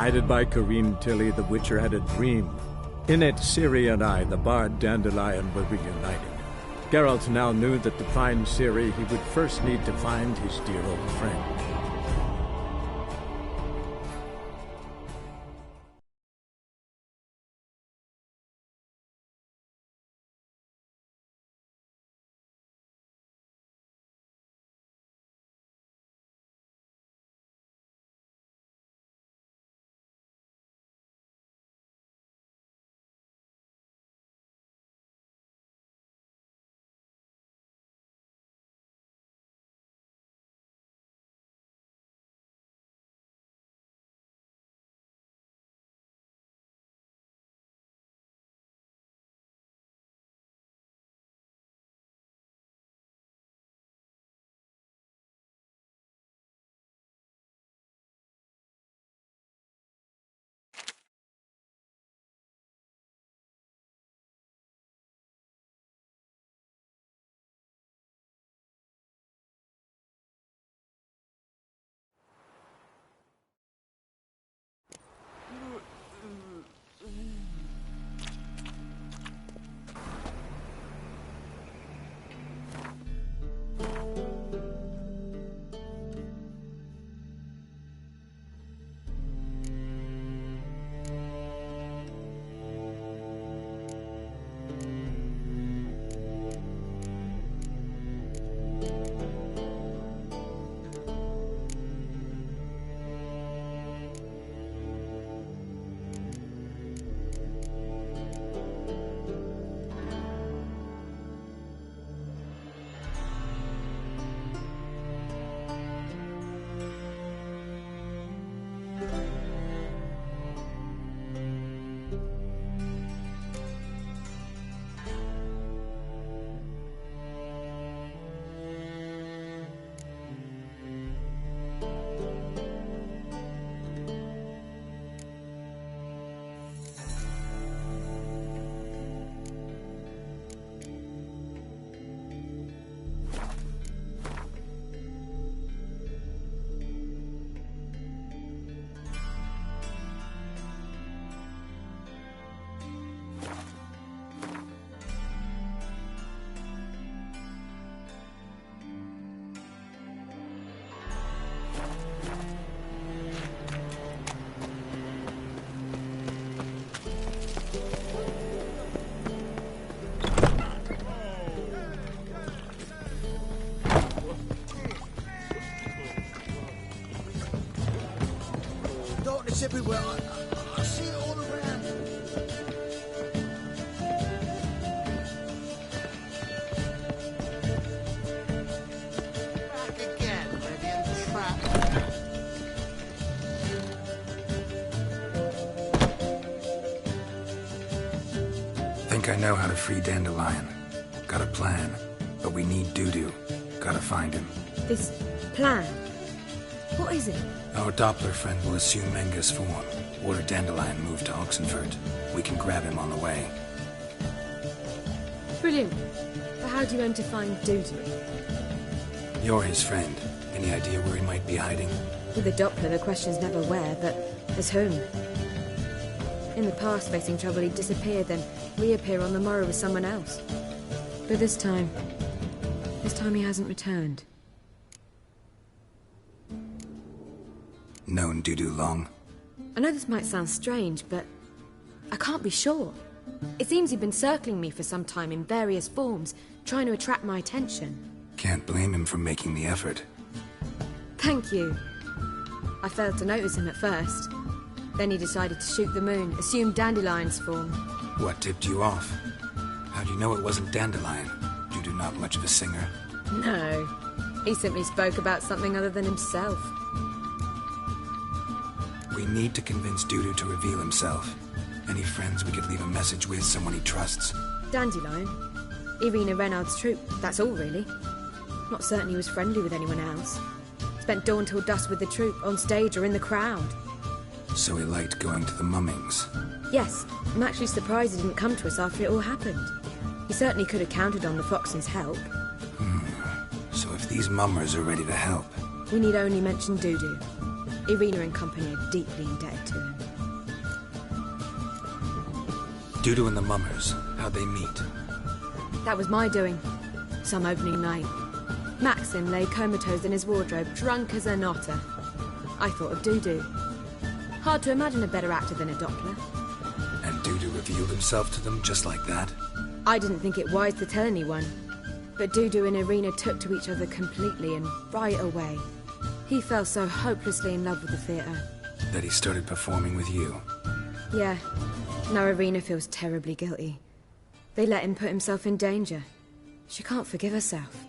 Guided by Corrine Tilly, the Witcher had a dream. In it, Ciri and I, the bard Dandelion, were reunited. Geralt now knew that to find Ciri, he would first need to find his dear old friend. It's everywhere. I see it all around. Back again, ready and trapped. Think I know how to free Dandelion. Got a plan, but we need Dudu. Gotta find him. This plan? What is it? Our Doppler friend will assume Menga's form. Order Dandelion move to Oxenfurt. We can grab him on the way. Brilliant. But how do you aim to find Dudu? You're his friend. Any idea where he might be hiding? With the Doppler, the question's never where, but as whom. In the past, facing trouble, he'd disappear, then reappear on the morrow with someone else. But this time he hasn't returned. Known Dudu long? I know this might sound strange, but I can't be sure. It seems he'd been circling me for some time in various forms, trying to attract my attention. Can't blame him for making the effort. Thank you. I failed to notice him at first. Then he decided to shoot the moon, assume Dandelion's form. What tipped you off? How'd you know it wasn't Dandelion? Dudu not much of a singer? No. He simply spoke about something other than himself. We need to convince Dudu to reveal himself. Any friends we could leave a message with, someone he trusts? Dandelion. Irina Renard's troupe, that's all really. Not certain he was friendly with anyone else. Spent dawn till dusk with the troupe, on stage or in the crowd. So he liked going to the mummings? Yes. I'm actually surprised he didn't come to us after it all happened. He certainly could have counted on the Foxen's help. So if these mummers are ready to help... We need only mention Dudu. Irina and company are deeply indebted to him. Dudu and the Mummers, how'd they meet? That was my doing. Some opening night. Maxim lay comatose in his wardrobe, drunk as an otter. I thought of Dudu. Hard to imagine a better actor than a Doppler. And Dudu revealed himself to them just like that? I didn't think it wise to tell anyone. But Dudu and Irina took to each other completely and right away. He fell so hopelessly in love with the theatre. That he started performing with you? Yeah. Now Irina feels terribly guilty. They let him put himself in danger. She can't forgive herself.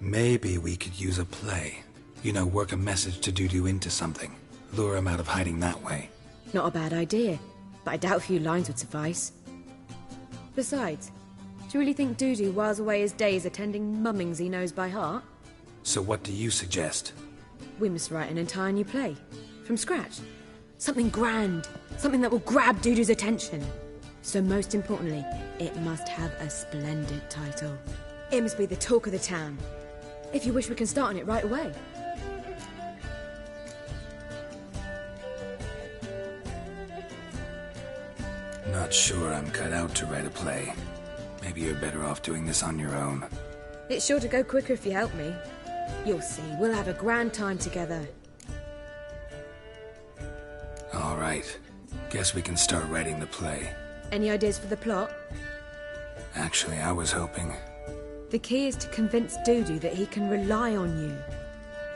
Maybe we could use a play. You know, work a message to Dudu into something. Lure him out of hiding that way. Not a bad idea, but I doubt a few lines would suffice. Besides, do you really think Dudu whiles away his days attending mummings he knows by heart? So what do you suggest? We must write an entire new play. From scratch. Something grand. Something that will grab Dudu's attention. So most importantly, it must have a splendid title. It must be the talk of the town. If you wish, we can start on it right away. Not sure I'm cut out to write a play. Maybe you're better off doing this on your own. It's sure to go quicker if you help me. You'll see, we'll have a grand time together. All right. Guess we can start writing the play. Any ideas for the plot? Actually, I was hoping... The key is to convince Dudu that he can rely on you,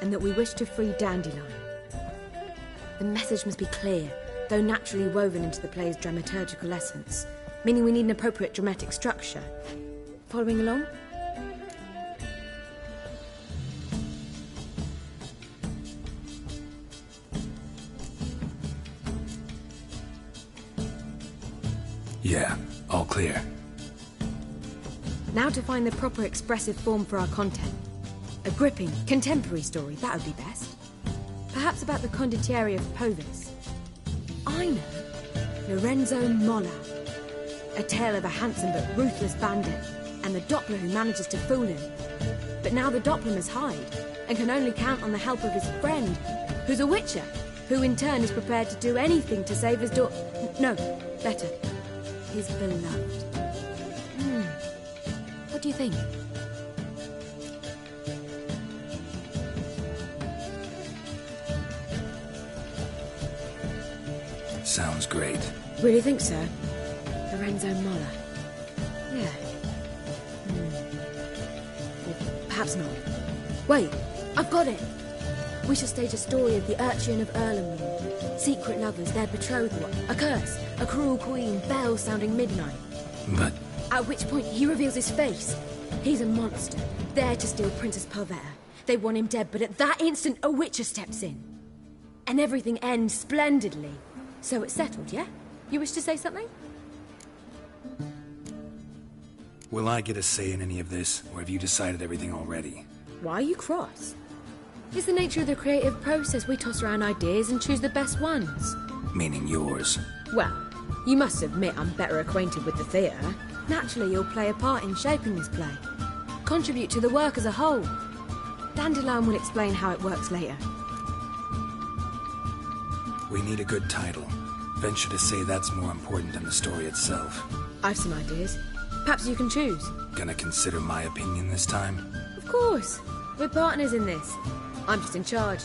and that we wish to free Dandelion. The message must be clear, though naturally woven into the play's dramaturgical essence, meaning we need an appropriate dramatic structure. Following along? Yeah, all clear. Now to find the proper expressive form for our content. A gripping, contemporary story, that would be best. Perhaps about the condottieri of Povis. I know. Lorenzo Molla. A tale of a handsome but ruthless bandit, and the Doppler who manages to fool him. But now the Doppler must hide, and can only count on the help of his friend, who's a witcher, who in turn is prepared to do anything to save his No, better. His beloved. What do you think? Sounds great. Really think so? Lorenzo Molla. Yeah. Or perhaps not. Wait, I've got it! We shall stage a story of the urchin of Erlenmead. Secret lovers, their betrothal, a curse, a cruel queen, bells sounding midnight. But... At which point he reveals his face. He's a monster, there to steal Princess Pavetta. They want him dead, but at that instant a witcher steps in. And everything ends splendidly. So it's settled, yeah? You wish to say something? Will I get a say in any of this, or have you decided everything already? Why are you cross? It's the nature of the creative process. We toss around ideas and choose the best ones. Meaning yours. Well, you must admit I'm better acquainted with the theatre. Naturally, you'll play a part in shaping this play. Contribute to the work as a whole. Dandelion will explain how it works later. We need a good title. Venture to say that's more important than the story itself. I've some ideas. Perhaps you can choose. Gonna consider my opinion this time? Of course. We're partners in this. I'm just in charge.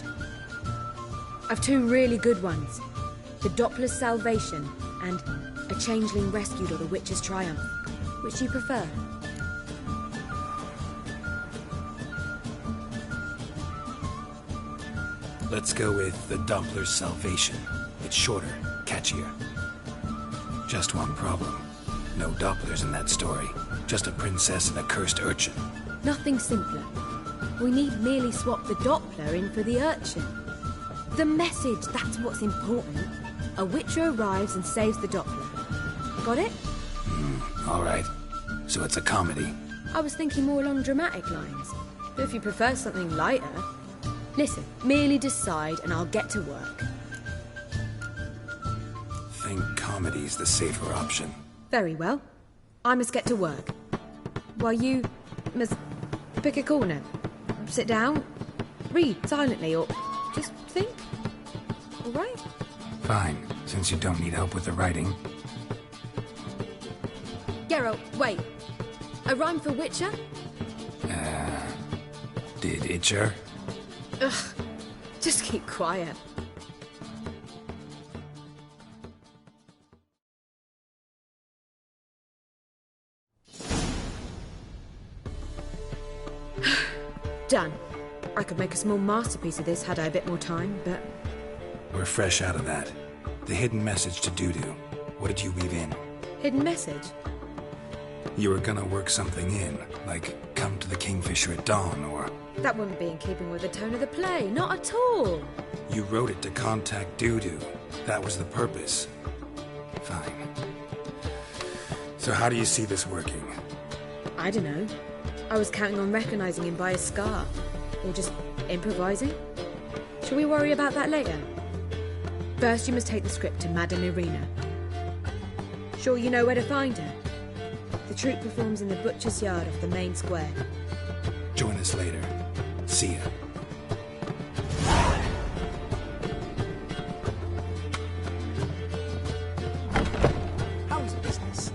I've two really good ones. The Doppler's Salvation and A Changeling Rescued or the Witcher's Triumph. Which do you prefer? Let's go with The Doppler's Salvation. It's shorter, catchier. Just one problem. No Dopplers in that story. Just a princess and a cursed urchin. Nothing simpler. We need merely swap the Doppler in for the urchin. The message, that's what's important. A witcher arrives and saves the Doppler. Got it? All right. So it's a comedy. I was thinking more along dramatic lines. But if you prefer something lighter... Listen, merely decide and I'll get to work. Think comedy's the safer option. Very well. I must get to work. While you must pick a corner. Sit down. read silently or just think. All right? Fine, since you don't need help with the writing. Geralt, wait. A rhyme for Witcher? Did Itcher? Ugh, just keep quiet. Done. I could make a small masterpiece of this had I a bit more time, but... We're fresh out of that. The hidden message to Dudu. What did you weave in? Hidden message? You were gonna work something in, like come to the Kingfisher at dawn, or... That wouldn't be in keeping with the tone of the play, not at all. You wrote it to contact Dudu. That was the purpose. Fine. So how do you see this working? I don't know. I was counting on recognizing him by his scar. Or just improvising. Shall we worry about that later? First, you must take the script to Madame Irina. Sure you know where to find her? The troupe performs in the butcher's yard off the main square. Join us later. See ya. How is business?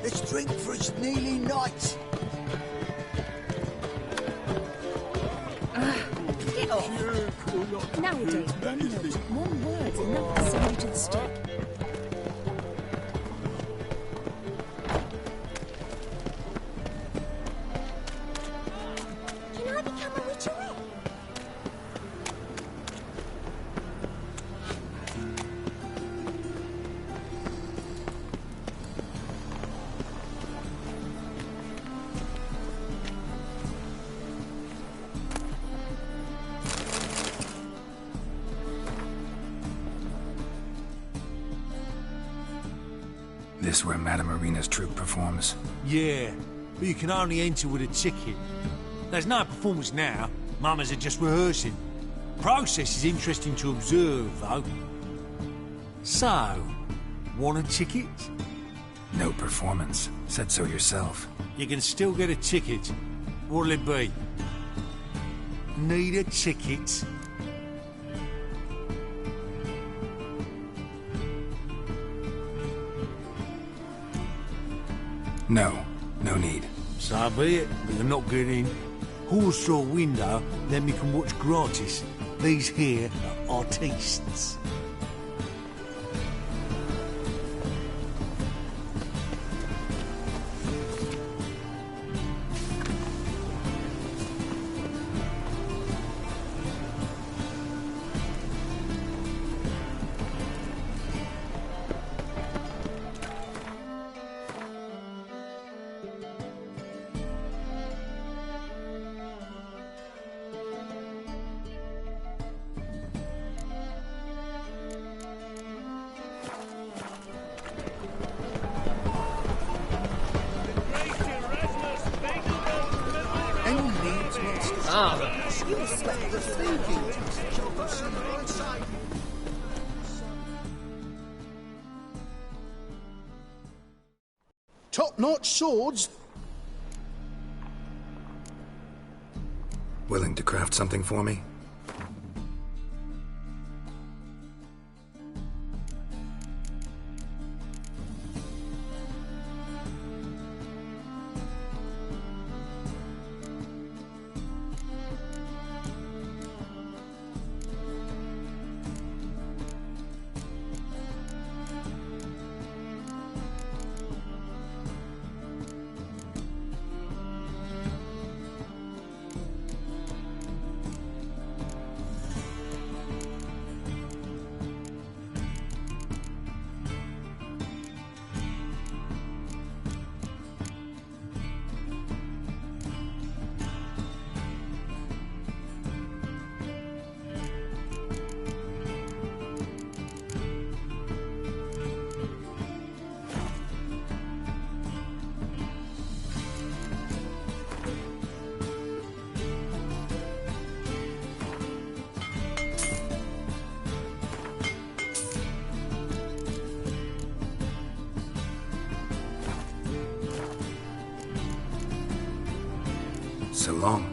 Let's drink for its nearly night. Get off! Nowadays, one word's enough to send you to the stake. Can I become a witcherette? This where Madame Irina's troupe performs? Yeah, but you can only enter with a ticket. There's no performance now. Mamas are just rehearsing. Process is interesting to observe, though. So, want a ticket? No performance. Said so yourself. You can still get a ticket. What'll it be? Need a ticket? No. No need. So be it, but you're not getting in. Horse through a window, then we can watch gratis. These here are artistes. You will sweat the food. Top-notch swords. Willing to craft something for me? So long.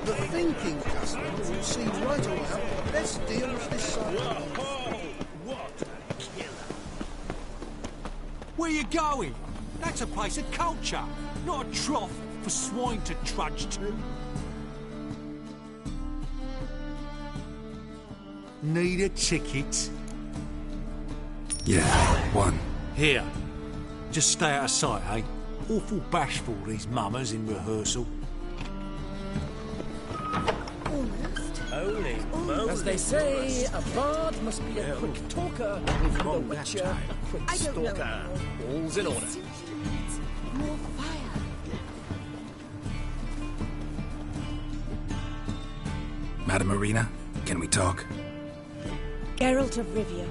The thinking customer will see right away the best deals this side. Where you going? That's a place of culture, not a trough for swine to trudge to. Need a ticket? Yeah, one. Here. Just stay out of sight, eh? Awful bashful, these mummers in rehearsal. Holy moly. As they say, a bard must be a quick talker, with the witcher a quick stalker. All's in order. More fire. Madam Marina, can we talk? Geralt of Rivia.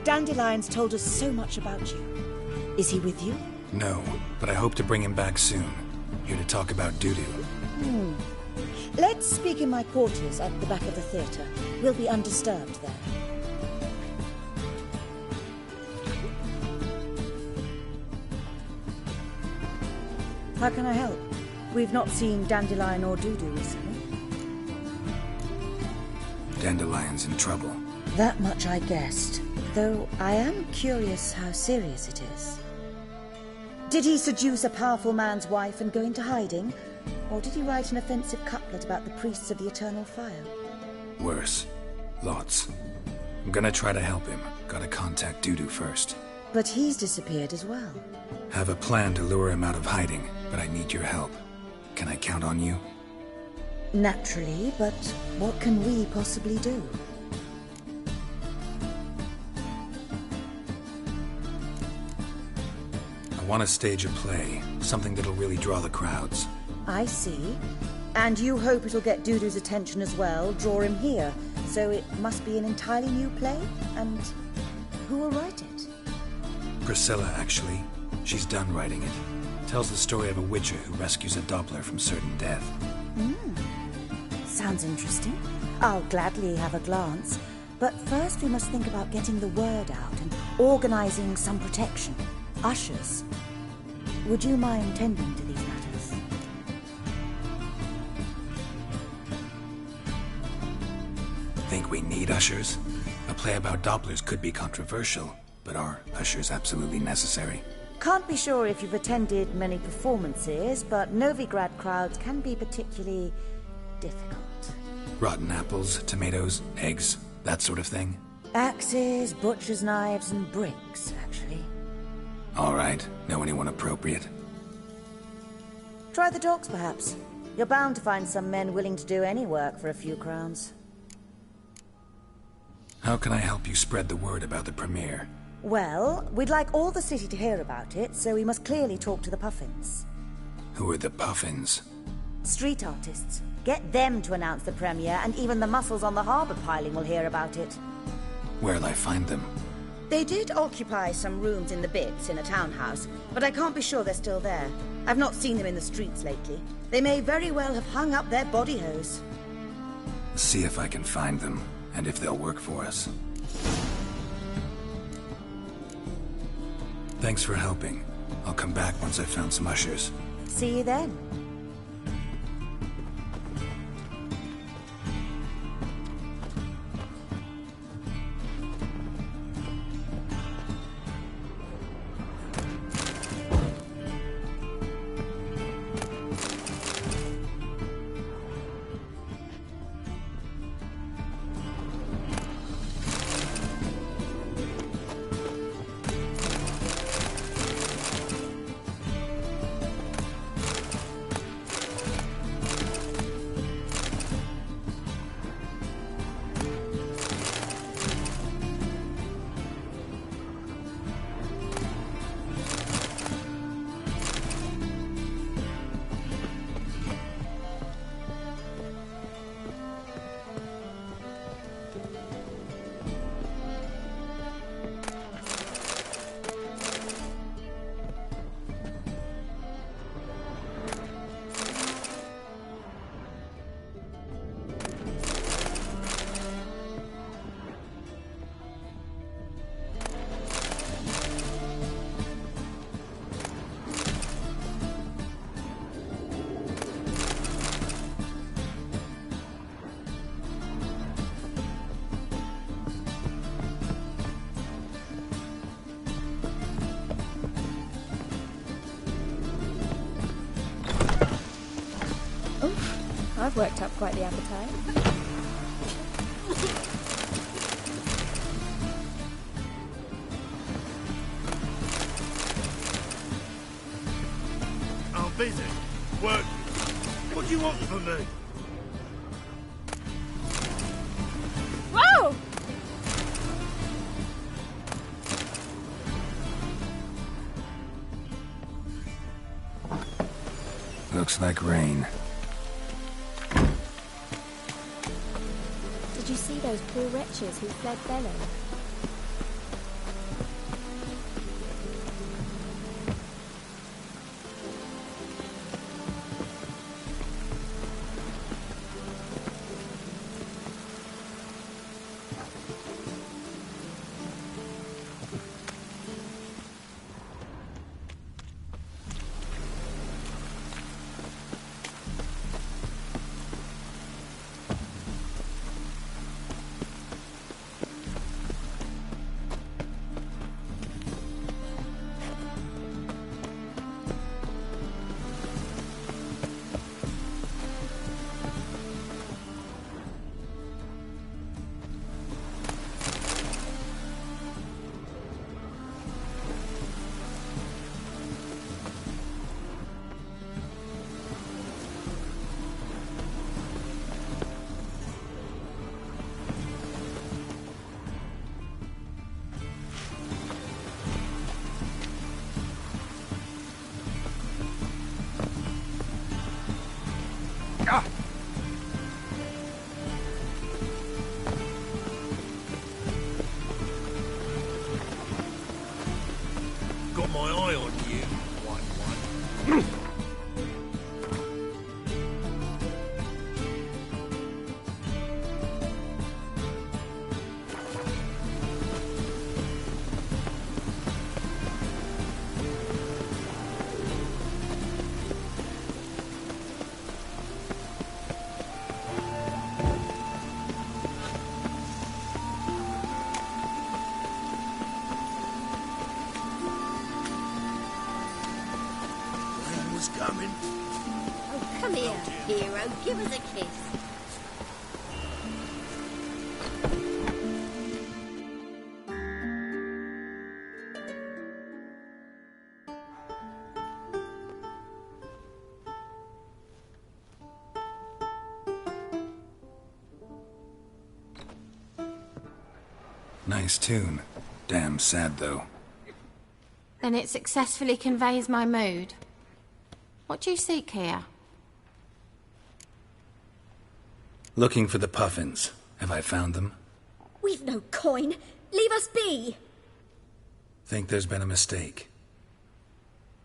Dandelion's told us so much about you. Is he with you? No, but I hope to bring him back soon. Here to talk about Dudu. Let's speak in my quarters at the back of the theatre. We'll be undisturbed there. How can I help? We've not seen Dandelion or Dudu recently. Dandelion's in trouble. That much I guessed, though I am curious how serious it is. Did he seduce a powerful man's wife and go into hiding? Or did he write an offensive couplet about the priests of the eternal fire? Worse. Lots. I'm gonna try to help him. Gotta contact Dudu first. But he's disappeared as well. Have a plan to lure him out of hiding, but I need your help. Can I count on you? Naturally, but what can we possibly do? I want to stage a play, something that'll really draw the crowds. I see. And you hope it'll get Dudu's attention as well, draw him here. So it must be an entirely new play? And who will write it? Priscilla, actually. She's done writing it. Tells the story of a witcher who rescues a Doppler from certain death. Sounds interesting. I'll gladly have a glance. But first we must think about getting the word out and organizing some protection. Ushers. Would you mind tending to these matters? Think we need ushers? A play about Dopplers could be controversial, but are ushers absolutely necessary? Can't be sure if you've attended many performances, but Novigrad crowds can be particularly difficult. Rotten apples, tomatoes, eggs, that sort of thing? Axes, butcher's knives, and bricks, actually. All right. Know anyone appropriate? Try the docks, perhaps. You're bound to find some men willing to do any work for a few crowns. How can I help you spread the word about the premiere? Well, we'd like all the city to hear about it, so we must clearly talk to the Puffins. Who are the Puffins? Street artists. Get them to announce the premiere, and even the muscles on the harbour piling will hear about it. Where'll I find them? They did occupy some rooms in the Bits in a townhouse, but I can't be sure they're still there. I've not seen them in the streets lately. They may very well have hung up their body hose. See if I can find them, and if they'll work for us. Thanks for helping. I'll come back once I've found some ushers. See you then. I've worked up quite the appetite. I'm busy. Working. What do you want from me? Whoa! Looks like rain. Did you see those poor wretches who fled Belen? Got my eye on you, one. Rain was coming. Oh, come here, hero. Give us a kiss. Nice tune. Damn sad, though. Then it successfully conveys my mood. What do you seek here? Looking for the puffins. Have I found them? We've no coin. Leave us be. Think there's been a mistake.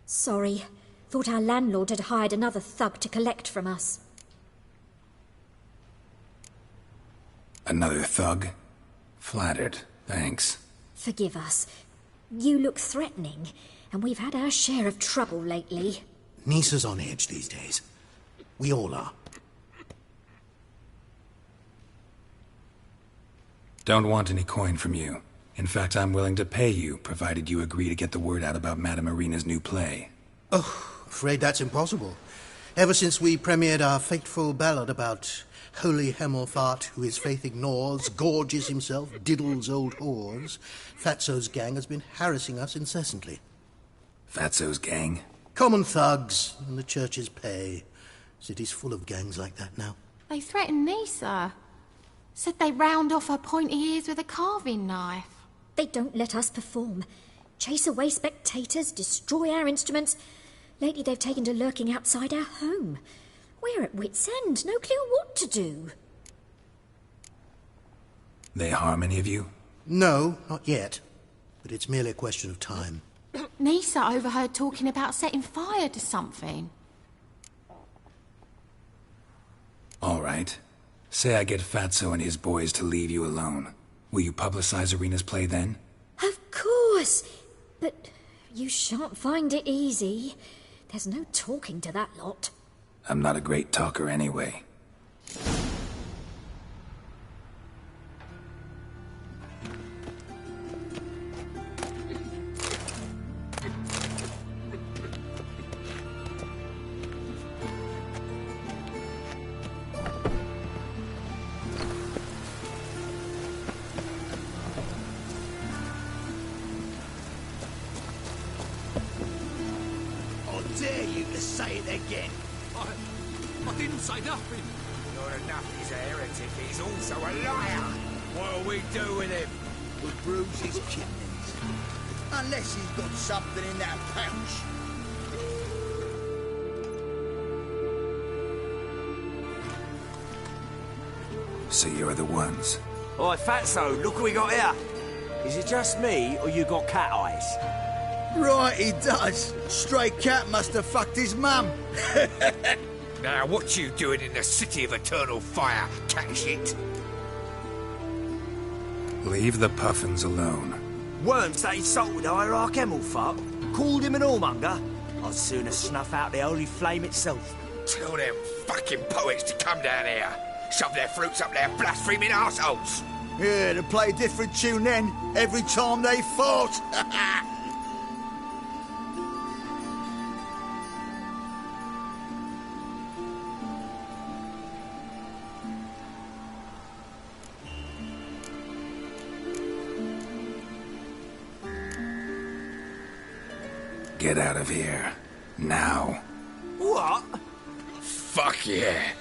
Sorry. Thought our landlord had hired another thug to collect from us. Another thug? Flattered. Thanks. Forgive us. You look threatening, and we've had our share of trouble lately. Nisa's on edge these days. We all are. Don't want any coin from you. In fact, I'm willing to pay you, provided you agree to get the word out about Madame Irina's new play. Oh, afraid that's impossible. Ever since we premiered our fateful ballad about Holy Hemelfart, who his faith ignores, gorges himself, diddles old whores, Fatso's gang has been harassing us incessantly. Fatso's gang? Common thugs in the church's pay. City's full of gangs like that now. They threatened Nisa. Said they round off her pointy ears with a carving knife. They don't let us perform. Chase away spectators, destroy our instruments. Lately they've taken to lurking outside our home. We're at wit's end, no clue what to do. They harm any of you? No, not yet. But it's merely a question of time. Nisa overheard talking about setting fire to something. All right. Say I get Fatso and his boys to leave you alone. Will you publicize Irina's play then? Of course. But you shan't find it easy. There's no talking to that lot. I'm not a great talker anyway. again. I didn't say nothing. Not enough he's a heretic, he's also a liar. What'll we do with him? We'll bruise his kidneys. Unless he's got something in that pouch. So you're the ones. Oi, Fatso, look what we got here. Is it just me, or you got cat eyes? Right, he does. Stray cat must have fucked his mum. Now, what you doing in the city of eternal fire, cat shit? Leave the puffins alone. Worms that insulted Hierarch Emelfart, called him an whoremonger. I'd sooner snuff out the holy flame itself. Tell them fucking poets to come down here. Shove their fruits up their blaspheming arseholes. Yeah, to play a different tune then, every time they fought. Get out of here. Now. What? Fuck yeah.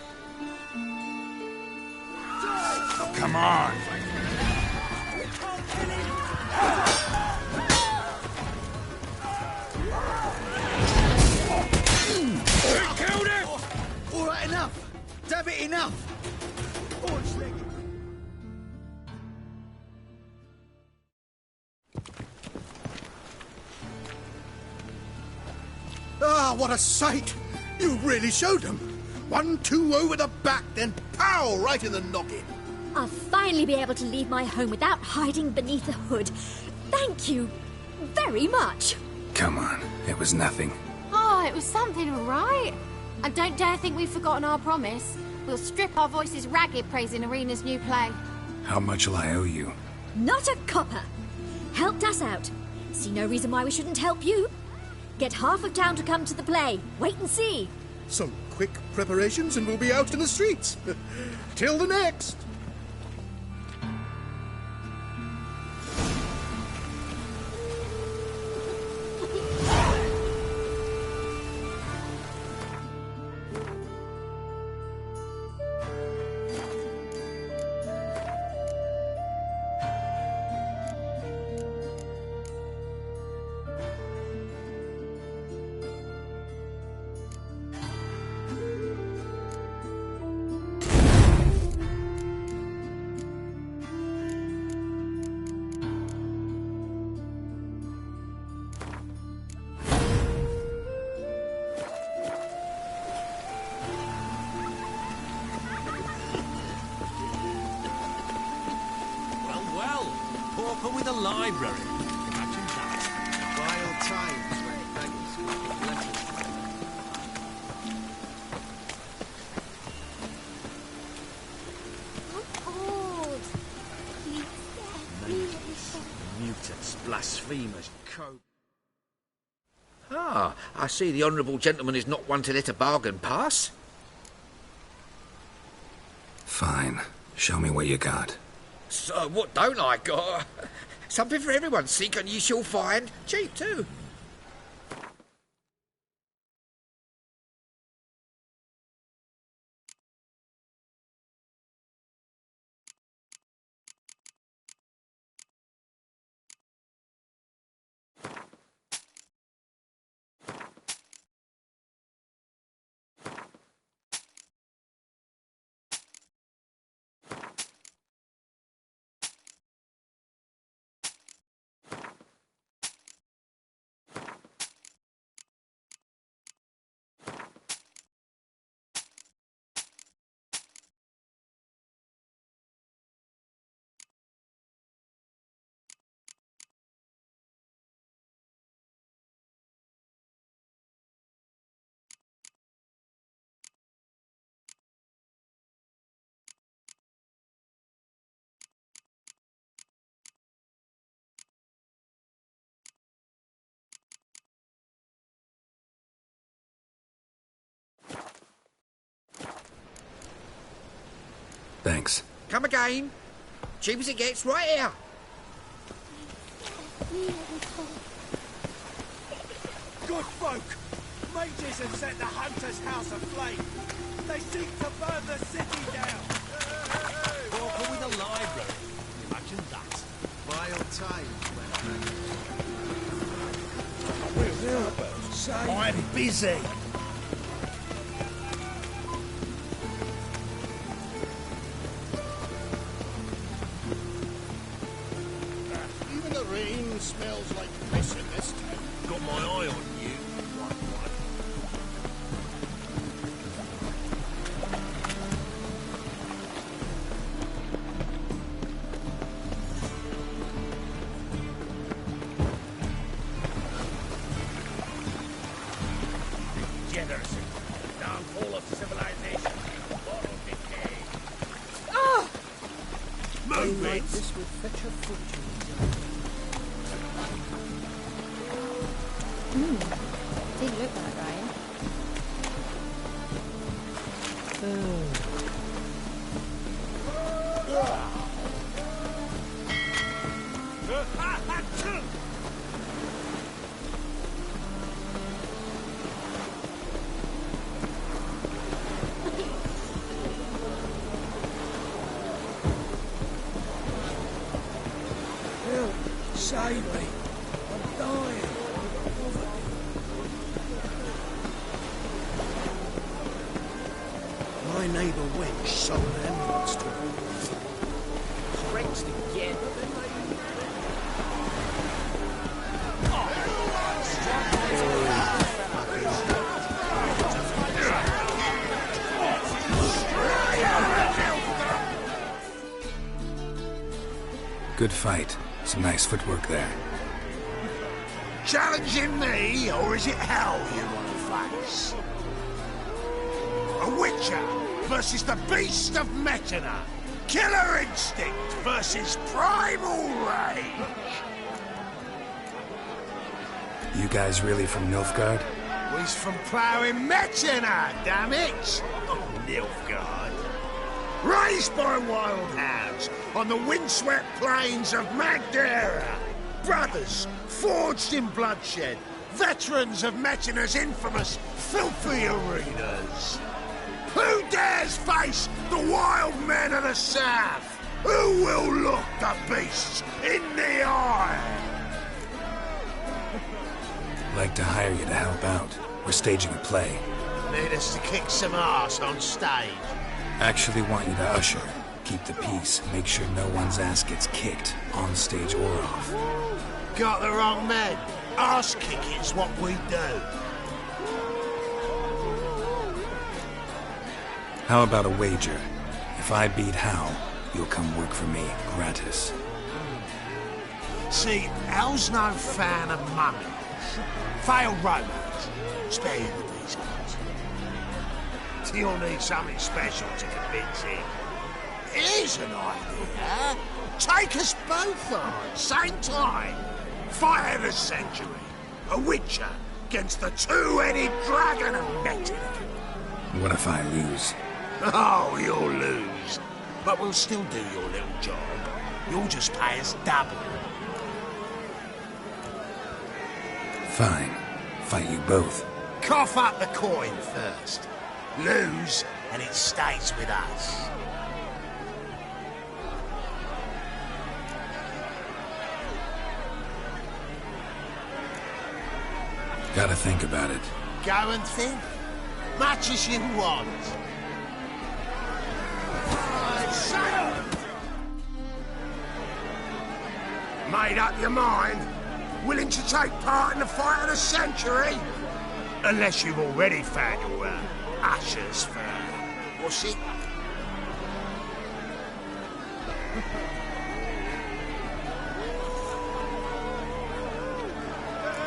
Oh, come on. We killed him! All right, enough. Damn it, enough. Horse-legged. Ah, what a sight! You really showed them. 1-2 over the back, then pow, right in the noggin. I'll finally be able to leave my home without hiding beneath a hood. Thank you very much. Come on, it was nothing. Oh, it was something, all right. And don't dare think we've forgotten our promise. We'll strip our voices ragged praising Arena's new play. How much will I owe you? Not a copper. Helped us out. See no reason why we shouldn't help you. Get half of town to come to the play. Wait and see. Some quick preparations and we'll be out in the streets. Till the next. Pauper with a library. Imagine that. Wild times where beggars got letters. Mutants, blasphemers, Ah, I see the honourable gentleman is not one to let a bargain pass. Fine. Show me what you got. So what don't I got? Something for everyone. Seek and ye shall find. Cheap too. Thanks. Come again. Cheap as it gets, right here. Good folk, Mages have set the Hunter's house aflame. They seek to burn the city down. Walker with a library. Imagine that. Vile times, I'm busy. Even the rain smells like piss in this town. Got my eye on you. Degeneracy. Downfall of civilization. Moral decay. Move it! This would fetch a fortune. Didn't look like Ryan. Help! Save me! I'm dying! My neighbour wench sold emeralds to me. Drenched again. Good fight. Some nice footwork there. Challenging me, or is it hell you want to face? A Witcher versus the Beast of Metina. Killer instinct versus primal rage. You guys really from Nilfgaard? He's from ploughing Metina, damn it! Oh, Nilfgaard. Raised by wild hounds on the windswept plains of Magdera. Brothers forged in bloodshed. Veterans of Metina's infamous filthy arenas. Who dares face the wild men of the south? Who will look the beasts in the eye? Like to hire you to help out. We're staging a play. Need us to kick some ass on stage. Actually want you to usher. Keep the peace. Make sure no one's ass gets kicked, on stage or off. Got the wrong man. Ass kicking's what we do. How about a wager? If I beat Hal, you'll come work for me, gratis. See, Hal's no fan of mummies. Failed romance. Spare you the details. You'll need something special to convince him. Here's an idea. Take us both on, same time. Fight of the century. A Witcher against the two-headed dragon of Metina. What if I lose? Oh, you'll lose. But we'll still do your little job. You'll just pay us double. Fine. Fight you both. Cough up the coin first. Lose, and it stays with us. Gotta think about it. Go and think. Much as you want. Sail! Made up your mind? Willing to take part in the fight of the century? Unless you've already found your ashes for what's it?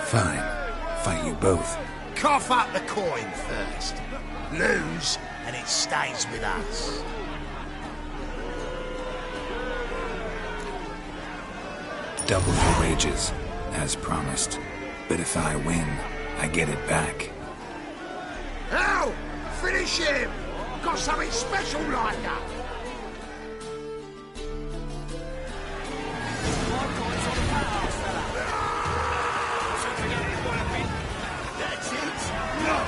Fine. Fight you both. Cough up the coin first. Lose, and it stays with us. Double your wages, as promised. But if I win, I get it back. Hell! Finish him! Got something special lined up! That's it! No!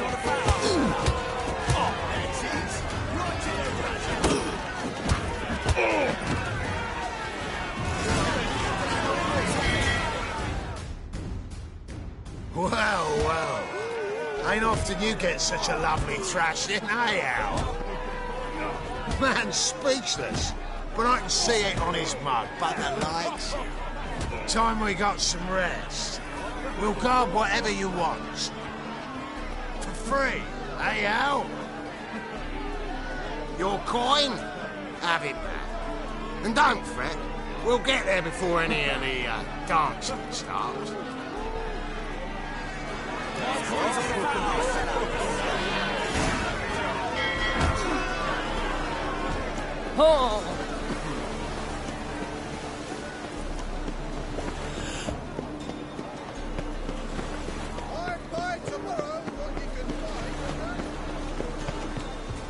on the foul. Oh, there it is. Right in the razor. Well, well. Ain't often you get such a lovely thrashing, eh, Al? Man's speechless, but I can see it on his mug. Bugger likes. Time we got some rest. We'll guard whatever you want. For free, eh, Al? Your coin? Have it back. And don't fret, we'll get there before any of the dancing starts. Oh!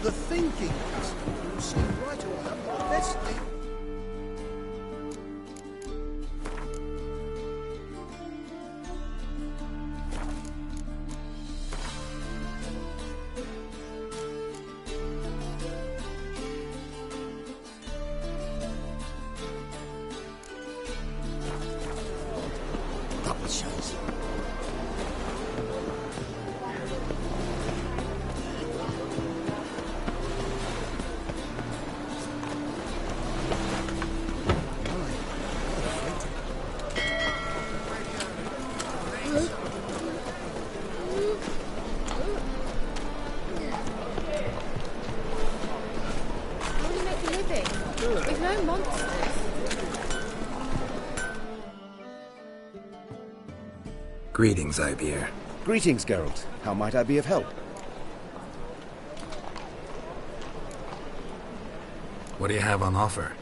The thinking customer will see right away what the best thing. Double shots. How do you make a living? We've no monsters. Greetings, Ibeer. Greetings, Geralt. How might I be of help? What do you have on offer?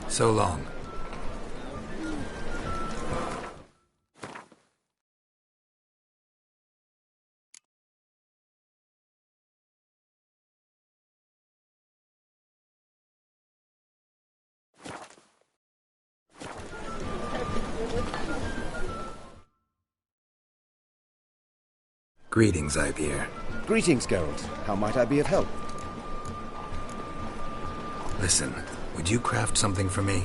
So long. Greetings, Ibeer. Greetings, Geralt. How might I be of help? Listen, would you craft something for me?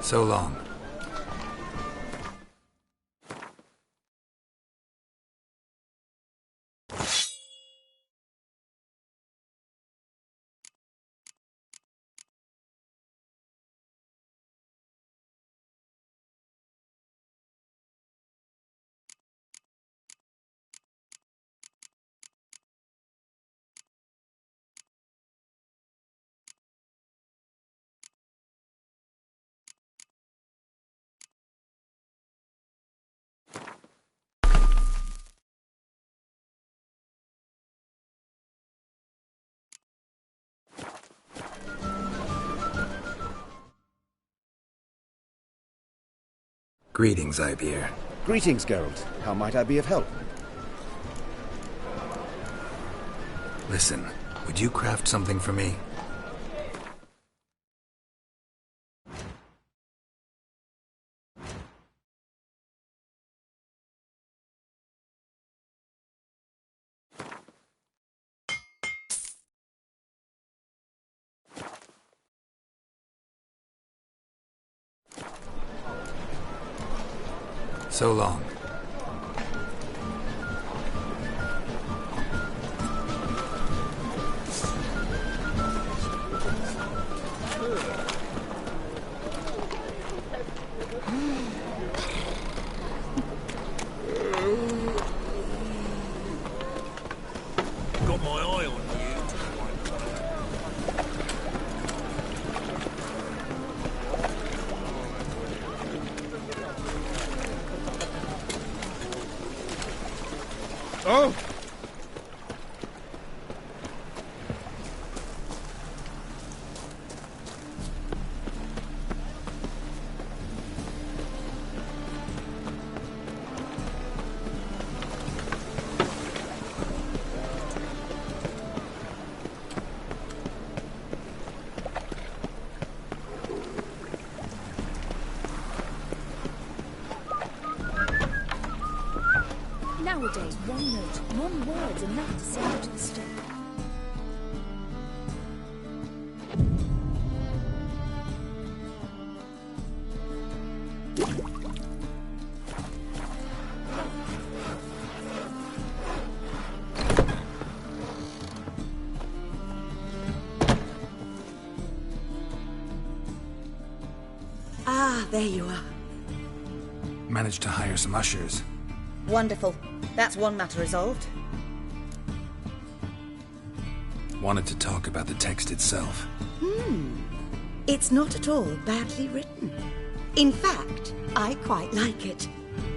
So long. Greetings, Ibeer. Greetings, Geralt. How might I be of help? Listen, would you craft something for me? So long. Got my eye on you. Oh! Nowadays, one note, one word's enough to send you to the stake. Ah, there you are. Managed to hire some ushers. Wonderful. That's one matter resolved. Wanted to talk about the text itself. It's not at all badly written. In fact, I quite like it.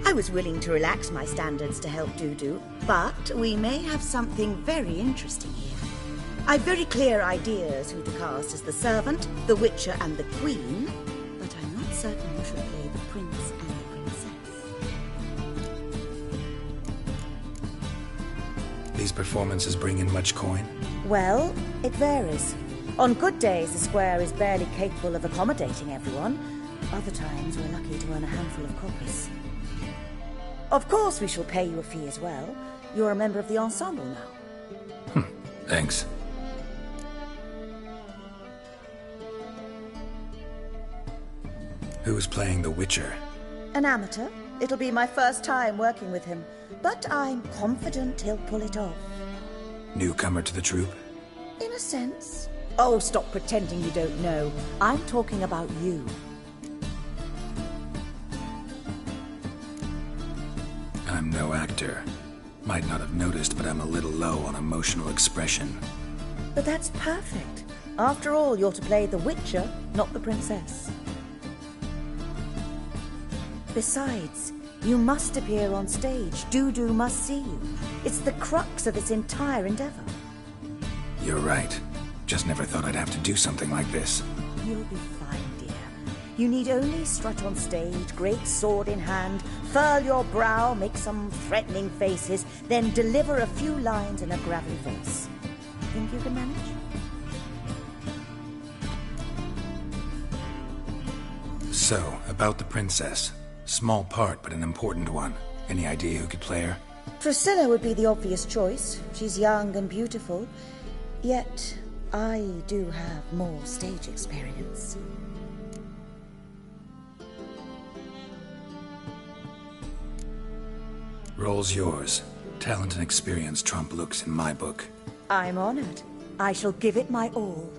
I was willing to relax my standards to help Dudu, but we may have something very interesting here. I've very clear ideas who to cast as the servant, the witcher, and the queen, but I'm not certain who should play the prince and the princess. These performances bring in much coin? Well, it varies. On good days, the square is barely capable of accommodating everyone. Other times, we're lucky to earn a handful of copies. Of course, we shall pay you a fee as well. You're a member of the ensemble now. Thanks. Who's playing the Witcher? An amateur. It'll be my first time working with him, but I'm confident he'll pull it off. Newcomer to the troupe? In a sense. Oh, stop pretending you don't know. I'm talking about you. I'm no actor. Might not have noticed, but I'm a little low on emotional expression. But that's perfect. After all, you're to play the Witcher, not the princess. Besides, you must appear on stage. Dudu must see you. It's the crux of this entire endeavor. You're right. Just never thought I'd have to do something like this. You'll be fine, dear. You need only strut on stage, great sword in hand, furl your brow, make some threatening faces, then deliver a few lines in a gravelly voice. Think you can manage? So, about the princess. Small part, but an important one. Any idea who could play her? Priscilla would be the obvious choice. She's young and beautiful. Yet, I do have more stage experience. Roll's yours. Talent and experience trump looks in my book. I'm honored. I shall give it my all.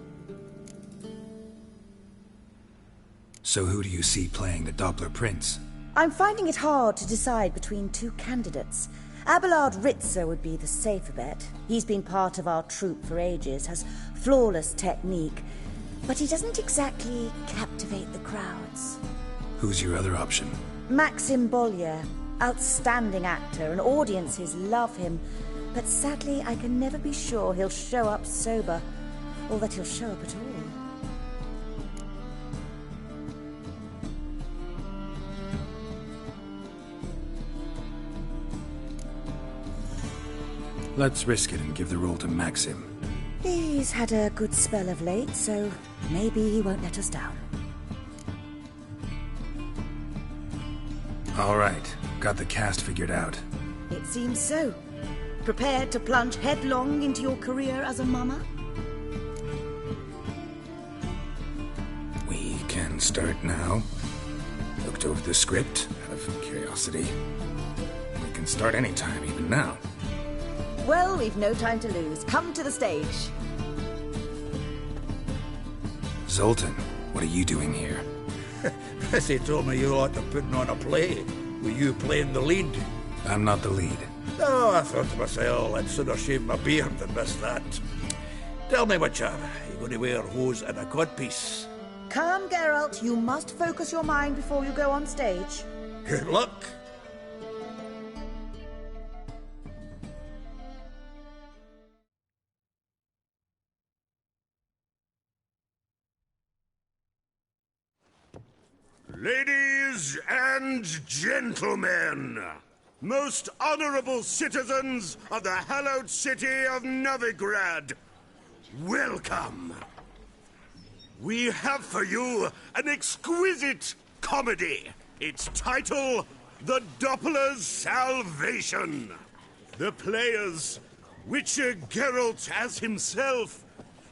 So who do you see playing the Doppler Prince? I'm finding it hard to decide between two candidates. Abelard Ritzer would be the safer bet. He's been part of our troupe for ages, has flawless technique, but he doesn't exactly captivate the crowds. Who's your other option? Maxim Bollier, outstanding actor, and audiences love him. But sadly, I can never be sure he'll show up sober, or that he'll show up at all. Let's risk it and give the role to Maxim. He's had a good spell of late, so maybe he won't let us down. All right, got the cast figured out. It seems so. Prepared to plunge headlong into your career as a mama? We can start now. Looked over the script out of curiosity. We can start anytime, even now. Well, we've no time to lose. Come to the stage. Zoltan, what are you doing here? Prissy told me you ought to putting on a play. Were you playing the lead? I'm not the lead. Oh, I thought to myself, I'd sooner shave my beard than miss that. Tell me, Witcher, you going to wear hose and a codpiece? Calm, Geralt. You must focus your mind before you go on stage. Good luck. Ladies and gentlemen, most honorable citizens of the hallowed city of Novigrad, welcome. We have for you an exquisite comedy. Its title, The Doppler's Salvation. The players, Witcher Geralt as himself,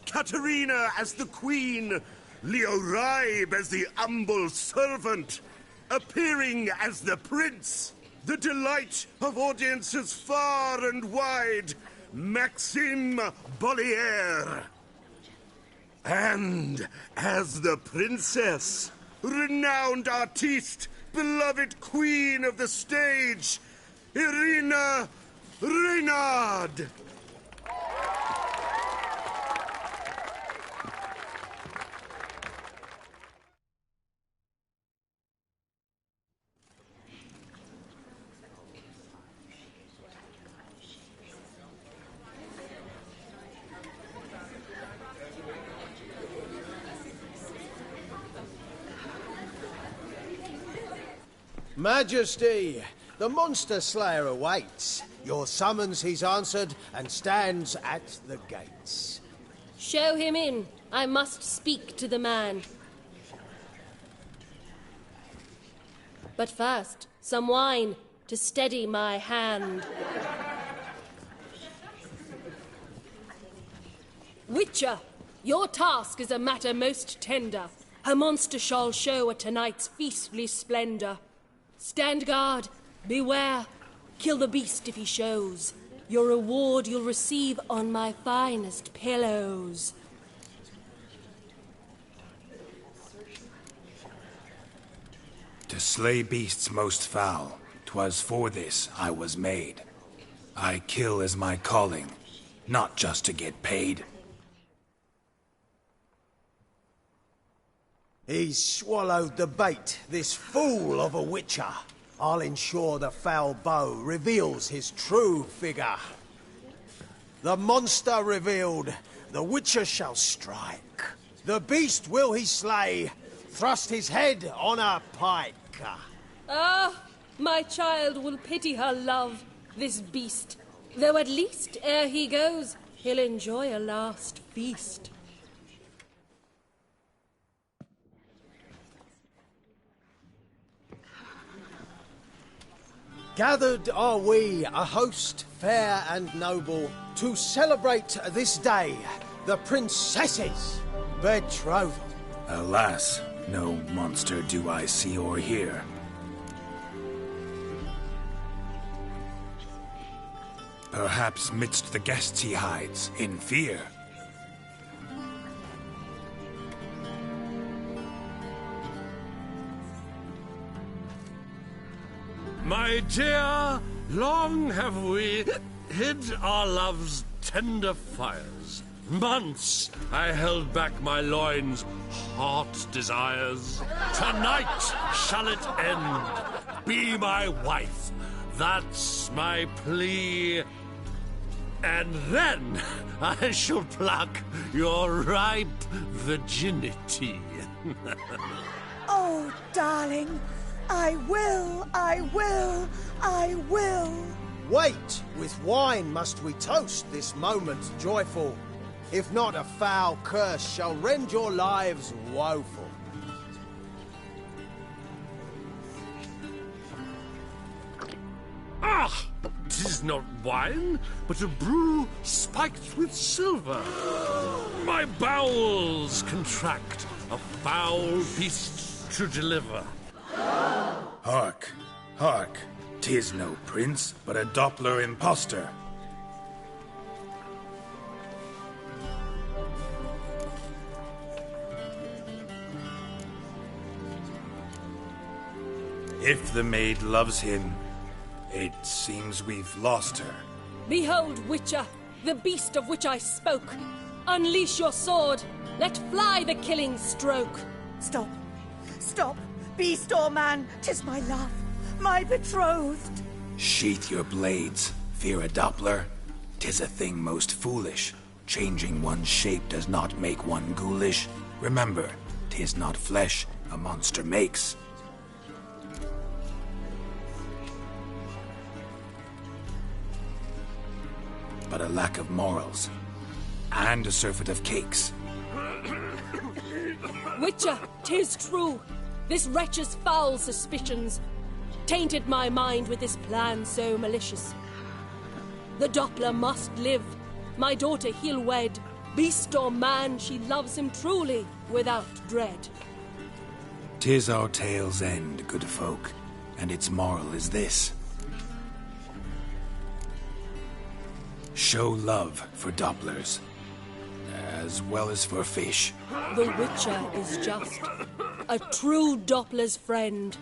Katerina as the Queen, Leo Raib as the humble servant, appearing as the prince, the delight of audiences far and wide, Maxim Bollier. And as the princess, renowned artiste, beloved queen of the stage, Irina Reynard. Majesty, the monster slayer awaits. Your summons he's answered and stands at the gates. Show him in. I must speak to the man. But first, some wine to steady my hand. Witcher, your task is a matter most tender. Her monster shall show at tonight's feastly splendor. Stand guard, beware, kill the beast if he shows. Your reward you'll receive on my finest pillows. To slay beasts most foul, 'twas for this I was made. I kill as my calling, not just to get paid. He's swallowed the bait, this fool of a witcher. I'll ensure the foul bow reveals his true figure. The monster revealed, the witcher shall strike. The beast will he slay, thrust his head on a pike. Ah, my child will pity her love, this beast. Though at least, ere he goes, he'll enjoy a last feast. Gathered are we, a host fair and noble, to celebrate this day, the princess's betrothal. Alas, no monster do I see or hear. Perhaps midst the guests he hides, in fear. My dear, long have we hid our love's tender fires. Months I held back my loins' hot desires. Tonight shall it end. Be my wife. That's my plea. And then I shall pluck your ripe virginity. Oh, darling, I will, I will, I will. Wait, with wine must we toast this moment joyful. If not, a foul curse shall rend your lives woeful. Ah! 'Tis not wine, but a brew spiked with silver. My bowels contract, a foul beast to deliver. Hark, hark. 'Tis no prince, but a Doppler impostor. If the maid loves him, it seems we've lost her. Behold, Witcher, the beast of which I spoke. Unleash your sword. Let fly the killing stroke. Stop. Stop. Beast or man, 'tis my love, my betrothed. Sheath your blades, fear a Doppler. 'Tis a thing most foolish. Changing one's shape does not make one ghoulish. Remember, 'tis not flesh a monster makes. But a lack of morals, and a surfeit of cakes. Witcher, 'tis true. This wretch's foul suspicions tainted my mind with this plan so malicious. The Doppler must live. My daughter he'll wed. Beast or man, she loves him truly, without dread. 'Tis our tale's end, good folk, and its moral is this. Show love for Dopplers, as well as for fish. The Witcher is just a true Doppler's friend.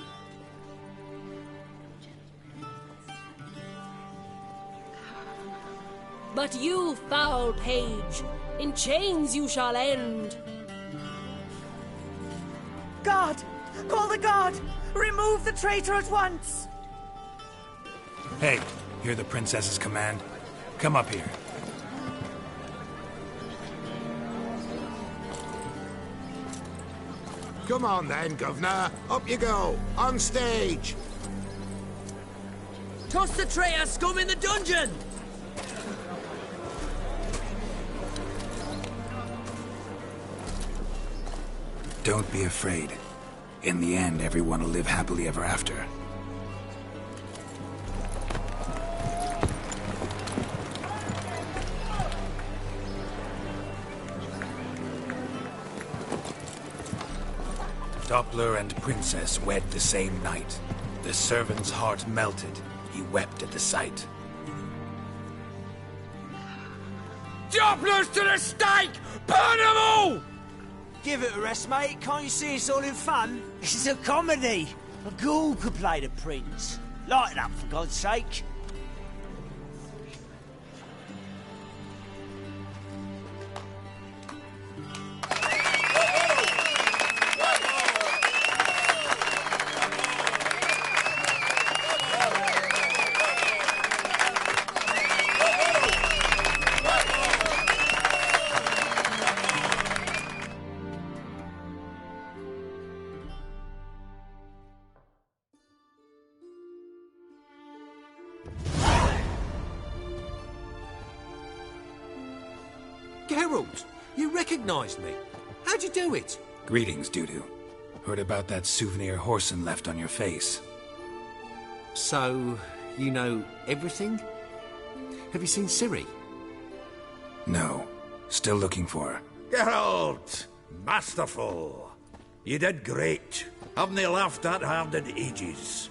But you, foul page, in chains you shall end. Guard! Call the guard! Remove the traitor at once! Hey, hear the princess's command? Come up here. Come on then, Governor. Up you go. On stage. Toss the traitor scum in the dungeon! Don't be afraid. In the end, everyone will live happily ever after. Doppler and Princess wed the same night. The servant's heart melted. He wept at the sight. Dopplers to the stake! Burn them all! Give it a rest, mate. Can't you see it's all in fun? This is a comedy. A ghoul could play the prince. Lighten up, for God's sake. Geralt, you recognized me. How'd you do it? Greetings, Dudu. Heard about that souvenir Horson left on your face. So, you know everything? Have you seen Ciri? No. Still looking for her. Geralt! Masterful! You did great. Haven't they laughed that hard in ages?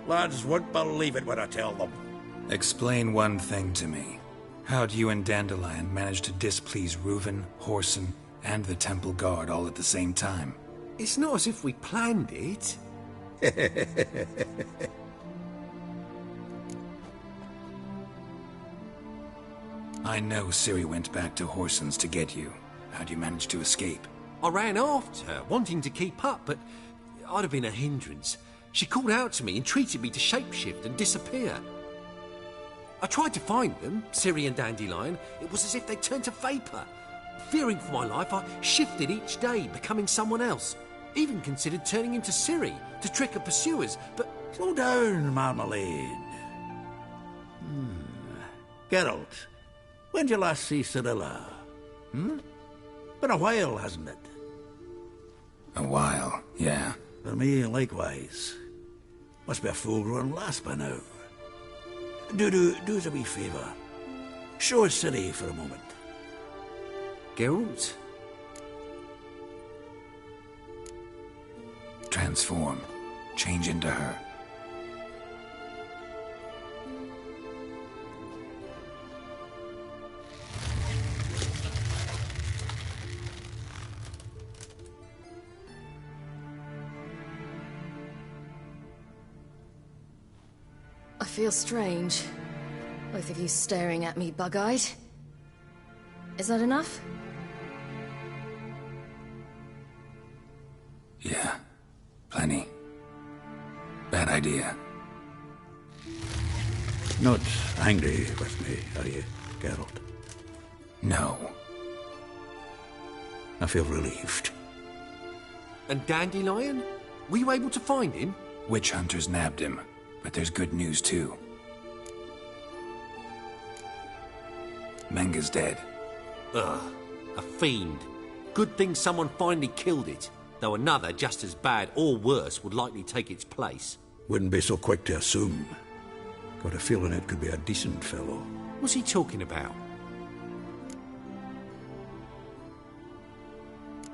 Lads won't believe it when I tell them. Explain one thing to me. How'd you and Dandelion manage to displease Reuven, Whoreson, and the Temple Guard all at the same time? It's not as if we planned it. I know Ciri went back to Whoreson's to get you. How'd you manage to escape? I ran after her, wanting to keep up, but I'd have been a hindrance. She called out to me, entreated me to shapeshift and disappear. I tried to find them, Ciri and Dandelion. It was as if they turned to vapour. Fearing for my life, I shifted each day, becoming someone else. Even considered turning into Ciri to trick her pursuers, but... Slow down, Marmalade. Geralt, when'd you last see Cirilla? Been a while, hasn't it? A while, yeah. For me, likewise. Must be a full-grown lass by now. Do us a wee favour. Show us Ciri for a moment. Geralt? Transform. Change into her. I feel strange. Both of you staring at me bug-eyed. Is that enough? Yeah. Plenty. Bad idea. Not angry with me, are you, Geralt? No. I feel relieved. And Dandelion? Were you able to find him? Witch hunters nabbed him, but there's good news too. Menga's dead. Ugh, a fiend. Good thing someone finally killed it, though another just as bad or worse would likely take its place. Wouldn't be so quick to assume. Got a feeling it could be a decent fellow. What's he talking about?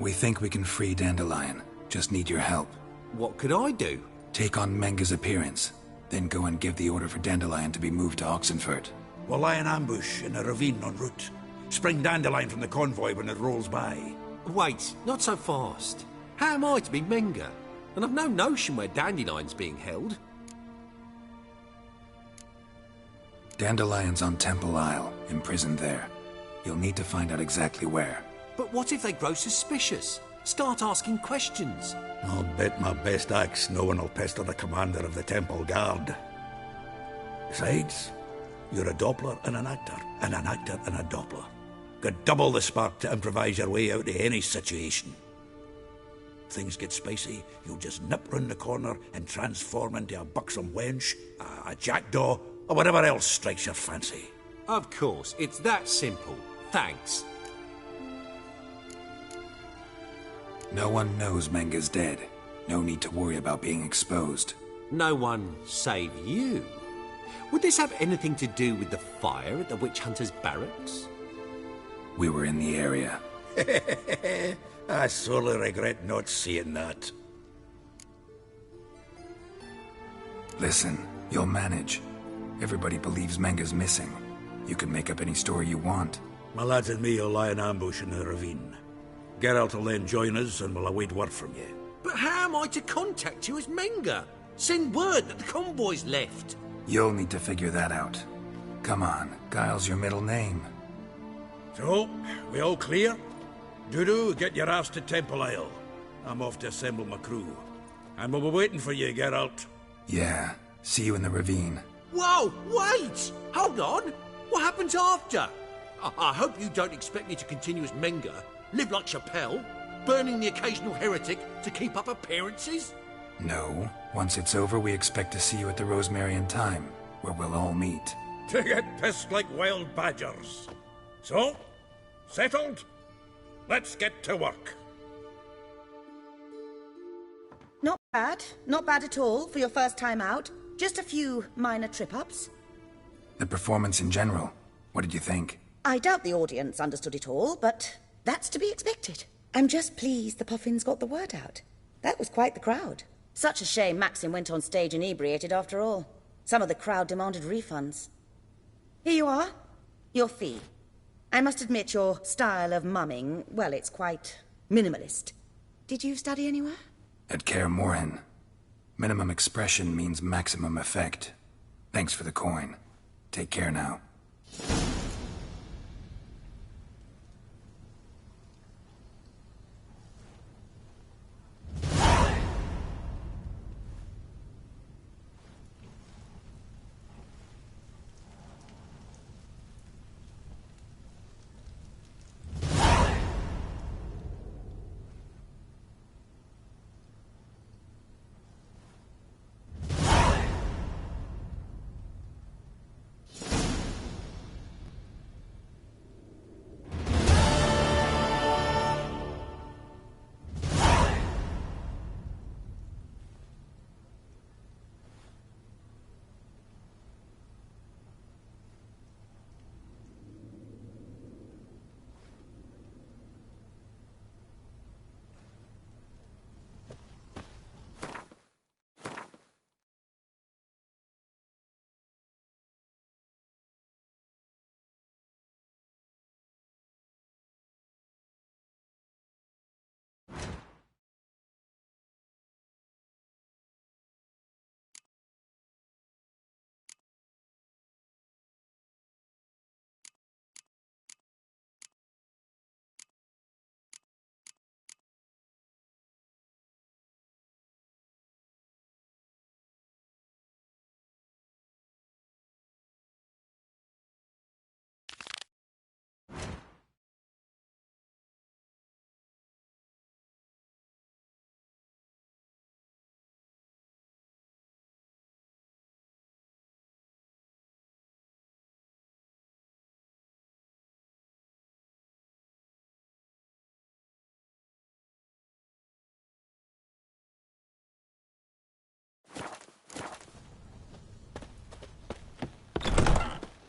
We think we can free Dandelion. Just need your help. What could I do? Take on Menga's appearance, then go and give the order for Dandelion to be moved to Oxenfurt. We'll lie in ambush in a ravine en route. Spring Dandelion from the convoy when it rolls by. Wait, not so fast. How am I to be Menga? And I've no notion where Dandelion's being held. Dandelion's on Temple Isle, imprisoned there. You'll need to find out exactly where. But what if they grow suspicious? Start asking questions. I'll bet my best axe no one will pester the commander of the Temple Guard. Besides, you're a Doppler and an actor and a Doppler. Got double the spark to improvise your way out of any situation. If things get spicy, you'll just nip round the corner and transform into a buxom wench, a jackdaw, or whatever else strikes your fancy. Of course, it's that simple. Thanks. No one knows Menga's dead. No need to worry about being exposed. No one save you. Would this have anything to do with the fire at the witch hunters' barracks? We were in the area. I sorely regret not seeing that. Listen, you'll manage. Everybody believes Menga's missing. You can make up any story you want. My lads and me will lie in ambush in the ravine. Geralt will then join us and we'll await word from you. But how am I to contact you as Menga? Send word that the convoy's left. You'll need to figure that out. Come on, Guile's your middle name. So, we all clear? Dudu, get your ass to Temple Isle. I'm off to assemble my crew. And we'll be waiting for you, Geralt. Yeah, see you in the ravine. Whoa, wait! Hold on! What happens after? I hope you don't expect me to continue as Menga, live like Chappelle, burning the occasional heretic to keep up appearances? No. Once it's over, we expect to see you at the Rosemary in Time, where we'll all meet. To get pissed like wild badgers. So, settled? Let's get to work. Not bad. Not bad at all for your first time out. Just a few minor trip-ups. The performance in general, what did you think? I doubt the audience understood it all, but that's to be expected. I'm just pleased the Puffins got the word out. That was quite the crowd. Such a shame Maxim went on stage inebriated after all. Some of the crowd demanded refunds. Here you are. Your fee. I must admit your style of mumming, well, it's quite minimalist. Did you study anywhere? At Kaer Morhen. Minimum expression means maximum effect. Thanks for the coin. Take care now.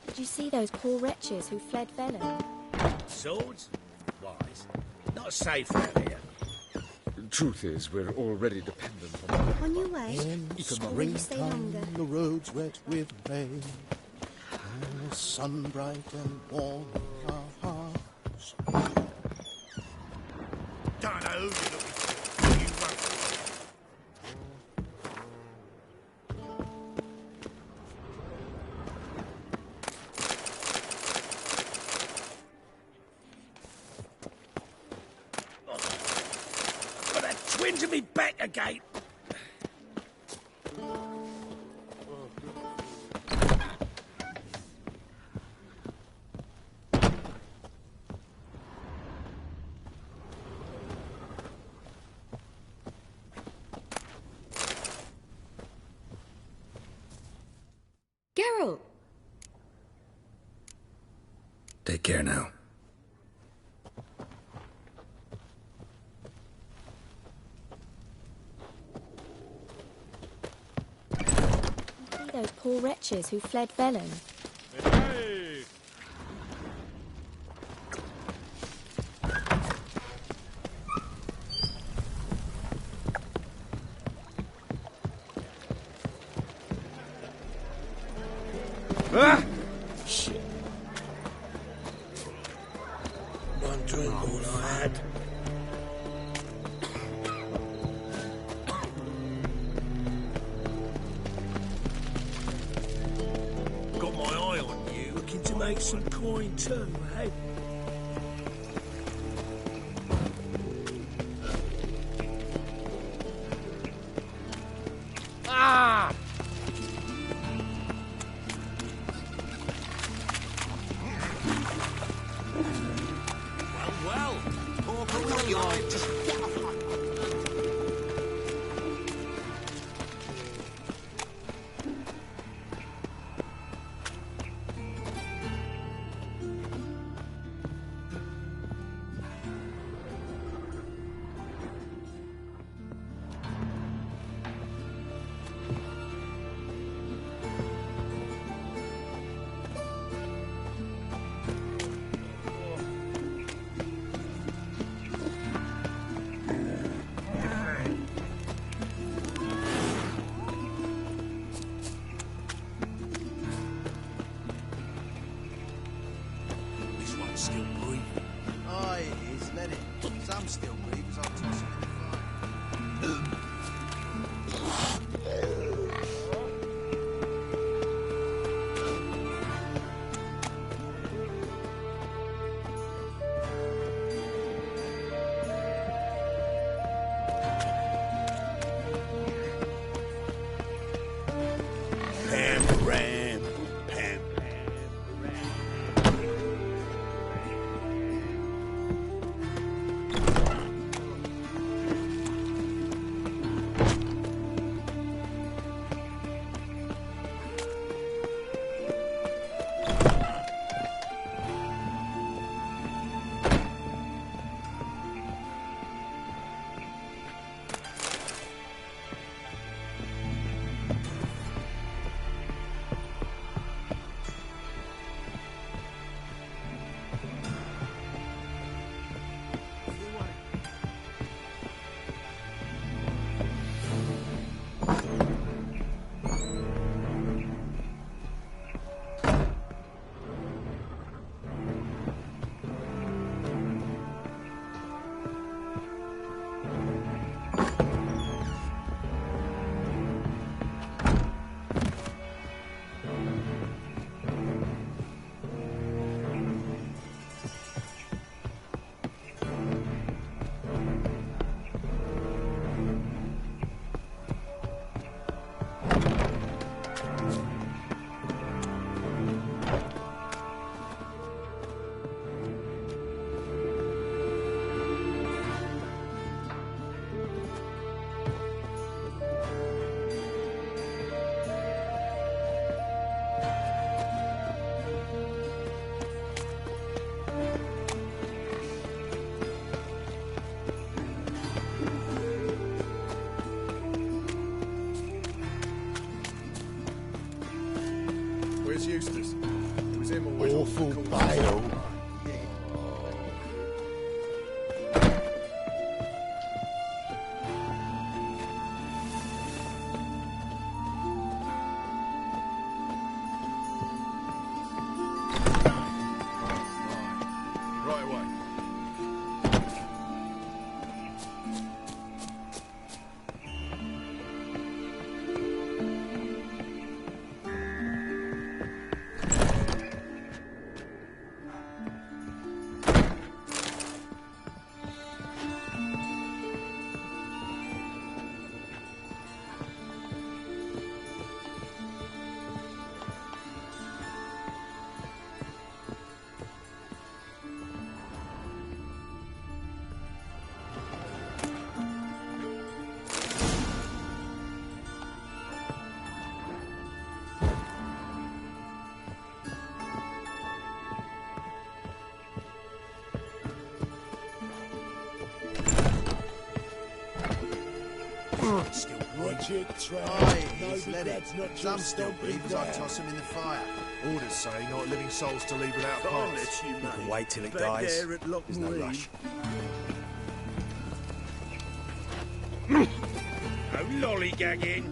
Did you see those poor wretches who fled Velen? Swords? Wise. Not safe out here. The truth is, we're already dependent on... On your way? In Or will you stay longer? the roads wet with rain, and the sun bright and warm in our hearts. Don't know who you're looking for. You won't. Got that twinge in me back again. Geralt! Take care now. See those poor wretches who fled Velen? Hey! Ah! Shit. One drink all I had. Got my eye on you. Looking to make some coin too, eh? Ah! Well, talk away, like. Just get off my... useless. It was him always Awful bail. Right away. Still watch it, try. Aye, No, he's let it. that's not Some just still stomping believe as I ground. toss him in the fire. Orders say not living souls to leave without a I'll pass. let you can mate. wait till it Back dies. there at There's no Lockwood. rush. No lollygagging.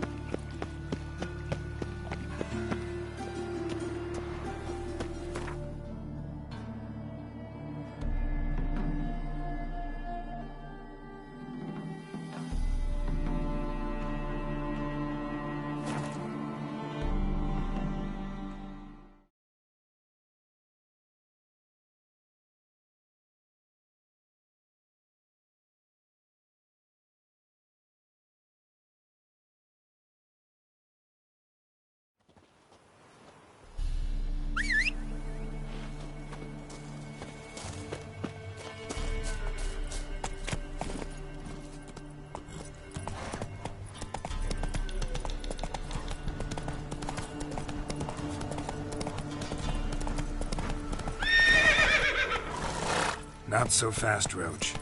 Not so fast, Roach.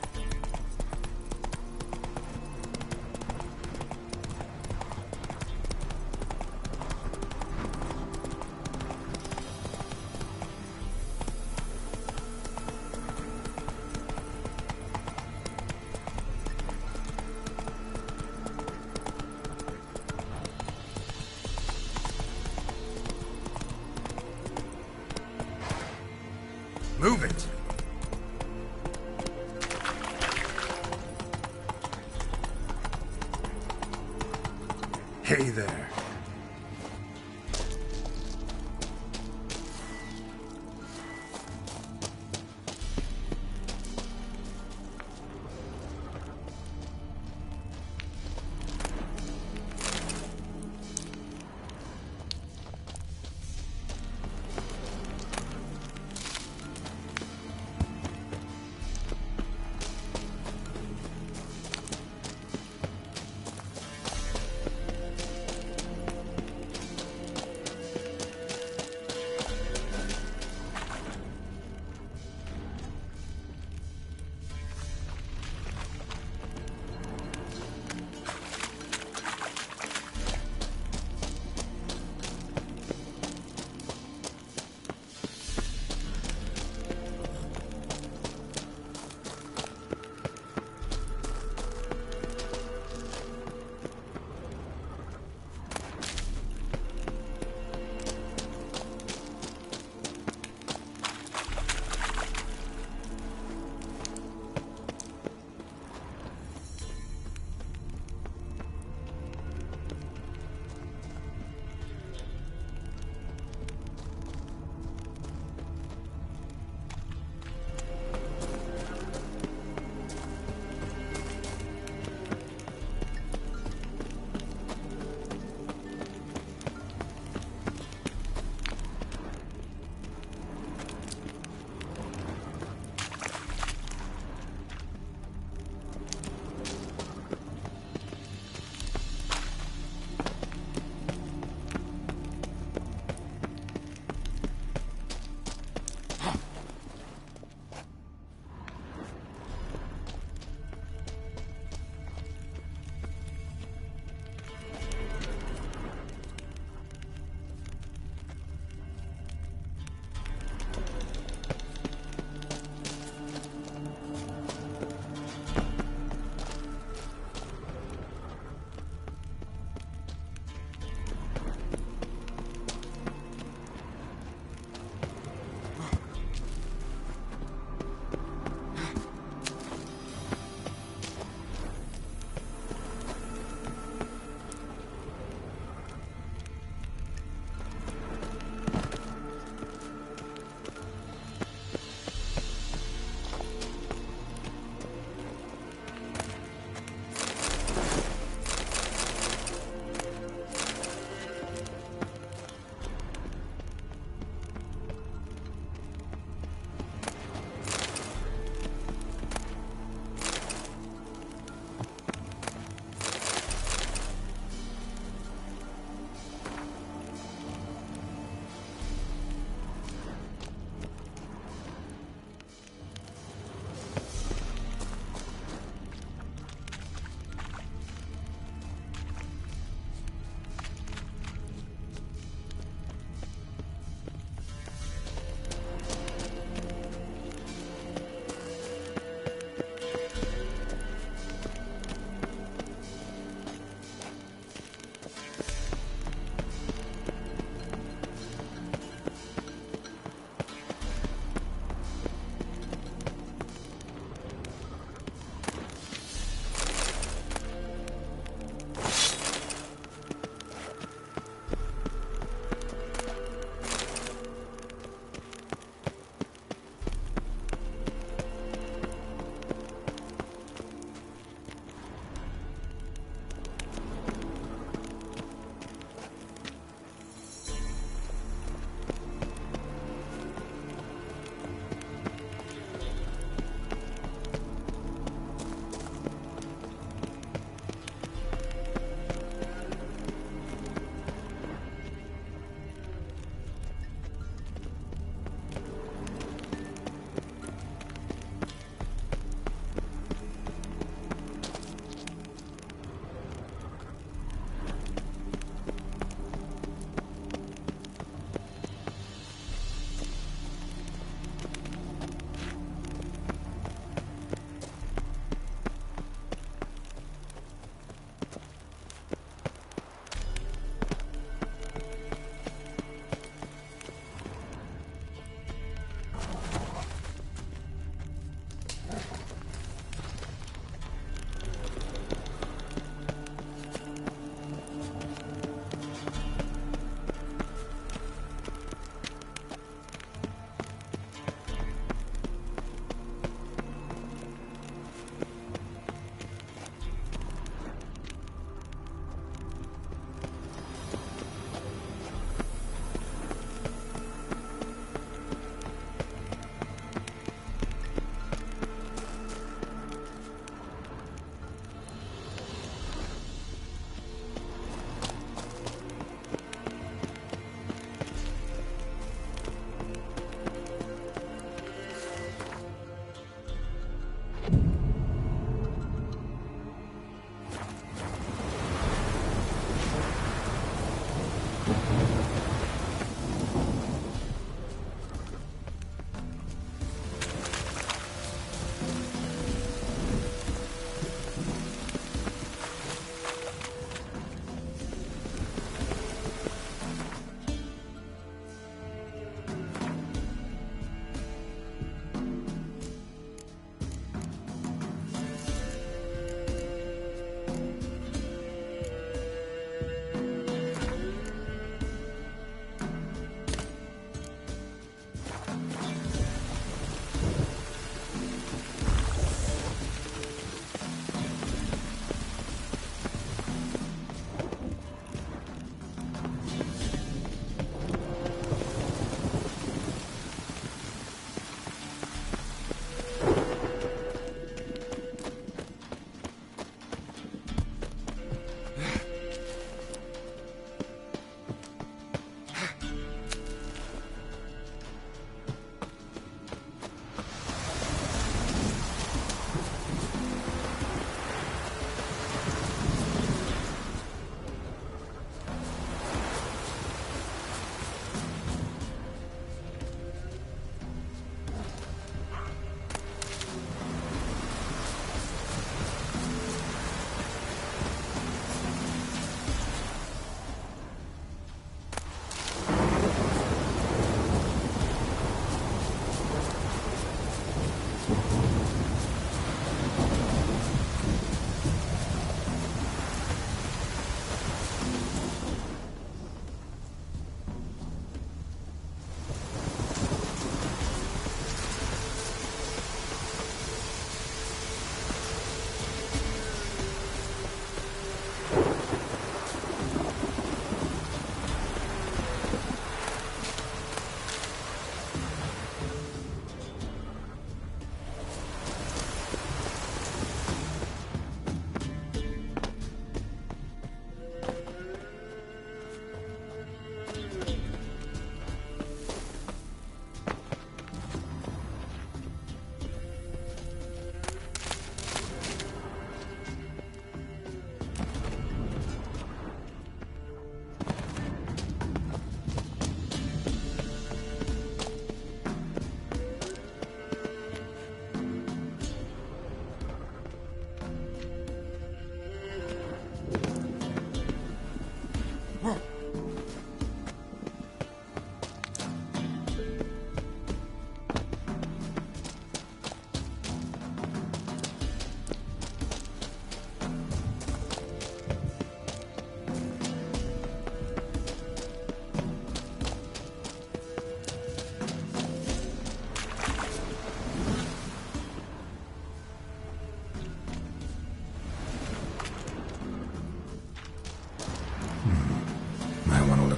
Move it! Hey there.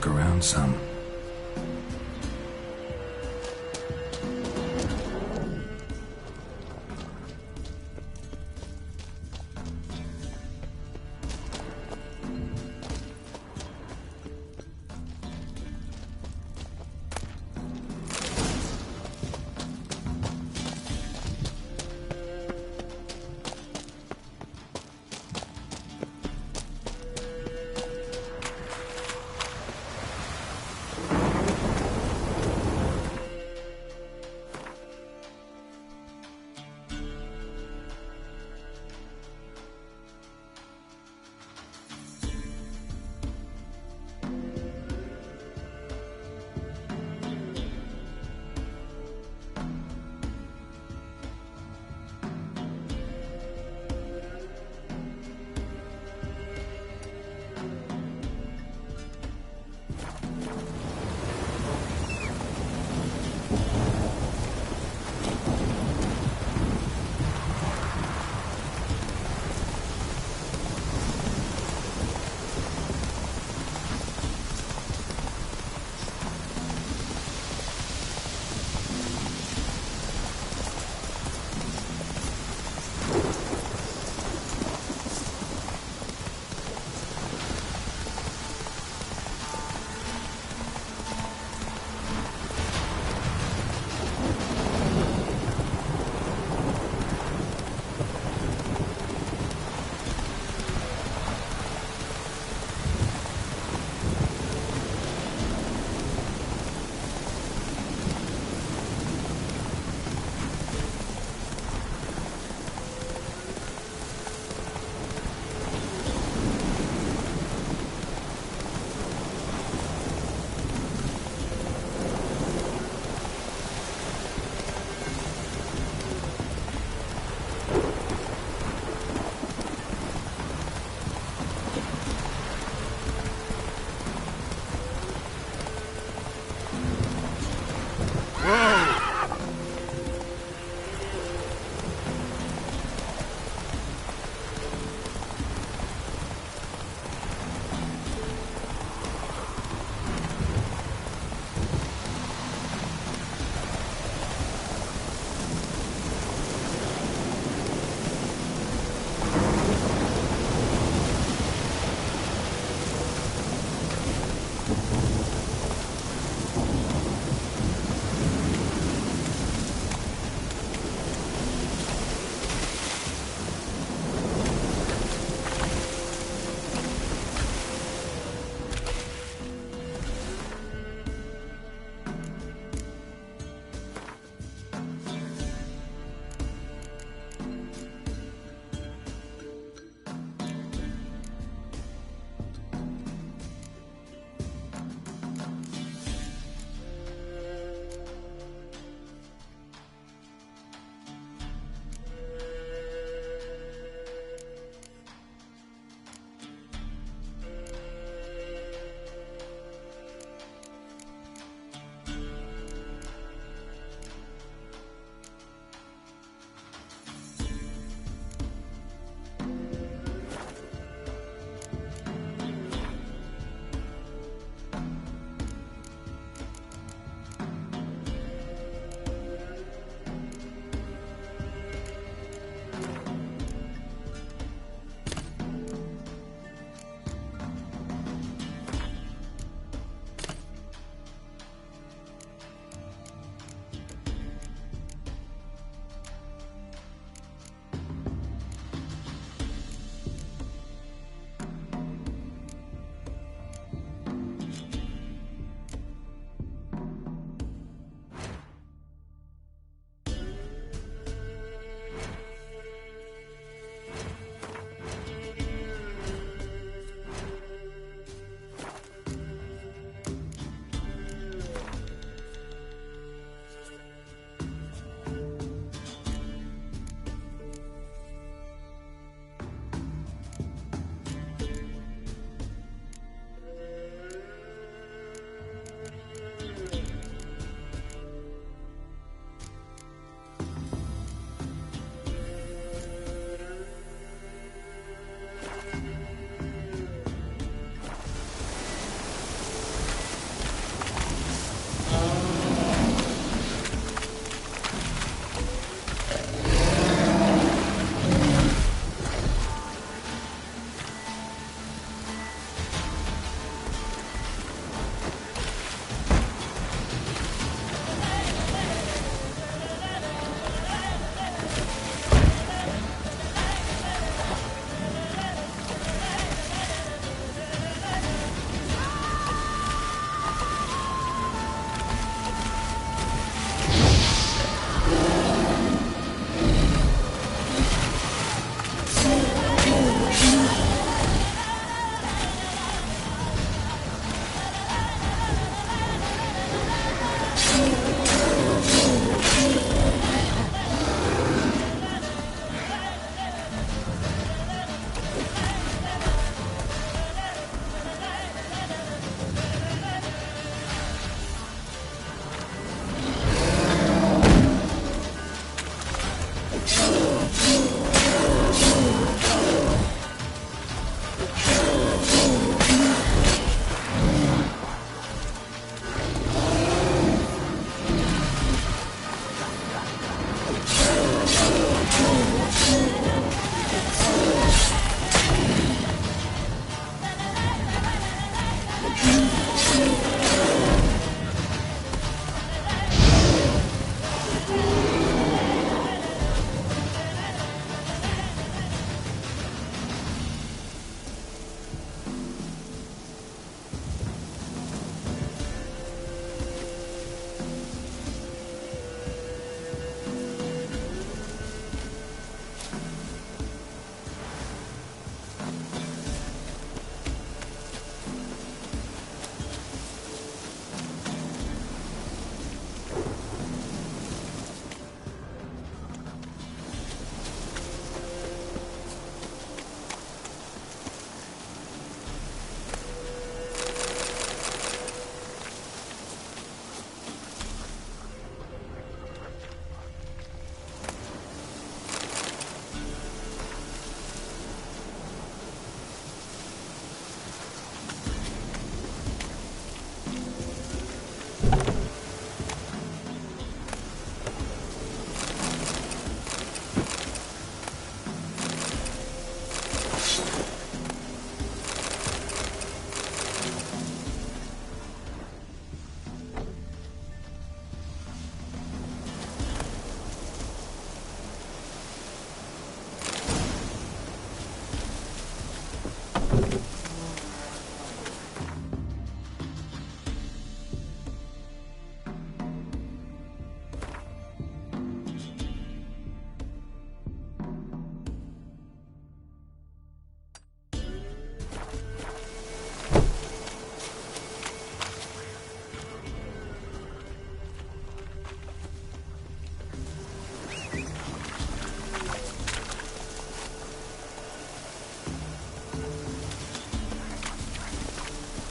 look around some.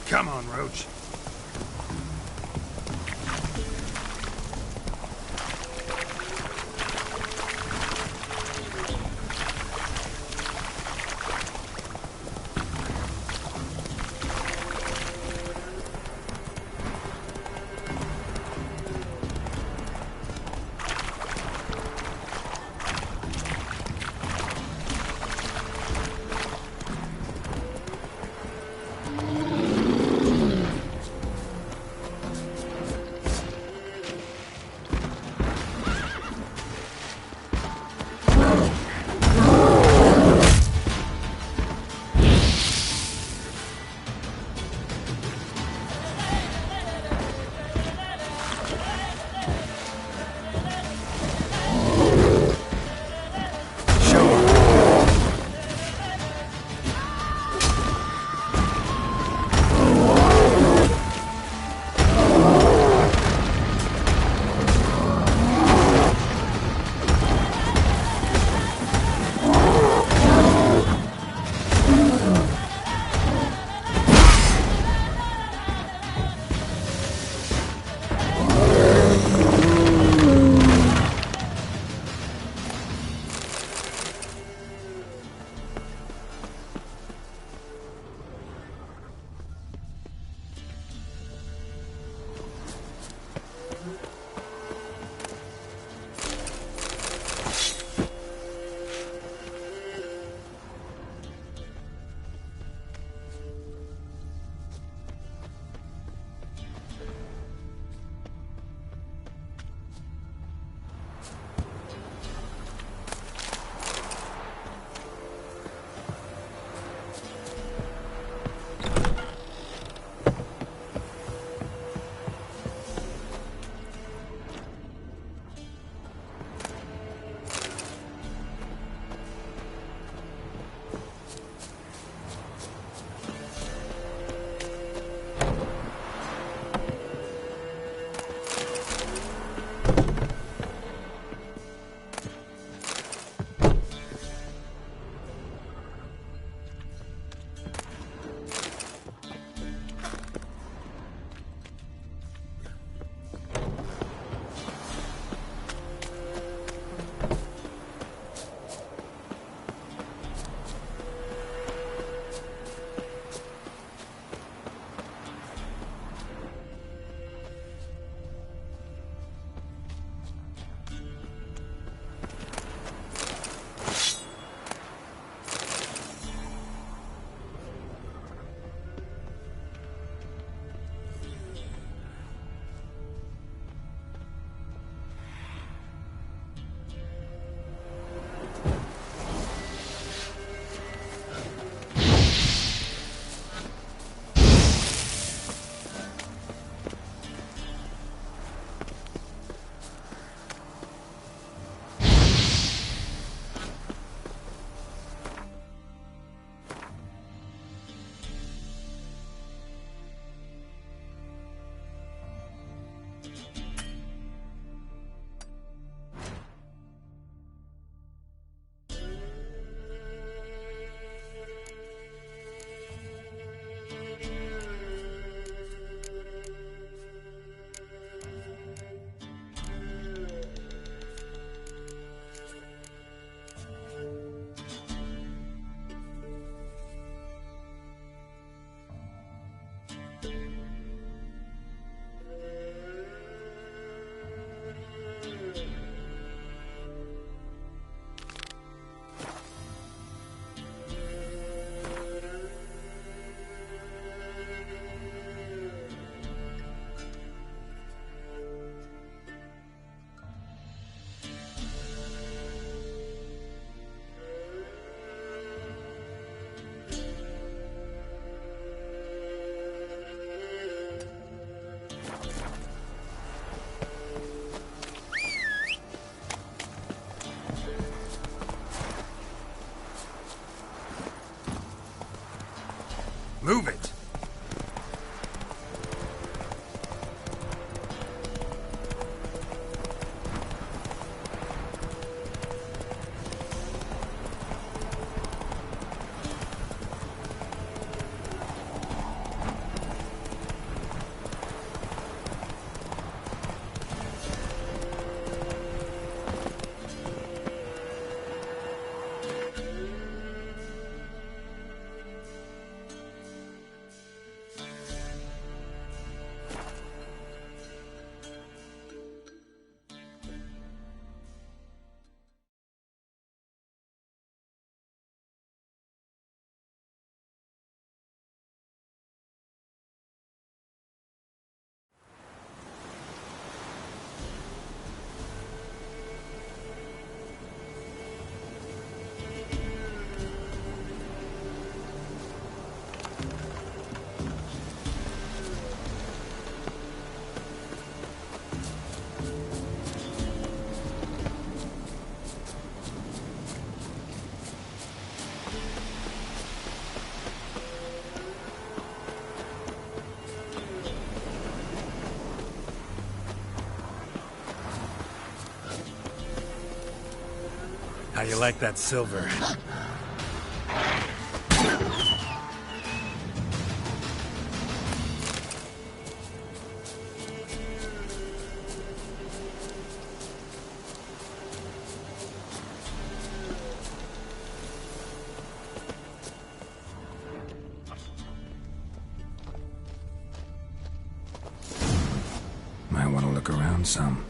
Come on, Roach. Move it! you like that silver? Might want to look around some.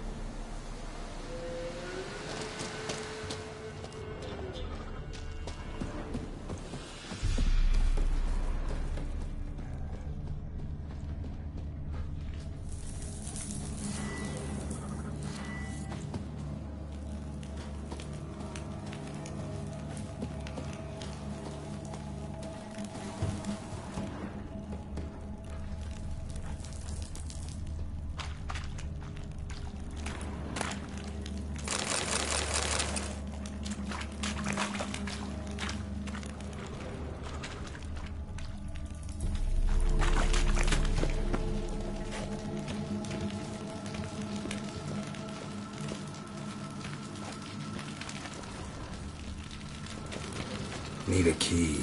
Need a key.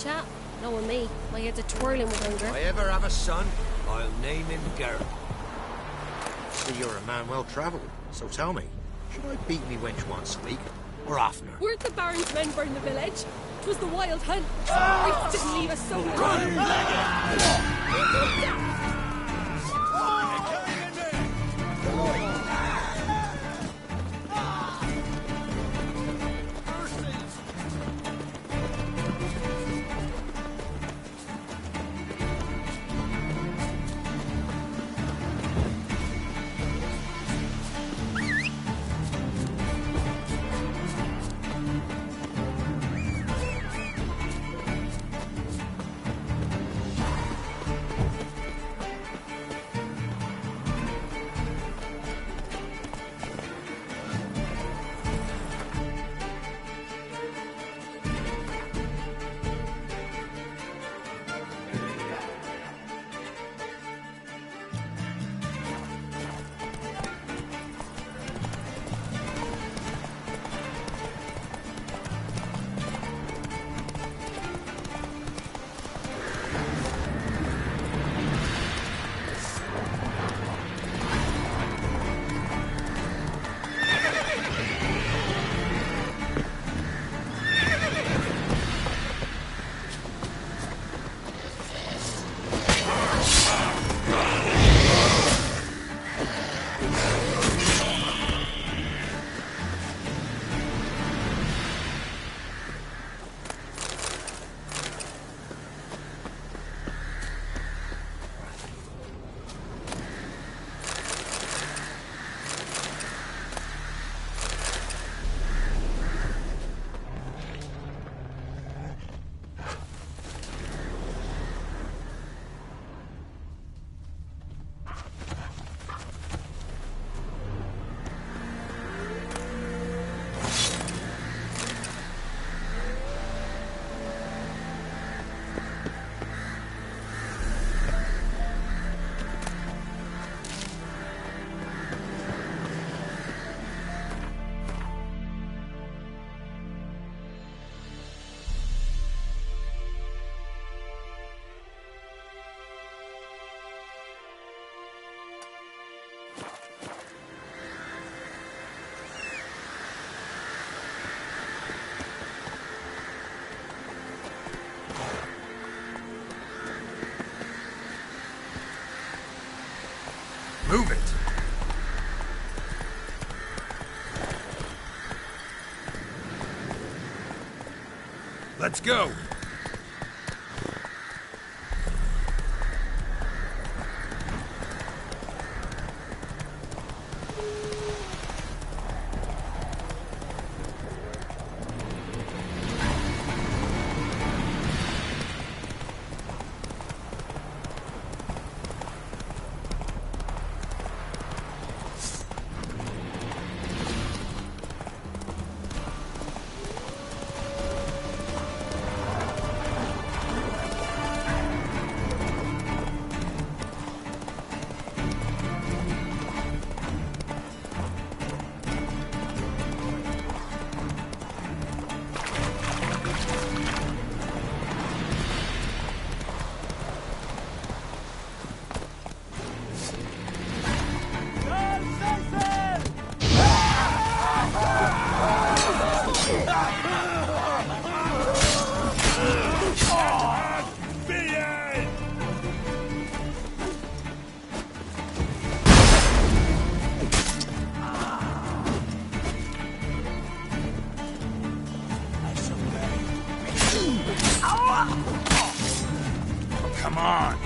chap. No with me. My head's a twirling with hunger. If I ever have a son, I'll name him Geralt. See, you're a man well travelled, so tell me, should I beat me wench once a week, or oftener? Weren't the Baron's men burn the village? 'Twas the wild hunt. It didn't leave us so run! Move it! Let's go! Come on!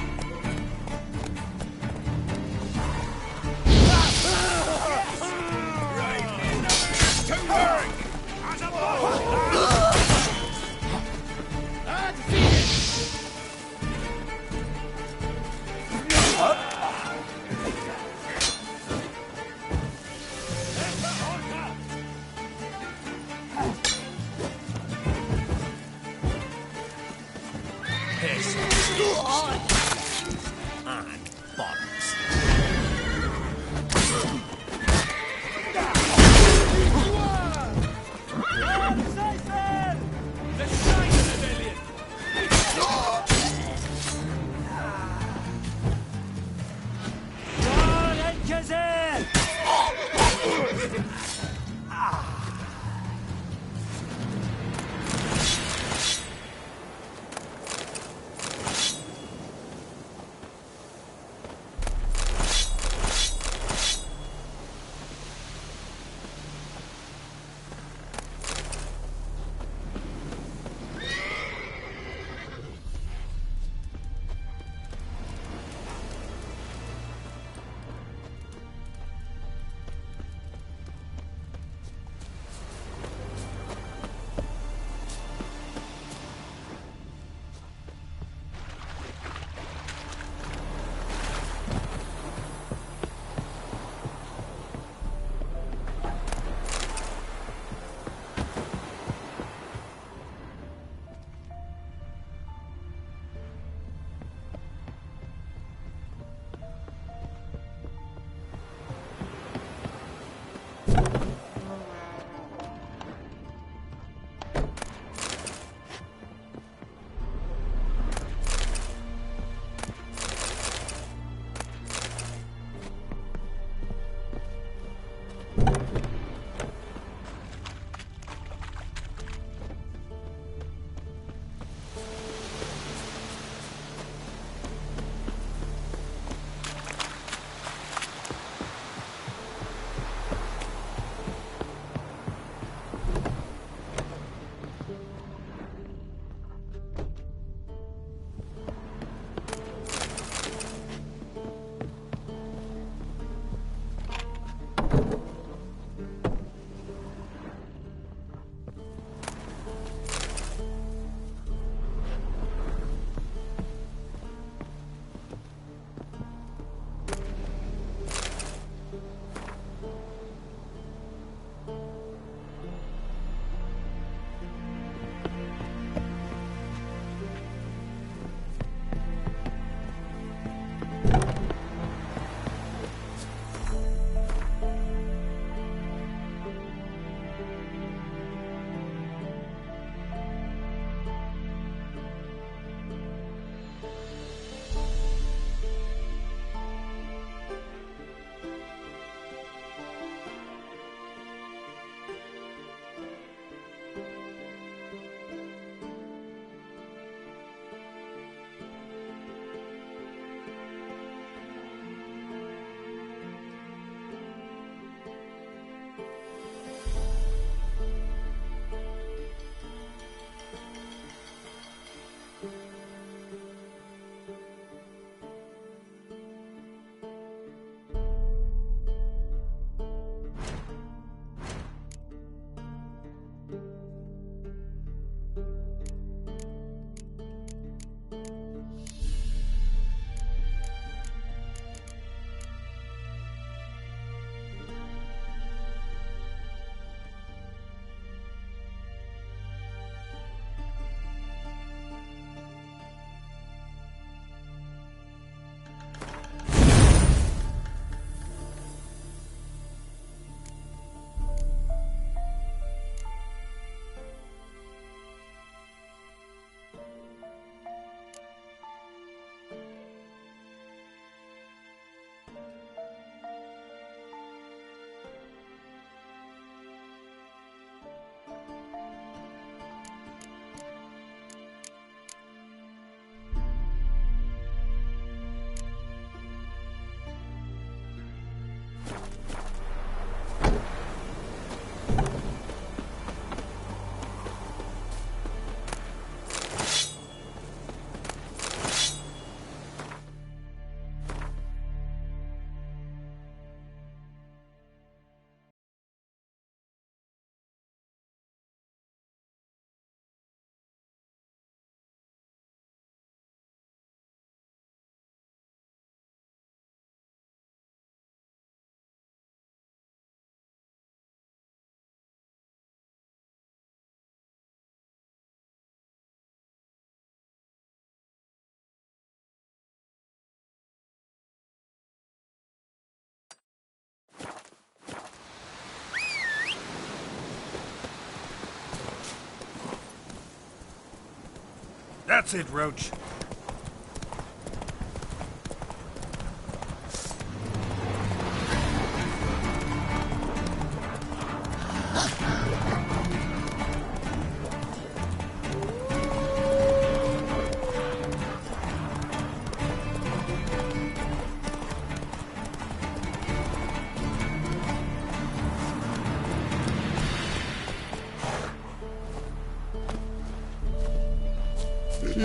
That's it, Roach.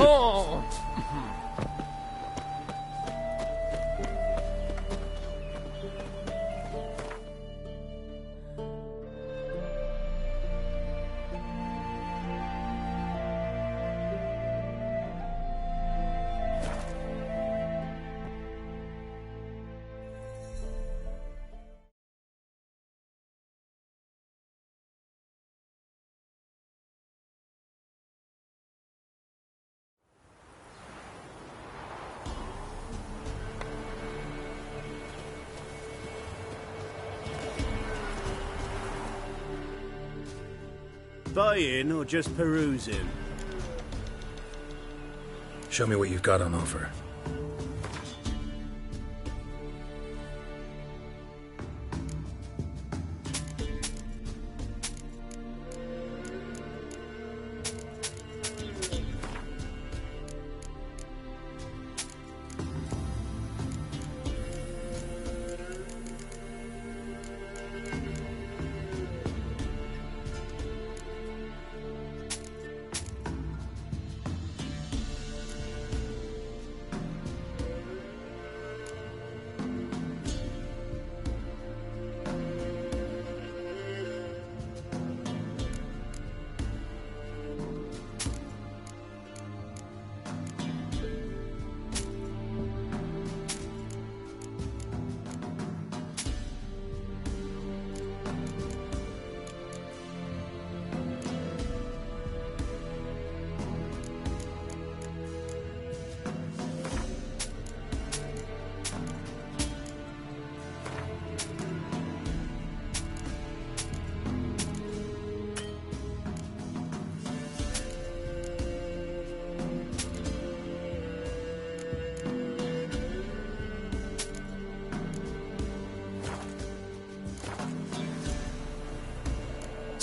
Oh! Buying or just perusing? Show me what you've got on offer.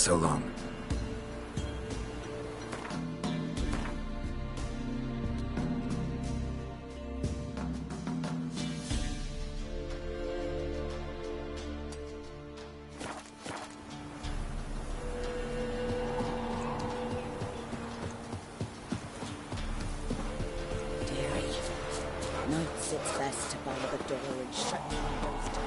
so long. Nights it's best to bar the door and shut the windows tight.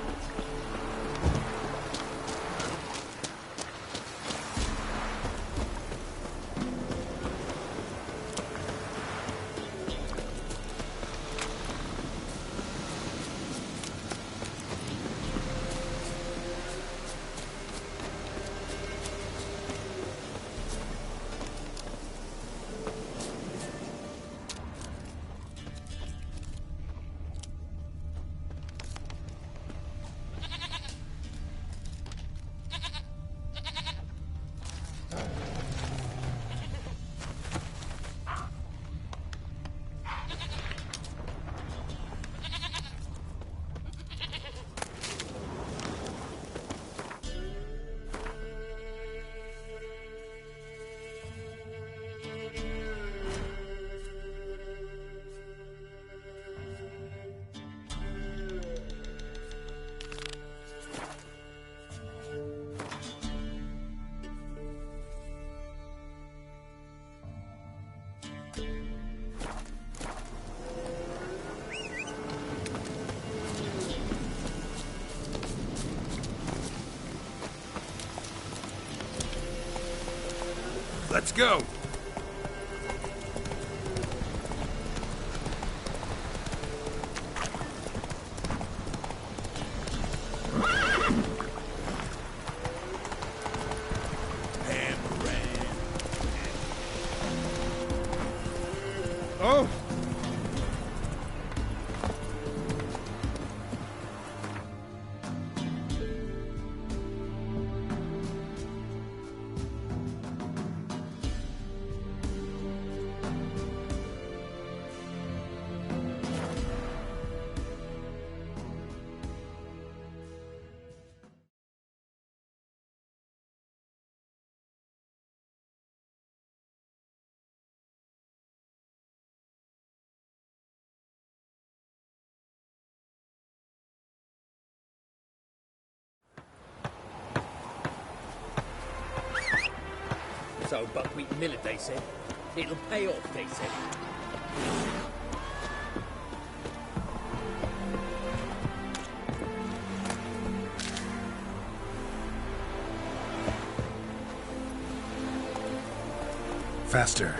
Let's go! Oh! So buckwheat millet, they said. It'll pay off, they said. Faster.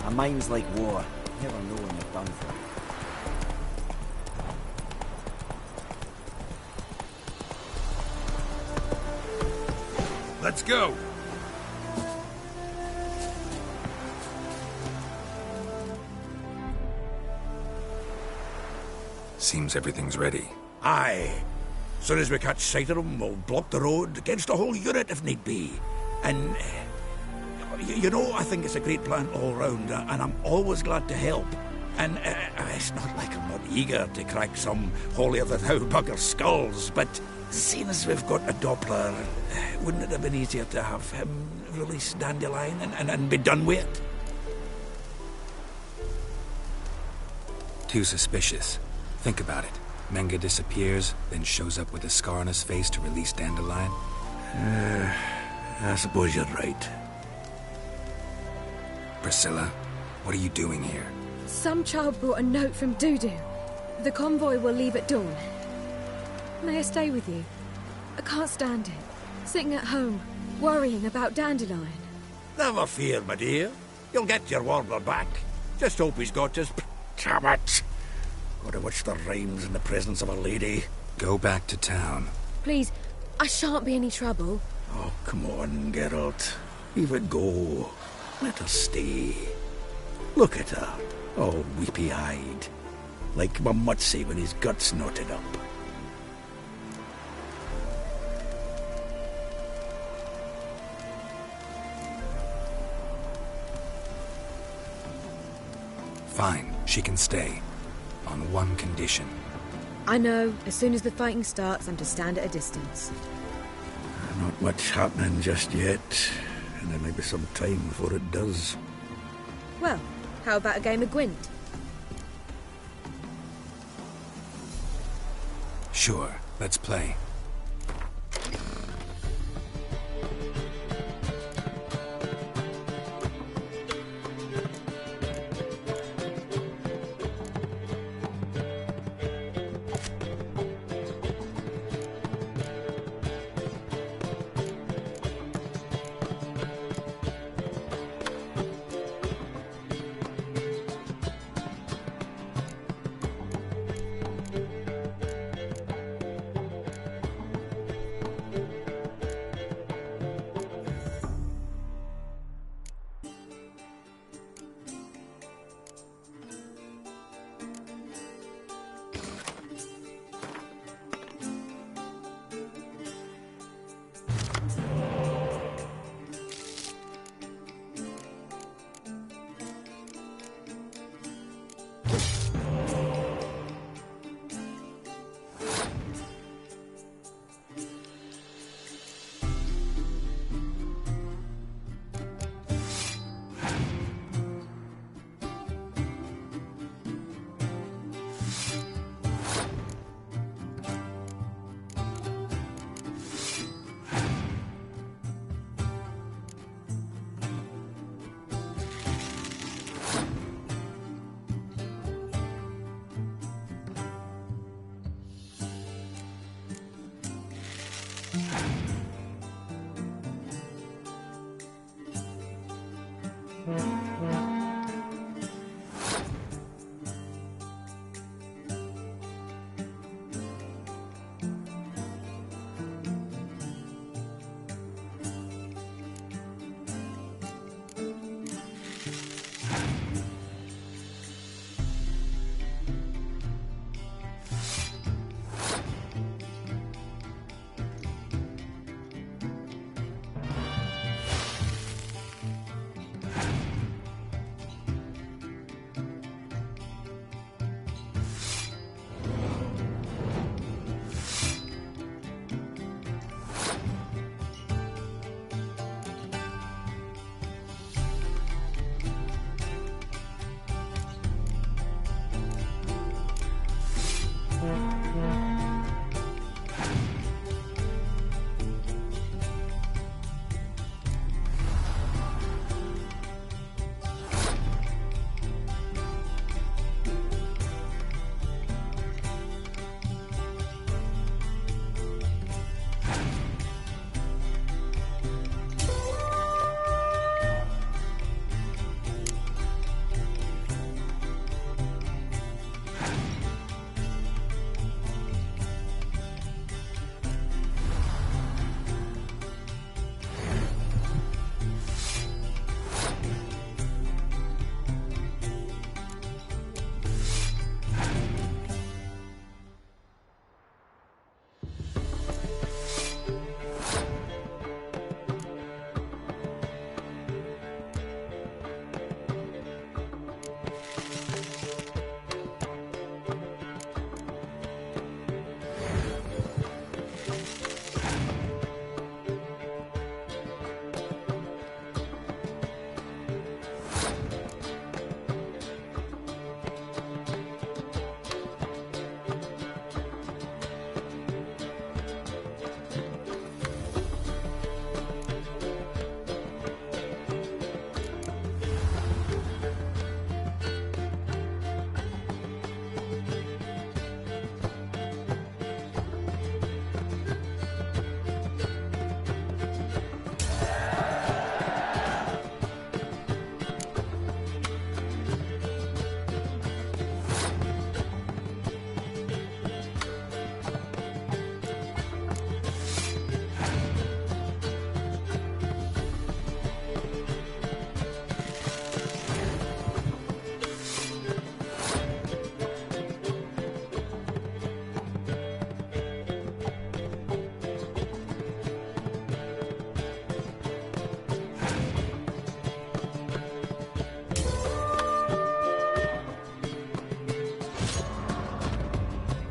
A mine's like war. You never know when you're done for. Let's go! Seems everything's ready. Aye. Soon as we catch sight of them, we'll block the road against the whole unit if need be. And, you know, I think it's a great plan all round, and I'm always glad to help. And it's not like I'm not eager to crack some holier-than-thou bugger skulls, but seeing as we've got a Doppler, wouldn't it have been easier to have him release Dandelion and be done with it? Too suspicious. Think about it. Menga disappears, then shows up with a scar on his face to release Dandelion. I suppose you're right. Priscilla, what are you doing here? Some child brought a note from Dudu. The convoy will leave at dawn. May I stay with you? I can't stand it. Sitting at home, worrying about Dandelion. Never fear, my dear. You'll get your warbler back. Just hope he's got his... Damn it! Gotta watch the rhymes in the presence of a lady. Go back to town. Please, I shan't be any trouble. Oh, come on, Geralt. Leave it go. Let her stay. Look at her, all weepy-eyed. Like Mamutsi when his gut's knotted up. Fine, she can stay. On one condition. I know. As soon as the fighting starts, I'm to stand at a distance. Not much happening just yet, and there may be some time before it does. Well, how about a game of Gwent? Sure, let's play.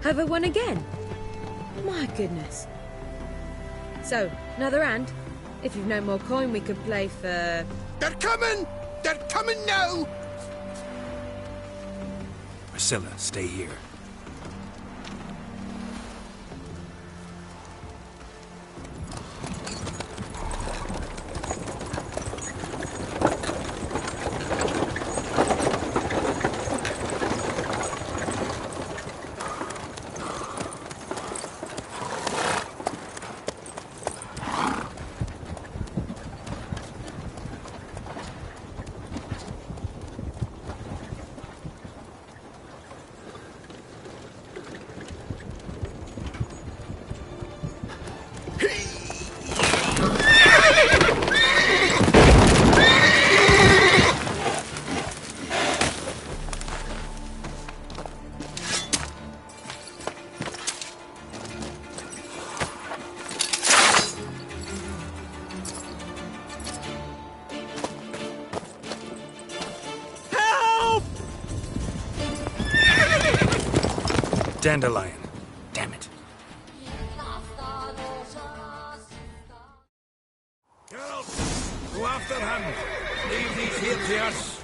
Have I won again? My goodness. So, another hand? If you've no more coin, we could play for... They're coming! They're coming now! Priscilla, stay here. Dandelion. Damn it. Girls, go after him. Leave these here to us.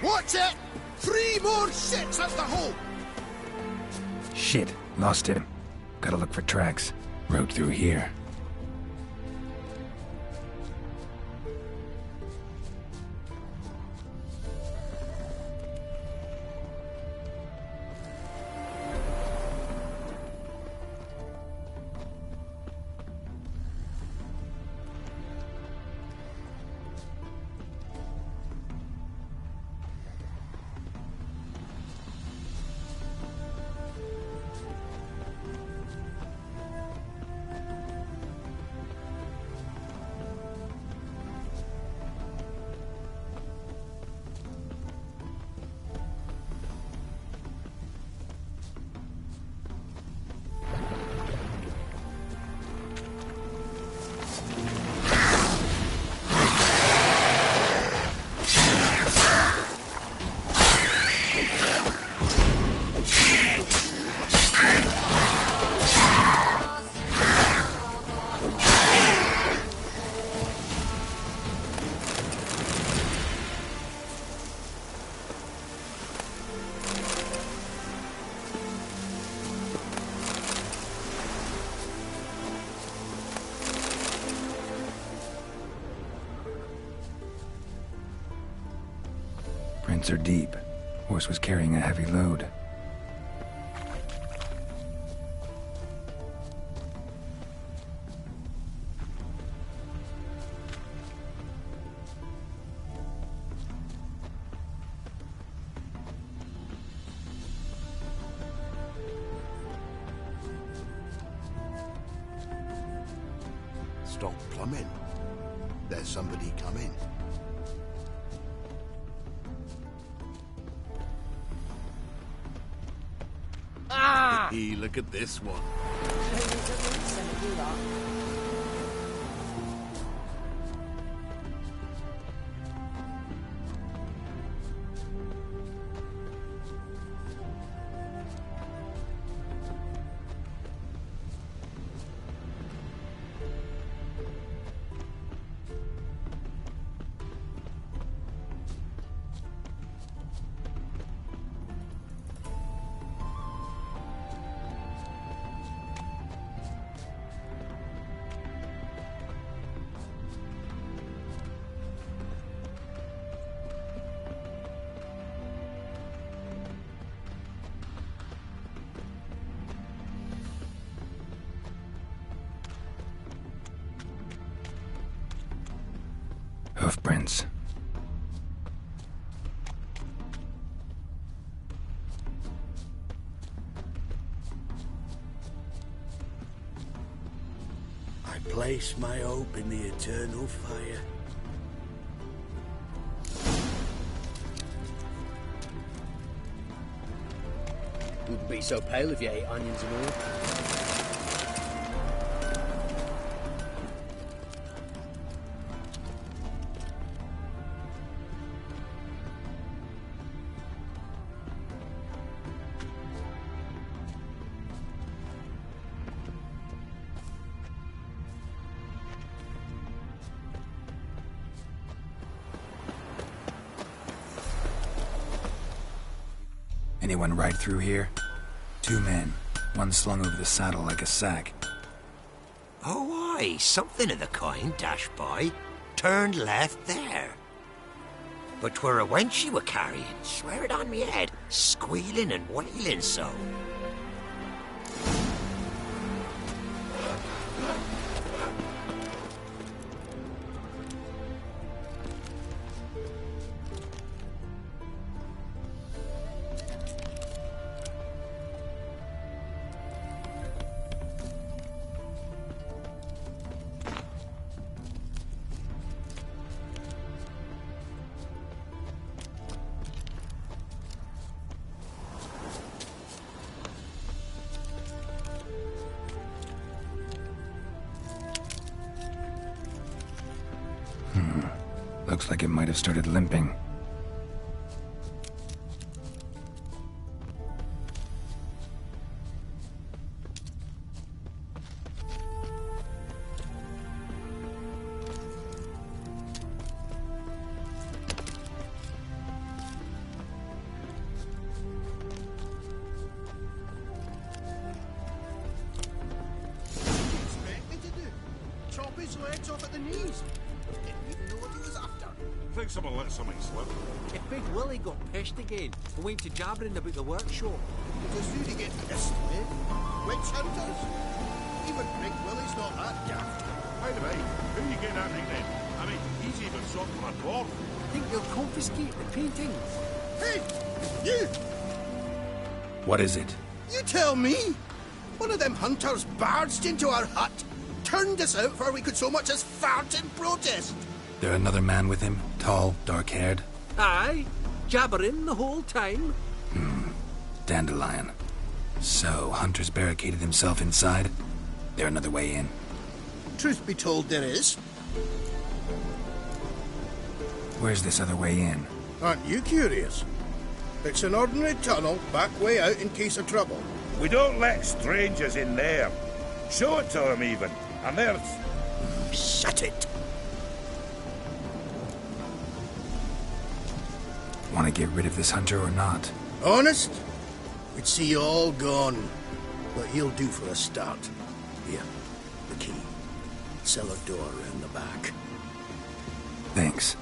Watch it! 3 more shits at the hole! Shit, lost him. Gotta look for tracks. Road through here. Prints are deep. Horse was carrying a heavy load. Stop plumbing. There's somebody coming. Ah! Hey, look at this one. Hoofprints. I place my hope in the eternal fire. Wouldn't be so pale if you ate onions and all. Anyone ride through here? 2 men, one slung over the saddle like a sack. Oh, aye, something of the kind dashed by. Turned left there. But 'twere a wench she were carrying, swear it on me head, squealing and wailing so. Looks like it might have started limping. Chop his legs off at the knees. Didn't even know what he was after. Think someone let something slip. If Big Willie got pissed again and went to jabbering about the workshop. Does Rudy get pissed with? Witch hunters? Even Big Willie's not that daft. By the way, who are you getting that nickname? I mean, he's even sought for a dwarf. Think they'll confiscate the paintings? Hey, you! What is it? You tell me! One of them hunters barged into our hut, turned us out before we could so much as fart in protest. There another man with him? Tall, dark-haired? Aye, jabbering the whole time. Dandelion. So, Hunter's barricaded himself inside? There another way in? Truth be told, there is. Where's this other way in? Aren't you curious? It's an ordinary tunnel, back way out in case of trouble. We don't let strangers in there. Show it to them, even. And there's... Shut it! Want to get rid of this hunter or not? Honest? We'd see you all gone. But he'll do for a start. Here, the key. Cellar door around the back. Thanks.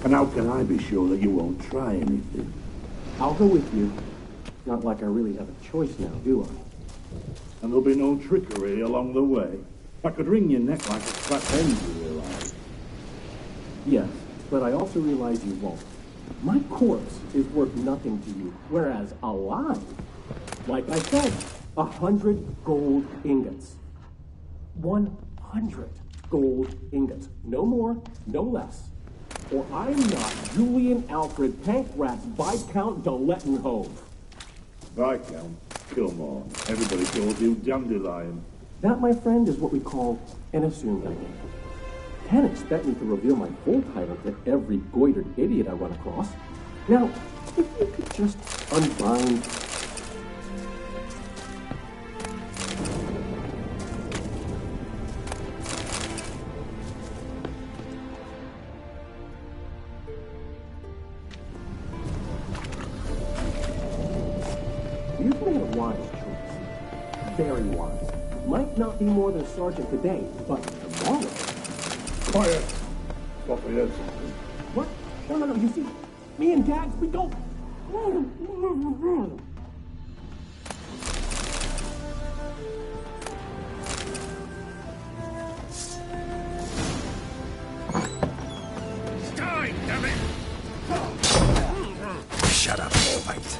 And how can I be sure that you won't try anything? I'll go with you. Not like I really have a choice now, do I? And there'll be no trickery along the way. I could wring your neck like a fat hen, you realize? Yes, but I also realize you won't. My corpse is worth nothing to you, whereas alive, like I said, 100 gold ingots. 100 gold ingots. No more, no less. Or I'm not Julian Alfred Pancras Viscount de Lettenhove. Viscount? Come on. Everybody calls you Dandelion. That, my friend, is what we call an assumed name. Can't expect me to reveal my full title to every goitered idiot I run across. Now, if you could just unbind... You've made a wise choice. Very wise. Might not be more than a sergeant today, but tomorrow... Quiet! Thought we heard something. What? No. You see, me and Gags, we don't... Time, damn it! Shut up and fight.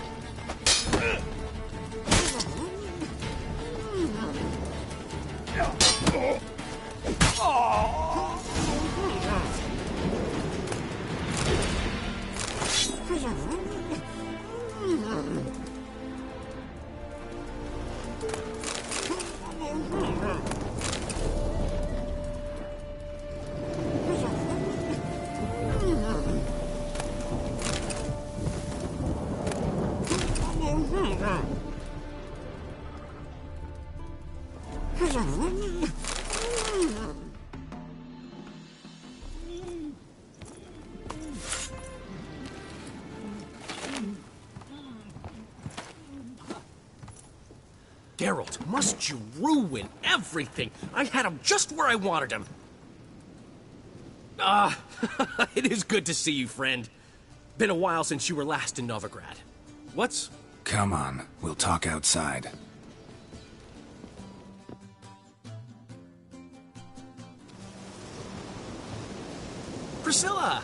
Geralt, must you ruin everything? I had him just where I wanted him. It is good to see you, friend. Been a while since you were last in Novigrad. What's... Come on, we'll talk outside. Priscilla!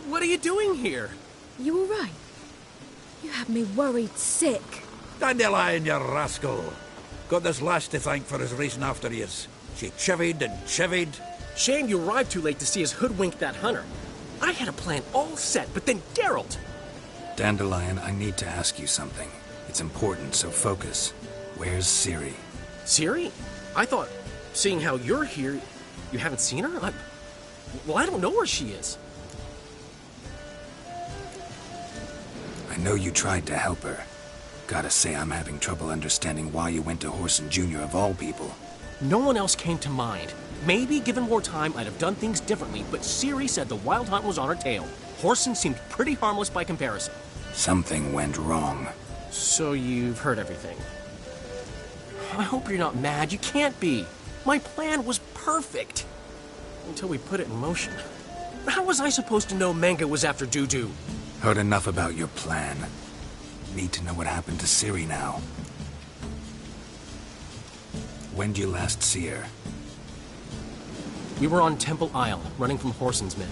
What are you doing here? You all right? You had me worried sick. Dandelion, you rascal. Got this lass to thank for his racing after yous. She chivied and chivied. Shame you arrived too late to see us hoodwink that hunter. I had a plan all set, but then Geralt... Dandelion, I need to ask you something. It's important, so focus. Where's Ciri? Ciri? I thought, seeing how you're here, you haven't seen her? Well, I don't know where she is. I know you tried to help her. Gotta say, I'm having trouble understanding why you went to Whoreson Jr. of all people. No one else came to mind. Maybe, given more time, I'd have done things differently, but Ciri said the Wild Hunt was on her tail. Whoreson seemed pretty harmless by comparison. Something went wrong. So you've heard everything. I hope you're not mad. You can't be. My plan was perfect. Until we put it in motion. How was I supposed to know Manga was after Dudu? Heard enough about your plan. Need to know what happened to Ciri now. When'd you last see her? We were on Temple Isle, running from Whoreson's men.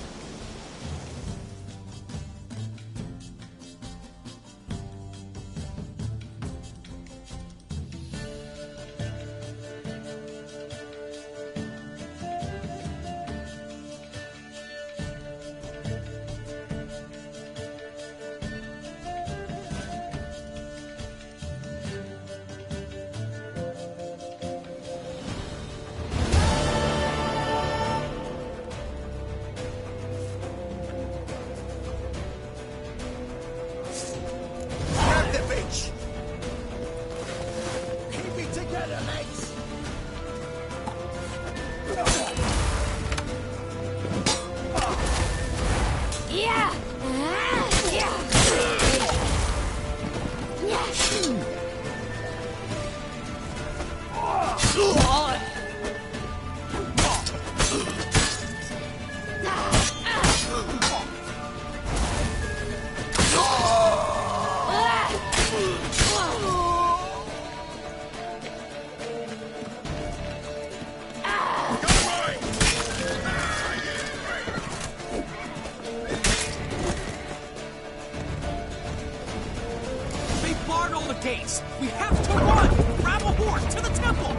We have to run! Grab a horse to the temple!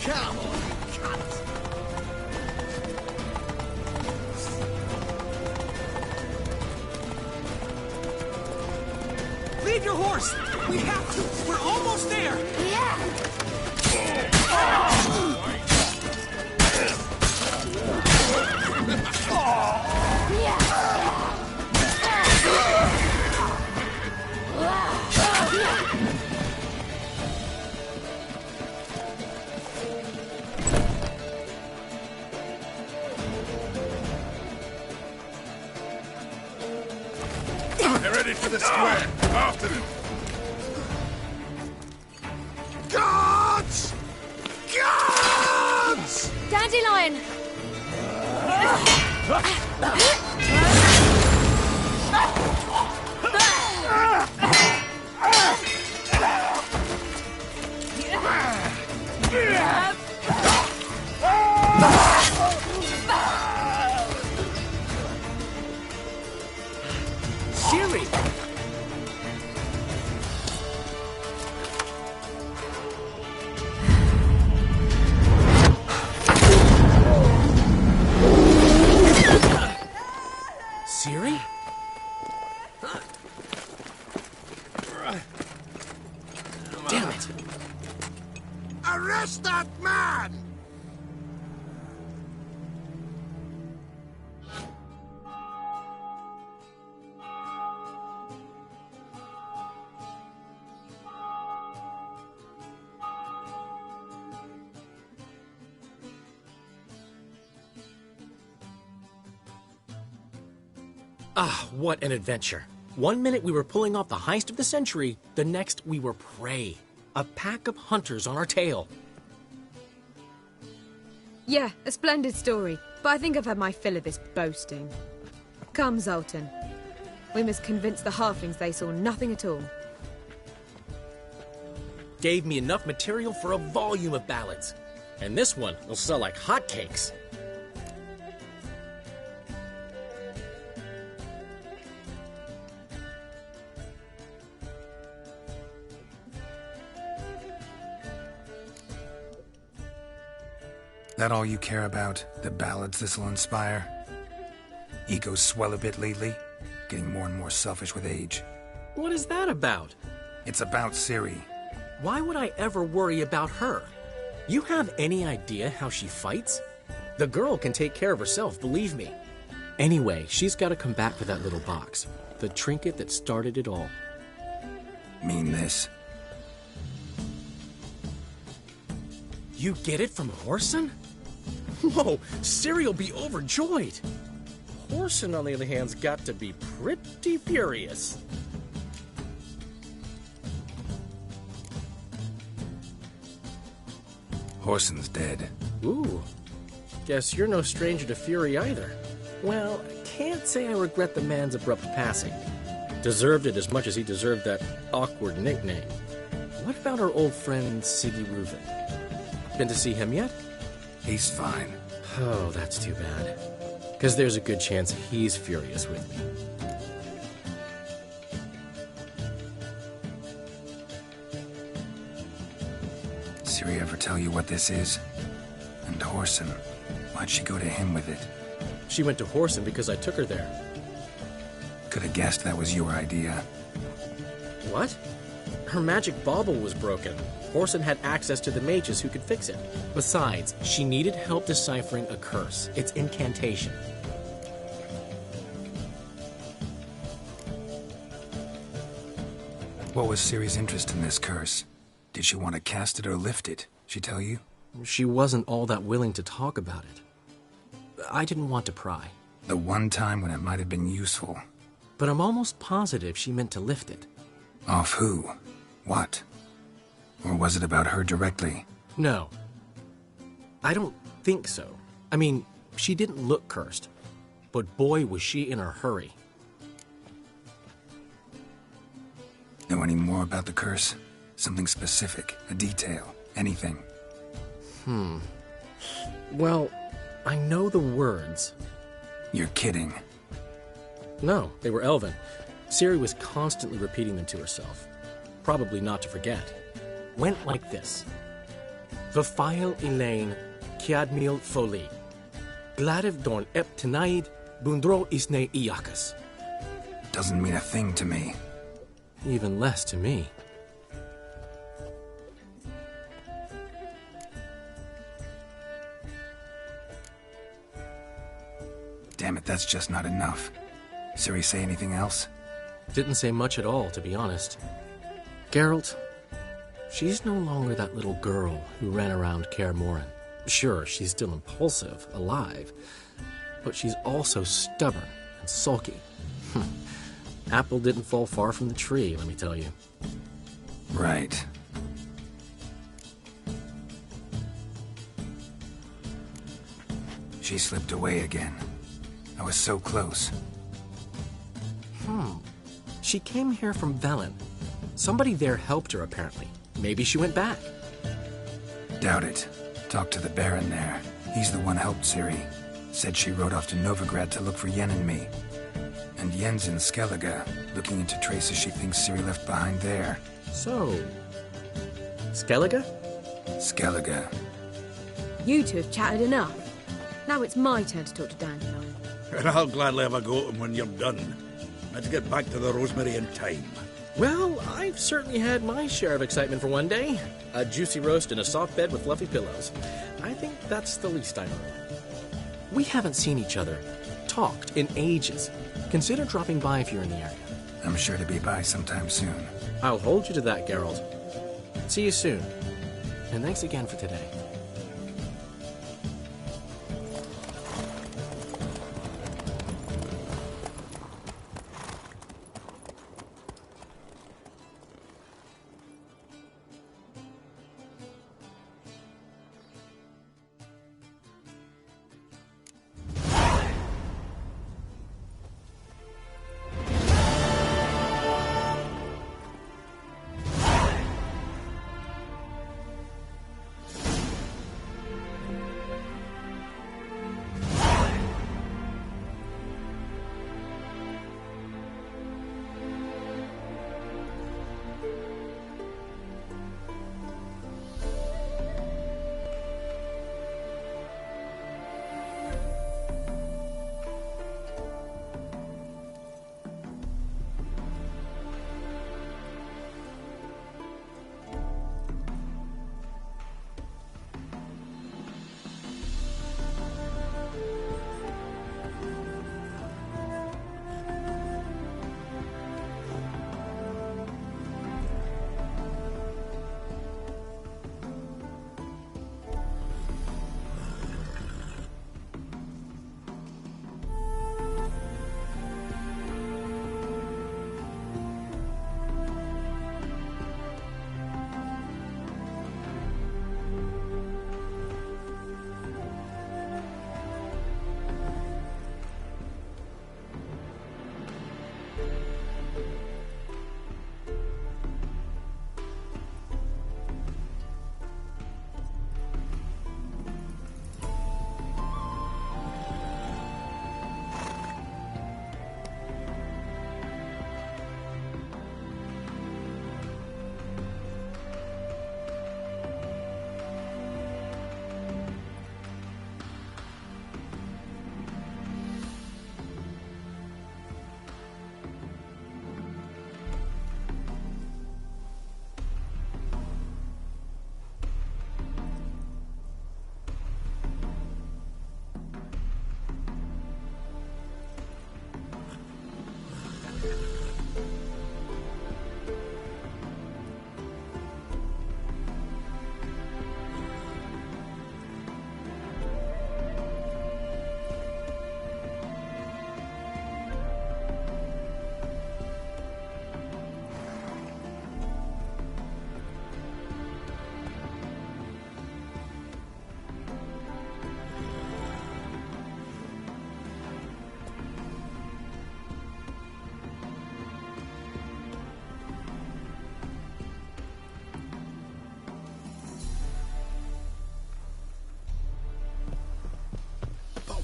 Come on, Leave your horse! We have to! We're almost there! ready for the square. After them. Guards! Guards! Dandelion! Siri! Siri? Damn it! Arrest that man! Ah, what an adventure. 1 minute we were pulling off the heist of the century, the next we were prey. A pack of hunters on our tail. Yeah, a splendid story, but I think I've had my fill of this boasting. Come, Zoltan. We must convince the halflings they saw nothing at all. Gave me enough material for a volume of ballads. And this one will sell like hotcakes. That all you care about? The ballads this'll inspire? Egos swell a bit lately? Getting more and more selfish with age. What is that about? It's about Ciri. Why would I ever worry about her? You have any idea how she fights? The girl can take care of herself, believe me. Anyway, she's got to come back for that little box. The trinket that started it all. Mean this? You get it from Whoreson? Whoa, Ciri'll be overjoyed. Whoreson, on the other hand's got to be pretty furious. Whoreson's dead. Ooh, guess you're no stranger to fury either. Well, I can't say I regret the man's abrupt passing. Deserved it as much as he deserved that awkward nickname. What about our old friend Siggy Reuven? Been to see him yet? He's fine. Oh, that's too bad. Because there's a good chance he's furious with me. Ciri ever tell you what this is? And Whoreson, why'd she go to him with it? She went to Whoreson because I took her there. Could have guessed that was your idea. What? Her magic bauble was broken. Whoreson had access to the mages who could fix it. Besides, she needed help deciphering a curse. It's incantation. What was Ciri's interest in this curse? Did she want to cast it or lift it? She tell you? She wasn't all that willing to talk about it. I didn't want to pry. The one time when it might have been useful. But I'm almost positive she meant to lift it. Off who? What? Or was it about her directly? No. I don't think so. I mean, she didn't look cursed. But boy, was she in a hurry. Know any more about the curse? Something specific, a detail, anything? Well, I know the words. You're kidding. No, they were Elven. Ciri was constantly repeating them to herself. Probably not to forget. Went like this. Vafile Elaine, Kiadmil Foli. Gladev Dorn Ep Tenaid, Bundro Isne Iakas. Doesn't mean a thing to me. Even less to me. Damn it, that's just not enough. Ciri say anything else? Didn't say much at all, to be honest. Geralt, she's no longer that little girl who ran around Kaer Morhen. Sure, she's still impulsive, alive, but she's also stubborn and sulky. Apple didn't fall far from the tree, let me tell you. Right. She slipped away again. I was so close. She came here from Velen. Somebody there helped her, apparently. Maybe she went back. Doubt it. Talked to the Baron there. He's the one helped Ciri. Said she rode off to Novigrad to look for Yen and me. And Yen's in Skellige, looking into traces she thinks Ciri left behind there. So... Skellige? Skellige. You two have chatted enough. Now it's my turn to talk to Dandelion. And I'll gladly have a go at him when you're done. Let's get back to the Rosemary in time. Well, I've certainly had my share of excitement for one day. A juicy roast in a soft bed with fluffy pillows. I think that's the least I know. We haven't seen each other, talked in ages. Consider dropping by if you're in the area. I'm sure to be by sometime soon. I'll hold you to that, Geralt. See you soon. And thanks again for today.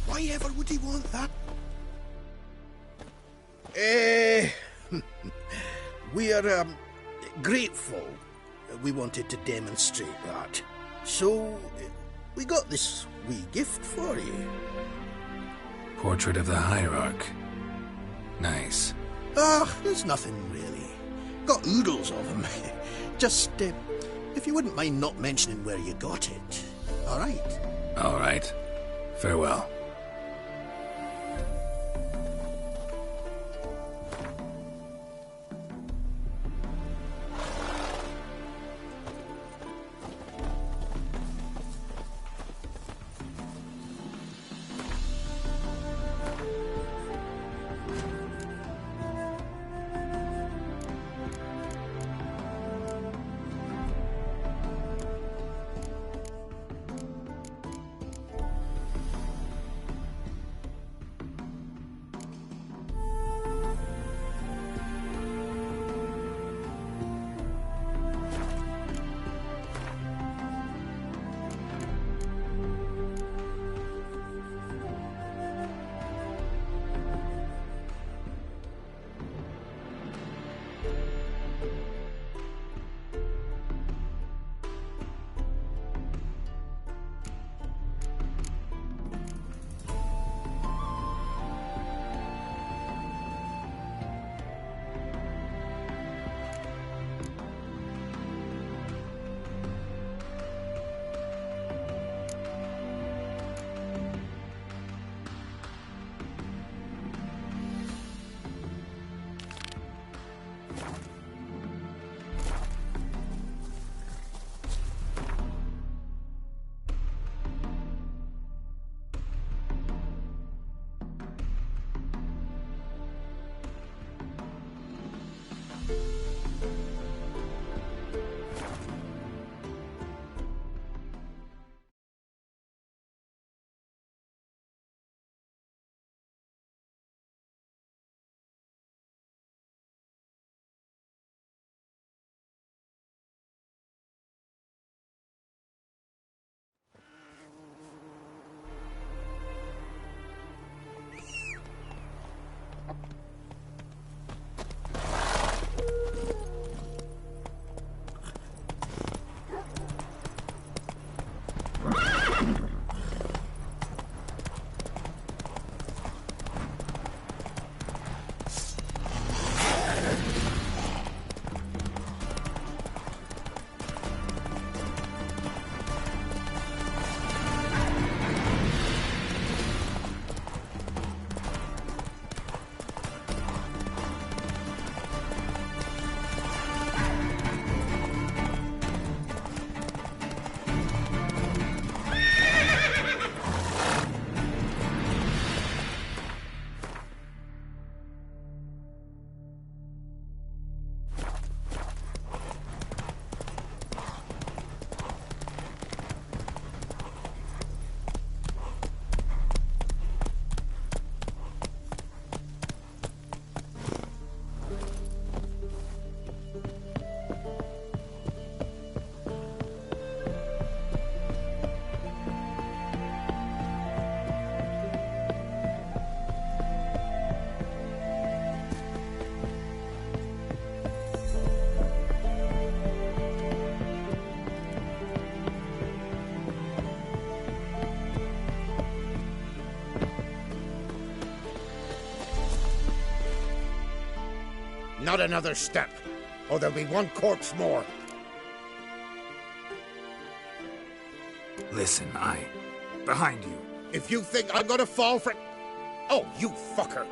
Why ever would he want that? We are grateful. We wanted to demonstrate that. So, we got this wee gift for you. Portrait of the Hierarch. Nice. There's nothing really. Got oodles of them. Just, if you wouldn't mind not mentioning where you got it. All right? All right. Farewell. Not another step, or there'll be one corpse more. Listen, behind you. If you think I'm gonna fall for... Oh, you fucker!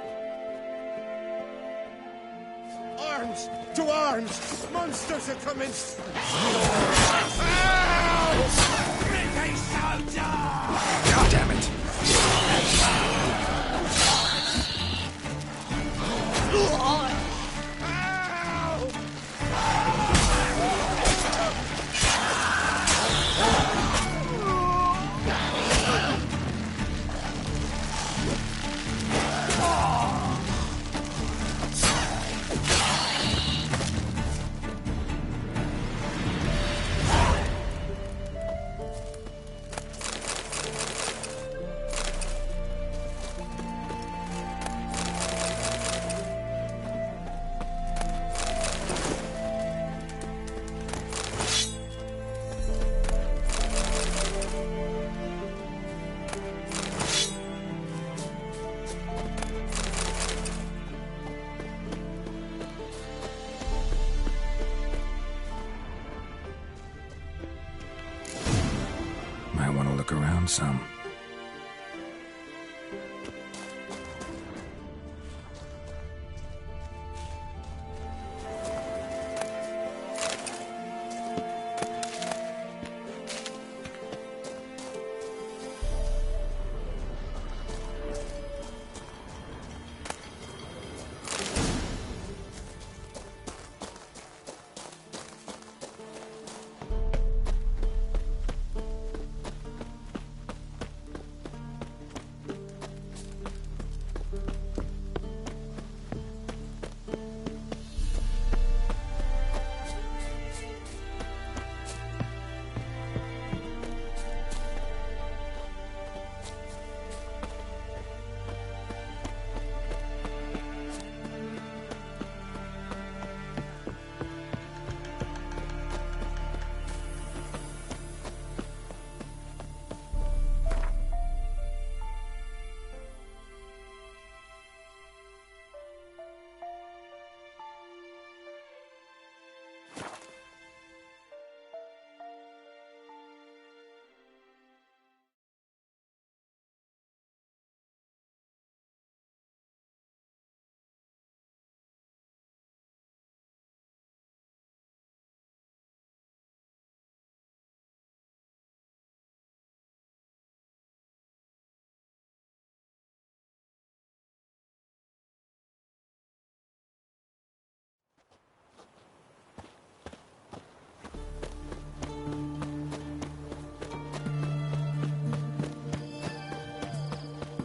Arms! To arms! Monsters are coming! God damn it! Might want to look around some.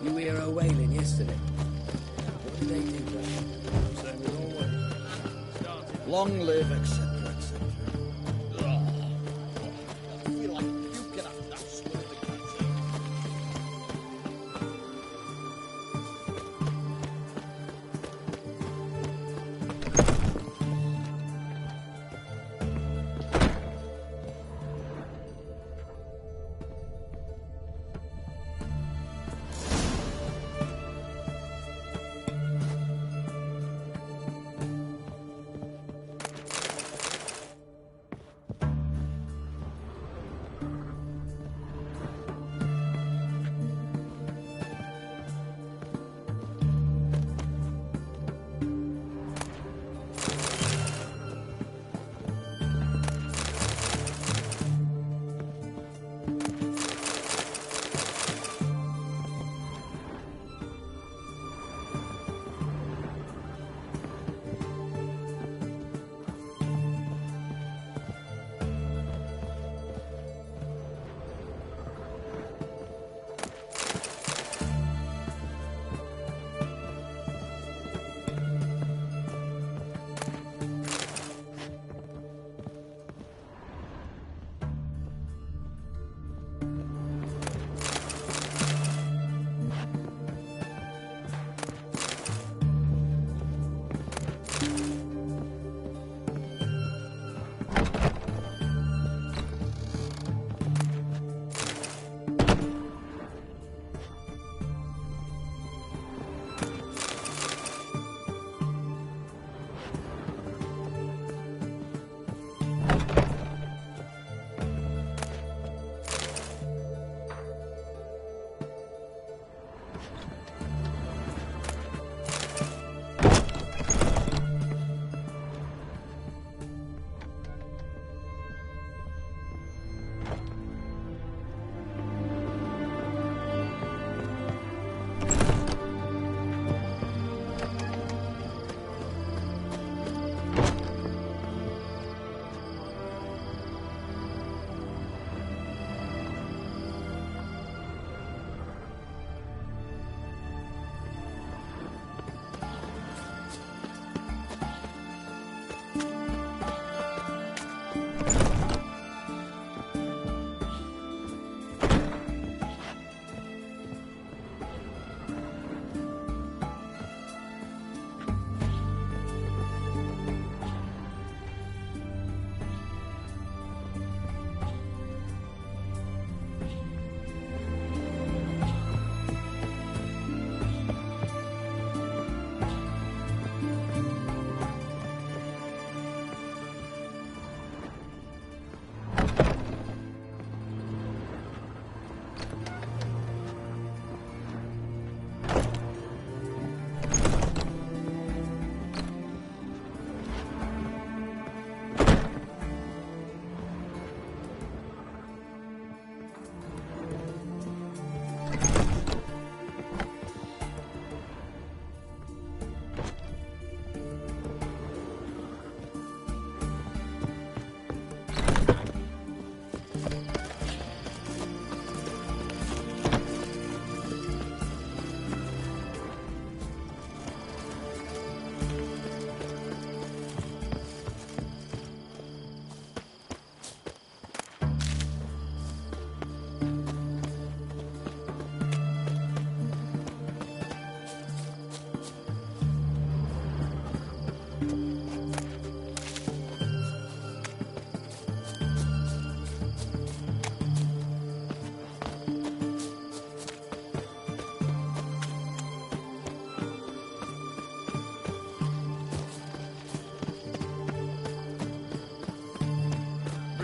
You hear her wailing yesterday? What did they do, Josh? Same as always. Long live, etc., etc. I feel like puking after that swimming cancer.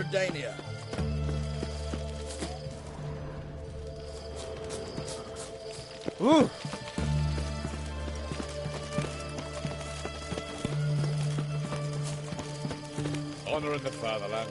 Redania. Ooh! Honor in the fatherland.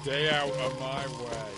Stay out of my way.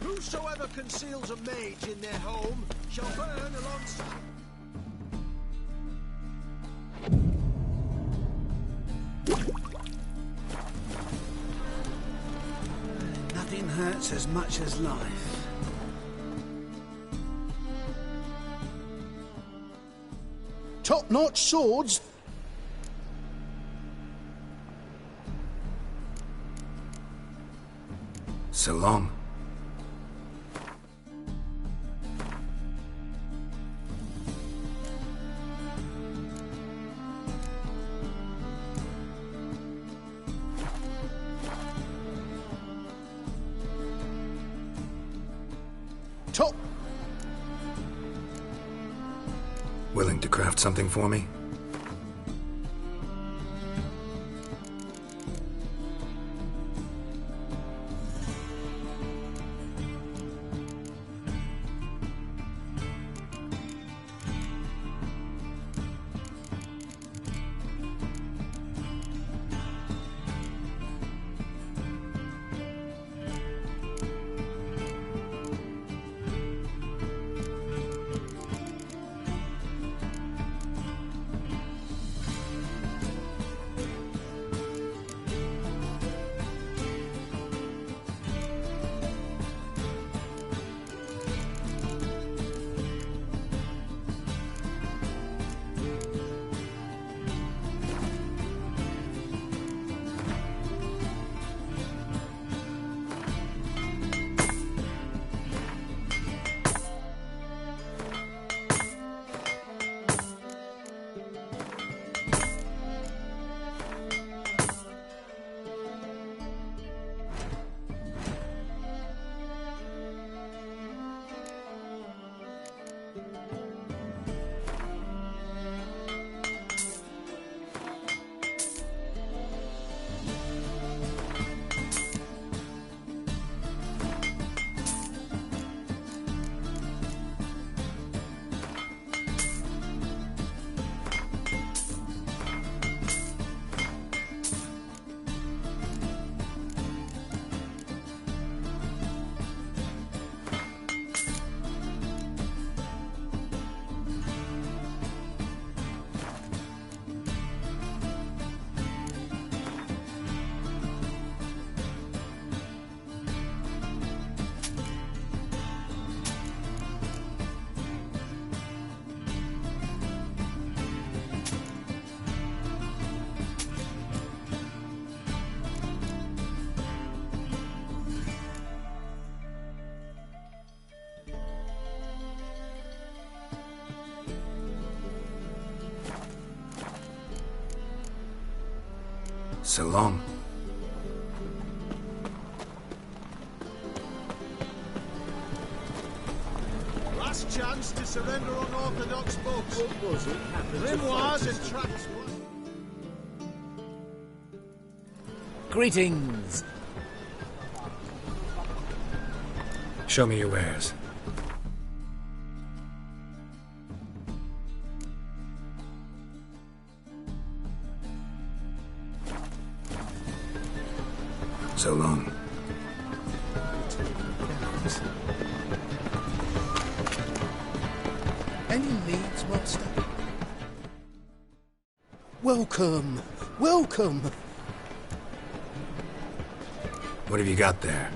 Whosoever conceals a mage in their home shall burn alongside. Nothing hurts as much as life. Top-notch swords? So long. Top. Willing to craft something for me? So long. Last chance to surrender unorthodox books. What was it? Grimoires and tracts. Greetings. Show me your wares. So long. Any needs, Master? Welcome, welcome. What have you got there?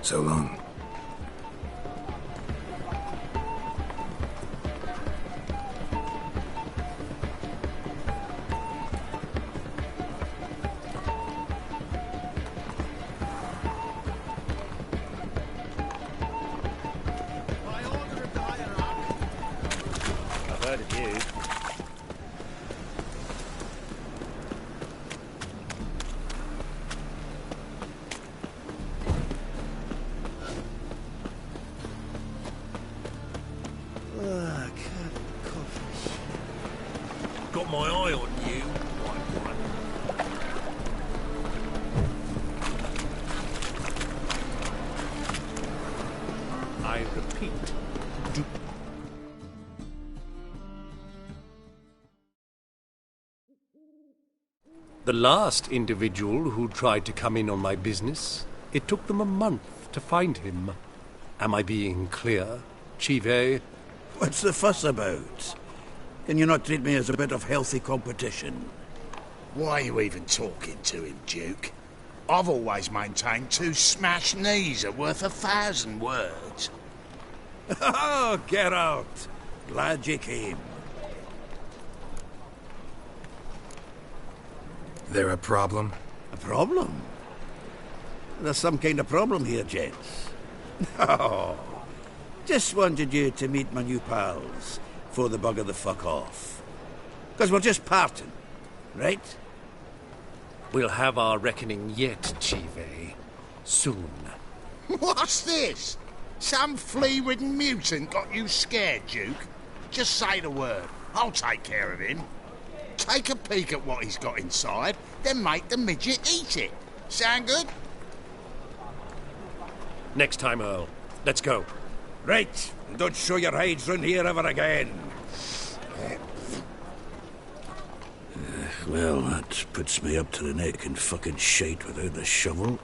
So long. I've heard of you. Got my eye on you. I repeat, do... The last individual who tried to come in on my business, it took them a month to find him. Am I being clear, Chive? What's the fuss about? Can you not treat me as a bit of healthy competition? Why are you even talking to him, Duke? I've always maintained 2 smashed knees are worth 1,000 words. Oh, get out! Glad you came. There a problem? A problem? There's some kind of problem here, gents. No. Just wanted you to meet my new pals before the bugger the fuck off. Because we're just parting, right? We'll have our reckoning yet, Chive. Soon. What's this? Some flea-ridden mutant got you scared, Duke? Just say the word. I'll take care of him. Take a peek at what he's got inside, then make the midget eat it. Sound good? Next time, Earl. Let's go. Right. And don't show your hides round here ever again. Well, that puts me up to the neck in fucking shite without the shovel.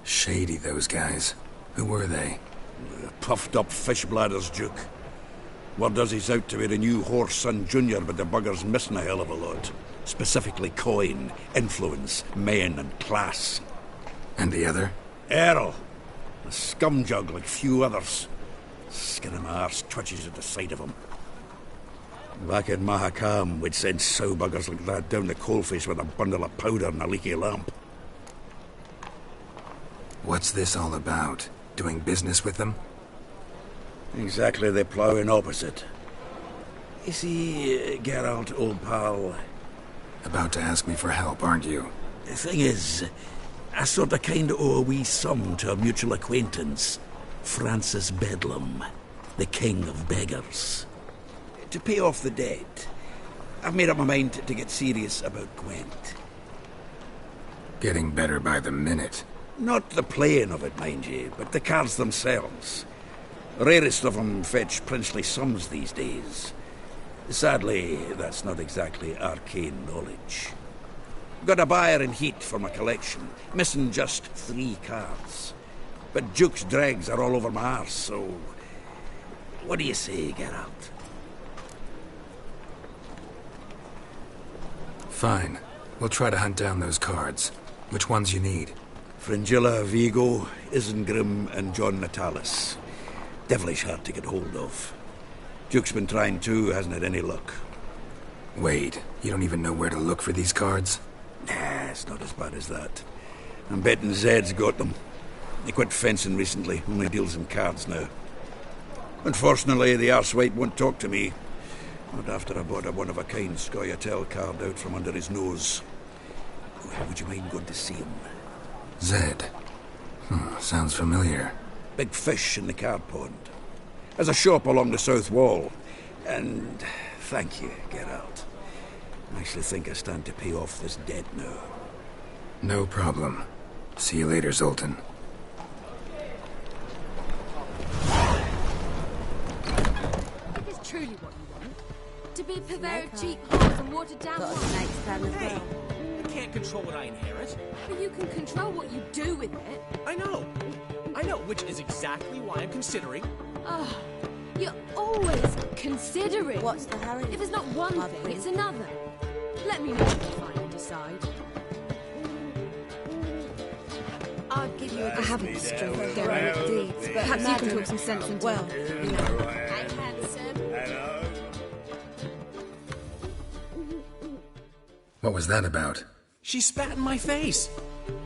Shady, those guys. Who were they? Puffed up fish bladders, Duke. Word does he's out to be the new Horse Son Jr., but the bugger's missing a hell of a lot. Specifically coin, influence, men, and class. And the other? Earl. A scumjug like few others. Skin of my arse twitches at the sight of him. Back in Mahakam, we'd send sow buggers like that down the coalface with a bundle of powder and a leaky lamp. What's this all about? Doing business with them? Exactly the ploughing opposite. You see, Geralt, old pal... About to ask me for help, aren't you? The thing is, I sort of kind of owe a wee sum to a mutual acquaintance. Francis Bedlam, the king of beggars. To pay off the debt, I've made up my mind to get serious about Gwent. Getting better by the minute. Not the playing of it, mind you, but the cards themselves. The rarest of them fetch princely sums these days. Sadly, that's not exactly arcane knowledge. Got a buyer in heat for my collection, missing just 3 cards. But Duke's dregs are all over my arse, so... What do you say, Geralt? Fine. We'll try to hunt down those cards. Which ones you need? Fringilla, Vigo, Isengrim, and John Natalis. Devilish hard to get hold of. Duke's been trying too, hasn't had any luck. Wait, you don't even know where to look for these cards? Nah, it's not as bad as that. I'm betting Zed's got them. He quit fencing recently, only deals in cards now. Unfortunately, the arsewipe won't talk to me. Not after I bought a one-of-a-kind Scoia'tael card out from under his nose. Would you mind going to see him? Zed. Sounds familiar. Big fish in the card pond. There's a shop along the south wall. And thank you, Geralt. I actually think I stand to pay off this debt now. No problem. See you later, Zoltan. If it's truly what you want, to be a purveyor of cheap whores and watered down wine. Hey, I can't control what I inherit. But you can control what you do with it. I know, which is exactly why I'm considering. Oh, you're always considering. What's the hurry? If it's not one thing, it's another. Let me know what you finally decide. I'd give you a I haven't struck for Derek. heroic deeds, but Perhaps you can madam, talk some sense into well, him. you know. Hey, handsome. What was that about? She spat in my face.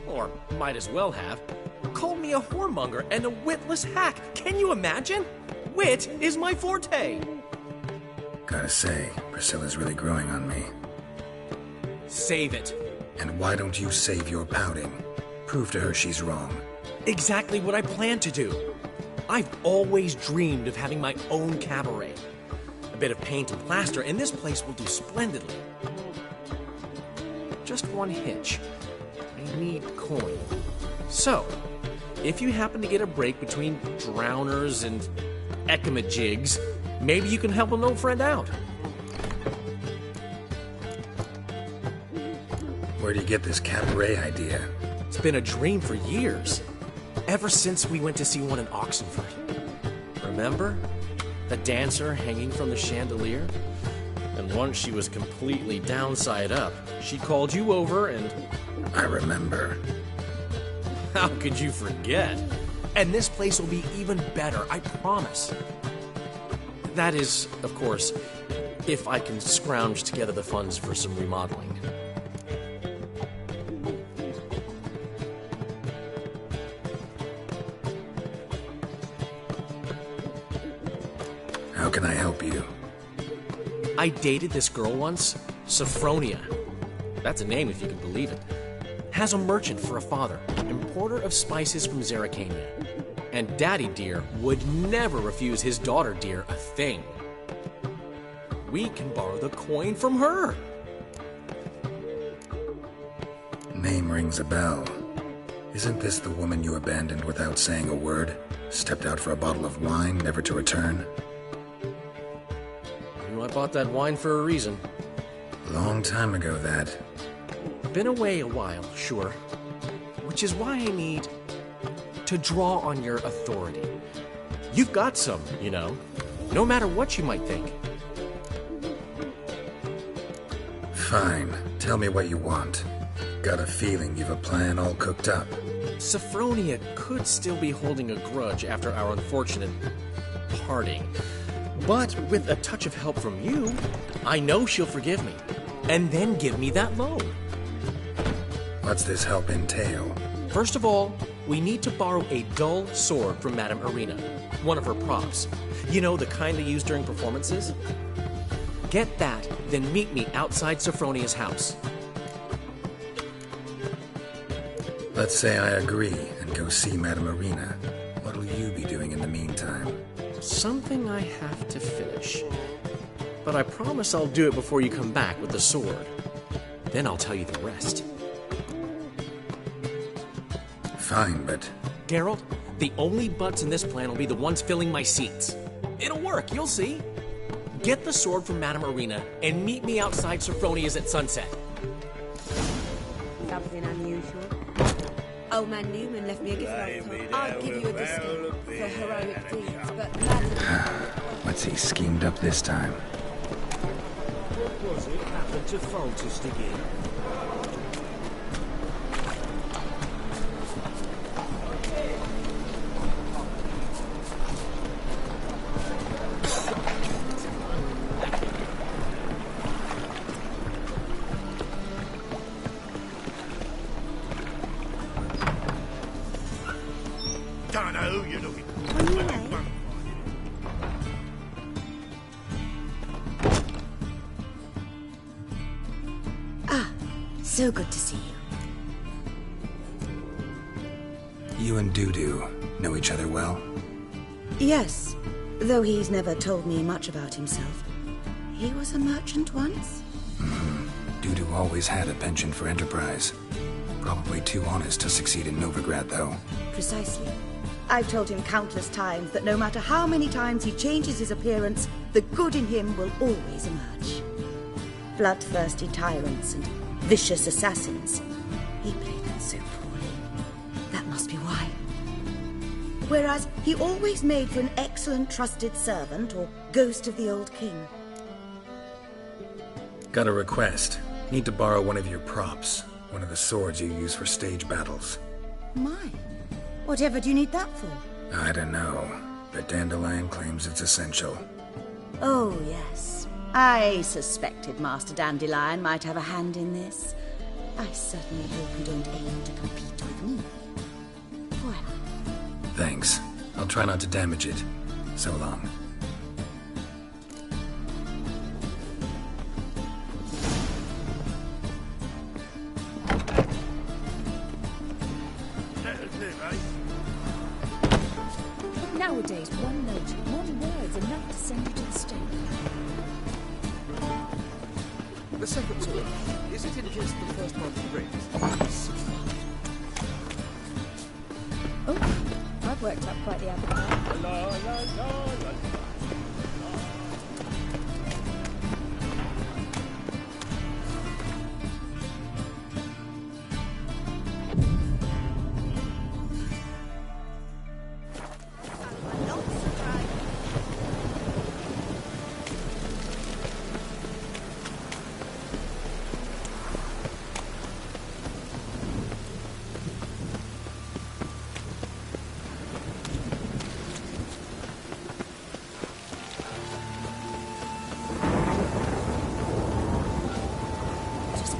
Or might as well have. Called me a whoremonger and a witless hack. Can you imagine? Wit is my forte. Gotta say, Priscilla's really growing on me. Save it. And why don't you save your pouting? Prove to her she's wrong. Exactly what I plan to do. I've always dreamed of having my own cabaret. A bit of paint and plaster, and this place will do splendidly. Just one hitch. I need coin. So, if you happen to get a break between drowners and ecamajigs, maybe you can help an old friend out. Where do you get this cabaret idea? It's been a dream for years. Ever since we went to see one in Oxenford. Remember? The dancer hanging from the chandelier? And once she was completely downside up, she called you over and... I remember. How could you forget? And this place will be even better, I promise. That is, of course, if I can scrounge together the funds for some remodeling. How can I help you? I dated this girl once, Sophronia. That's a name if you can believe it. Has a merchant for a father, importer of spices from Zerrikania. And Daddy Dear would never refuse his daughter Dear a thing. We can borrow the coin from her. Name rings a bell. Isn't this the woman you abandoned without saying a word? Stepped out for a bottle of wine, never to return? I bought that wine for a reason. Long time ago, that. Been away a while, sure. Which is why I need to draw on your authority. You've got some, you know, no matter what you might think. Fine. Tell me what you want. Got a feeling you've a plan all cooked up. Sophronia could still be holding a grudge after our unfortunate parting. But with a touch of help from you, I know she'll forgive me. And then give me that loan. What's this help entail? First of all, we need to borrow a dull sword from Madame Arena, one of her props. You know, the kind they use during performances? Get that, then meet me outside Sophronia's house. Let's say I agree and go see Madame Arena. What'll you be doing in the meantime? Something I have to finish. But I promise I'll do it before you come back with the sword. Then I'll tell you the rest. Fine, but... Geralt, the only butts in this plan will be the ones filling my seats. It'll work, you'll see. Get the sword from Madame Arena and meet me outside Sophronia's at sunset. Something unusual. Old man Newman left me a gift last. I'd give you a discount for heroic deeds, but madam... What's he schemed up this time? What was it happened to Francis again? Don't know who you're looking for. Are you late? Ah, so good to see you. You and Dudu know each other well? Yes, though he's never told me much about himself. He was a merchant once? Dudu always had a penchant for enterprise. Probably too honest to succeed in Novigrad, though. Precisely. I've told him countless times that no matter how many times he changes his appearance, the good in him will always emerge. Bloodthirsty tyrants and vicious assassins. He played them so poorly. That must be why. Whereas he always made for an excellent trusted servant or ghost of the old king. Got a request. Need to borrow one of your props. One of the swords you use for stage battles. My, whatever do you need that for? I don't know, but Dandelion claims it's essential. Oh, yes. I suspected Master Dandelion might have a hand in this. I certainly hope you don't aim to compete with me. Well. Thanks. I'll try not to damage it. So long. Nowadays, one note, one word's enough to send you to the stake. The second tour, is it in case the first part of the race? Oh, I've worked up quite the appetite. La, la, la, la.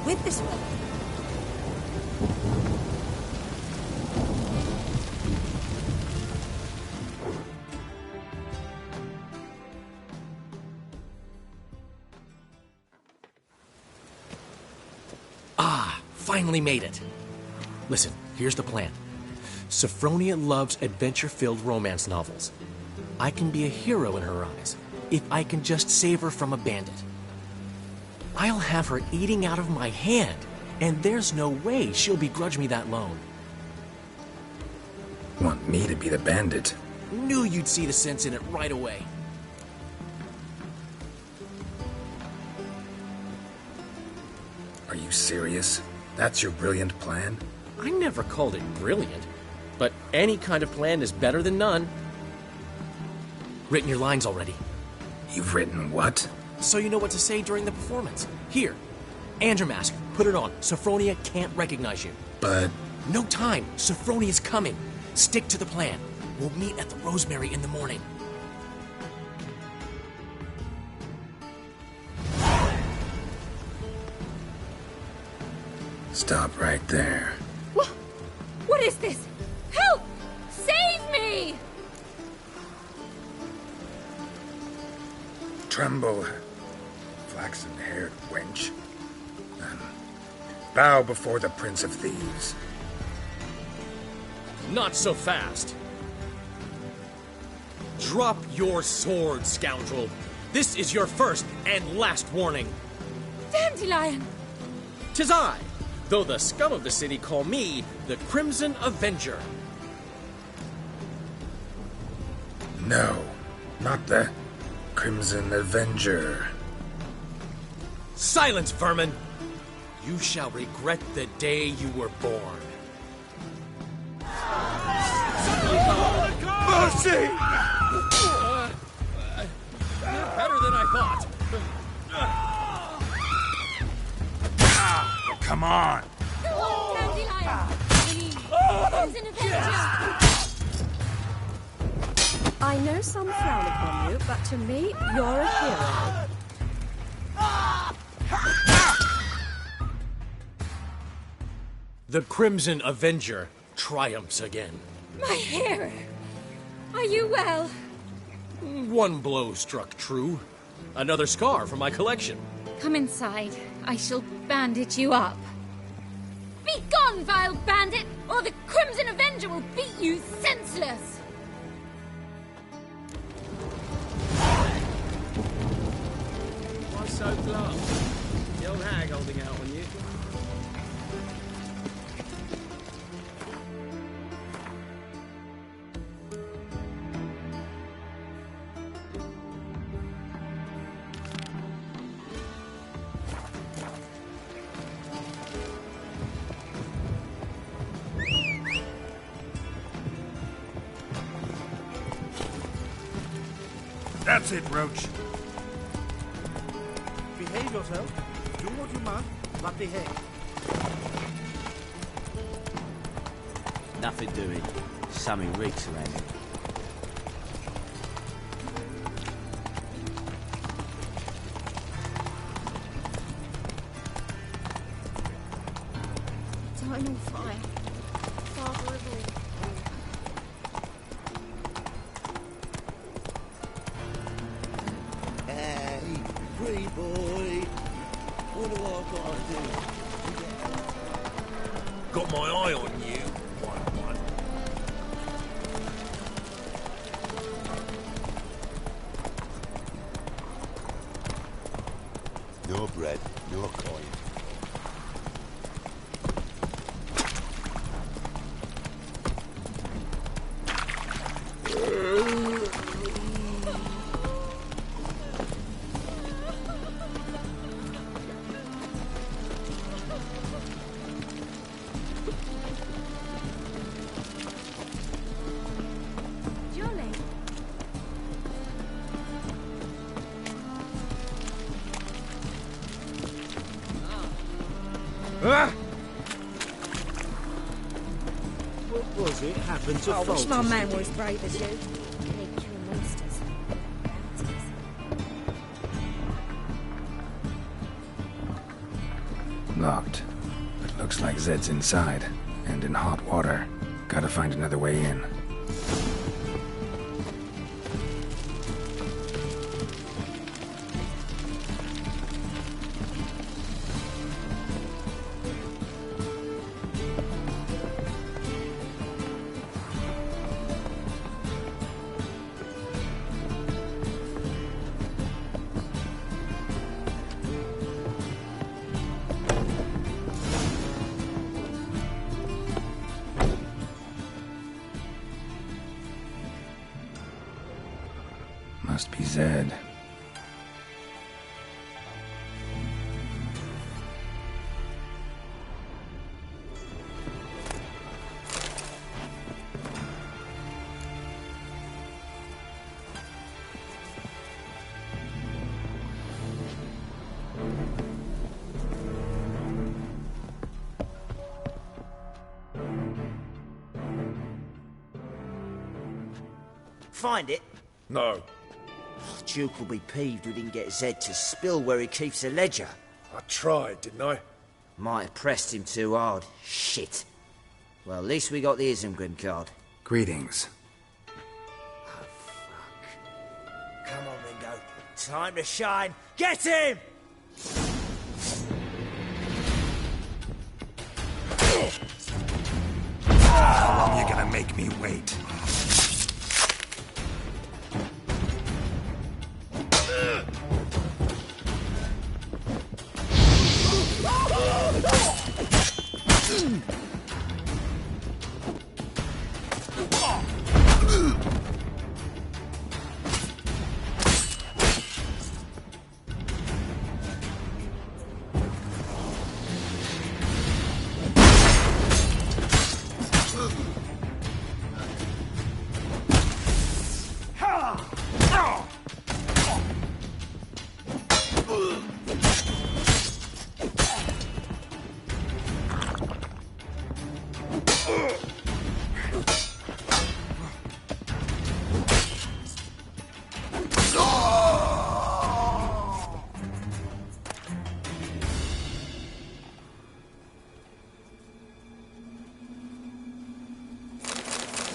With this weather. Ah, finally made it. Listen, here's the plan. Sophronia loves adventure-filled romance novels. I can be a hero in her eyes if I can just save her from a bandit. I'll have her eating out of my hand, and there's no way she'll begrudge me that loan. Want me to be the bandit? Knew you'd see the sense in it right away. Are you serious? That's your brilliant plan? I never called it brilliant, but any kind of plan is better than none. Written your lines already. You've written what? So you know what to say during the performance. Here, and your mask. Put it on. Sophronia can't recognize you. But... No time. Sophronia's coming. Stick to the plan. We'll meet at the Rosemary in the morning. Stop right there. What is this? Help! Save me! Tremble, flaxen-haired wench. Bow before the Prince of Thieves. Not so fast. Drop your sword, scoundrel. This is your first and last warning. Dandelion! 'Tis I, though the scum of the city call me the Crimson Avenger. No, not the Crimson Avenger. Silence, vermin! You shall regret the day you were born. Mercy! You're better than I thought. Come on! I know some frown upon you, but to me, you're a hero. The Crimson Avenger triumphs again. My hero! Are you well? One blow struck true. Another scar from my collection. Come inside. I shall bandage you up. Be gone, vile bandit, or the Crimson Avenger will beat you senseless! Why so glum? The old hag holding out on you. That's it, Roach. Behave yourself. Do what you must, but behave. Nothing doing. Something reeks around it. Time on fire. Father of all. Hey, free boy. What do I gotta do? Got my eye on you, one. No bread, no coin. Jolly. Ah! What was it happened to I wish my Fulton? man were as brave as you. They kill monsters. Locked. But looks like Zed's inside, and in hot water. Gotta find another way in. Must be Zed. Find it? No. Duke will be peeved we didn't get Zed to spill where he keeps the ledger. I tried, didn't I? Might have pressed him too hard. Shit. Well, at least we got the Isengrim card. Greetings. Come on, Ringo. Time to shine. Get him! How long you gonna make me wait?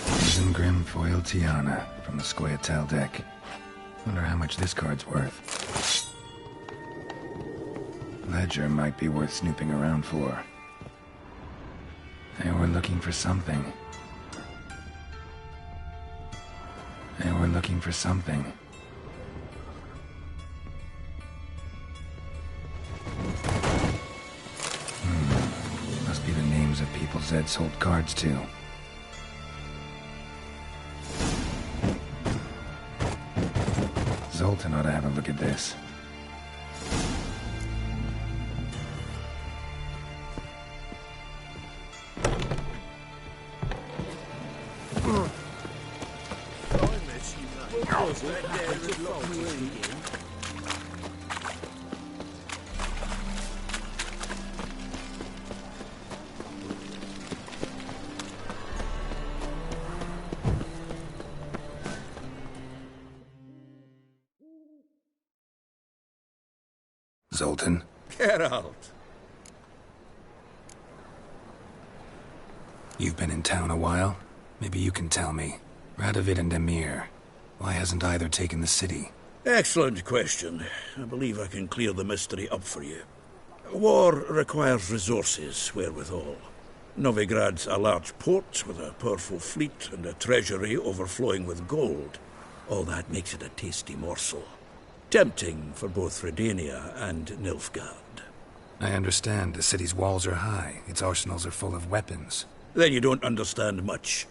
Isengrim foil Tiana from the Scoia'tael deck. Wonder how much this card's worth. Ledger might be worth snooping around for. They were looking for something. They were looking for something. Must be the names of people Zed sold cards to. Zoltan ought to have a look at this. Zoltan? Geralt. You've been in town a while. Maybe you can tell me. Radovid and Emir. Why hasn't either taken the city? Excellent question. I believe I can clear the mystery up for you. War requires resources wherewithal. Novigrad's a large port with a powerful fleet and a treasury overflowing with gold. All that makes it a tasty morsel. Tempting for both Redania and Nilfgaard. I understand. The city's walls are high. Its arsenals are full of weapons. Then you don't understand much.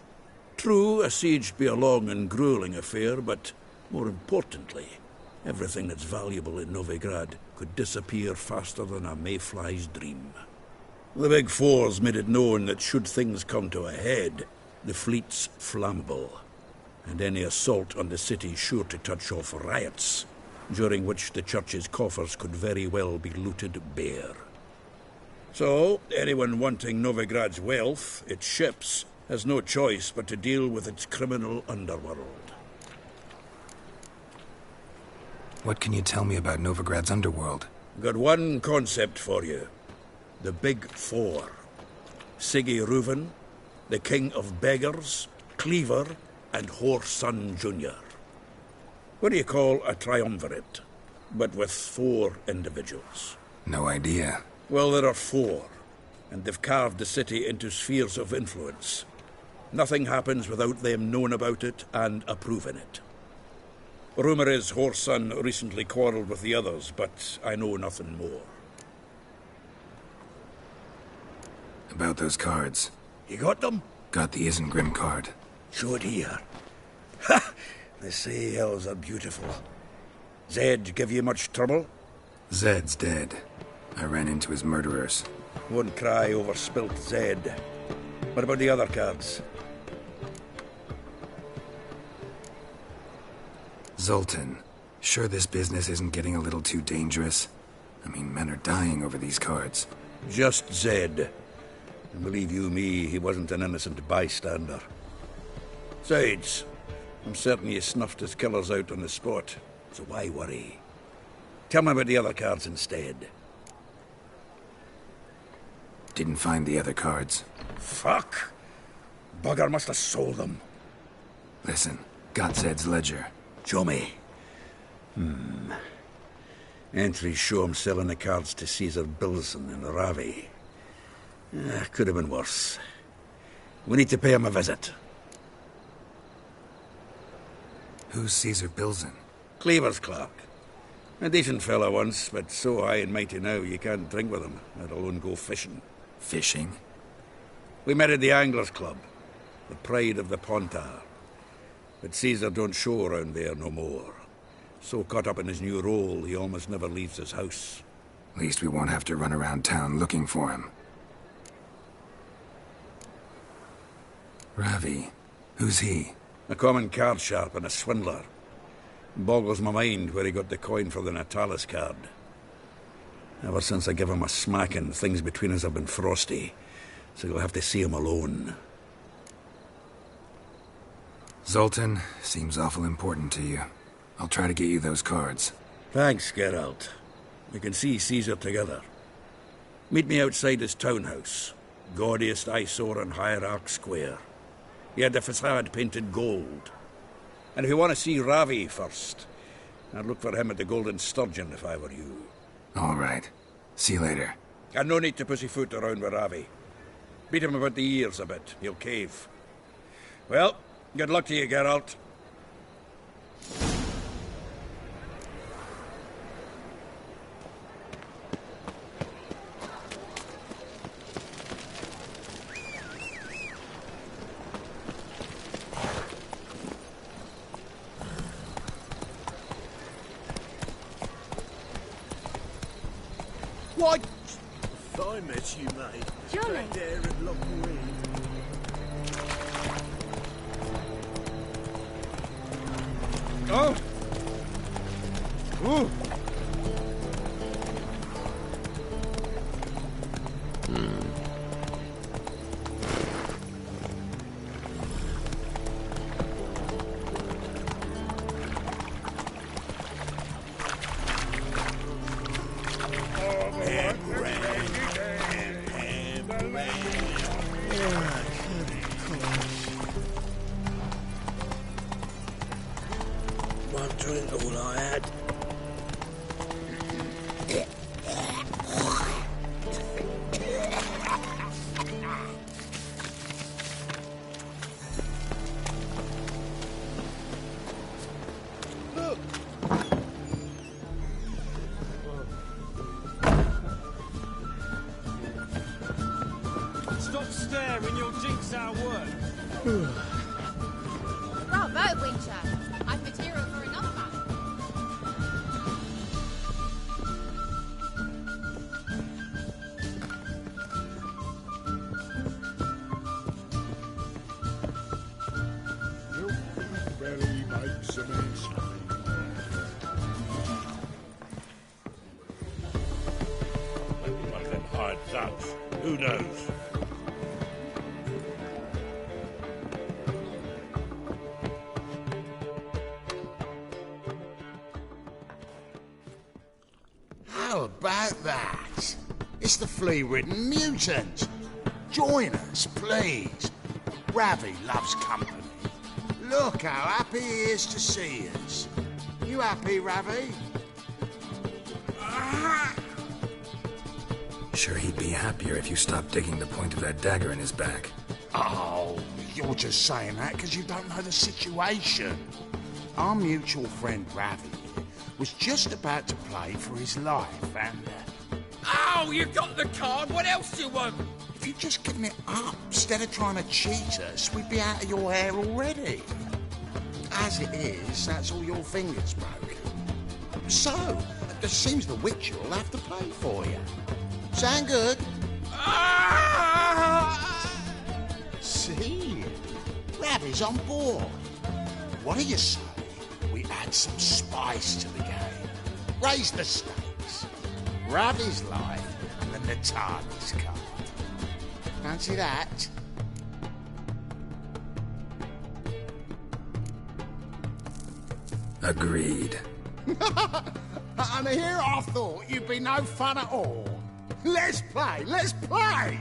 True, a siege be a long and grueling affair, but more importantly, everything that's valuable in Novigrad could disappear faster than a mayfly's dream. The Big Four's made it known that should things come to a head, the fleet's flammable, and any assault on the city sure to touch off riots, during which the church's coffers could very well be looted bare. So, anyone wanting Novigrad's wealth, its ships, has no choice but to deal with its criminal underworld. What can you tell me about Novigrad's underworld? Got one concept for you. The Big Four. Siggy Reuven, the King of Beggars, Cleaver, and Whoreson Jr. What do you call a triumvirate, but with 4 individuals? No idea. Well, there are 4, and they've carved the city into spheres of influence. Nothing happens without them knowing about it and approving it. Rumour is Whoreson recently quarrelled with the others, but I know nothing more. About those cards. You got them? Got the Isengrim card. Show it here. Ha! They say elves are beautiful. Zed give you much trouble? Zed's dead. I ran into his murderers. Won't cry over spilt Zed. What about the other cards? Zoltan, sure this business isn't getting a little too dangerous? I mean, men are dying over these cards. Just Zed. And believe you me, he wasn't an innocent bystander. Besides, I'm certain he snuffed his killers out on the spot, so why worry? Tell me about the other cards instead. Didn't find the other cards. Fuck! Bugger must have sold them. Listen, got Zed's ledger. Show me. Entries show him selling the cards to Caesar Bilson in Ravi. Could have been worse. We need to pay him a visit. Who's Caesar Bilson? Cleaver's clerk. A decent fellow once, but so high and mighty now you can't drink with him, let alone go fishing. Fishing? We met at the Anglers Club, the pride of the Pontar. But Caesar don't show around there no more. So caught up in his new role, he almost never leaves his house. At least we won't have to run around town looking for him. Ravi, who's he? A common card sharp and a swindler. Boggles my mind where he got the coin for the Natalis card. Ever since I gave him a smacking, things between us have been frosty, so you'll have to see him alone. Zoltan, seems awful important to you. I'll try to get you those cards. Thanks, Geralt. We can see Caesar together. Meet me outside his townhouse, gaudiest eyesore on Hierarch Square. He had the facade painted gold. And if you want to see Ravi first, I'd look for him at the Golden Sturgeon if I were you. All right. See you later. And no need to pussyfoot around with Ravi. Beat him about the ears a bit. He'll cave. Well, good luck to you, Geralt. Why? I met you, mate. Johnny. Back there at Loch Reed. Oh! Ooh! One drink all I had. Stop staring, you'll jinx our work. Bravo, Wincher. I've material for another man. Belly makes a man scream. Maybe one of them hired thugs. Who knows? How about that? It's the flea-ridden mutant. Join us, please. Ravi loves company. Look how happy he is to see us. You happy, Ravi? Sure, he'd be happier if you stopped digging the point of that dagger in his back. Oh, you're just saying that because you don't know the situation. Our mutual friend Ravi was just about to play for his life and... Oh, you got the card. What else do you want? If you'd just given it up instead of trying to cheat us, we'd be out of your hair already. As it is, that's all your fingers broke. So, it seems the Witcher will have to play for you. Sound good? See? Ravi's on board. What do you say we add some spice to the game? Raise the stakes. Ravi's life and the Natani's card. Fancy that? Agreed. And here I thought you'd be no fun at all. Let's play, let's play!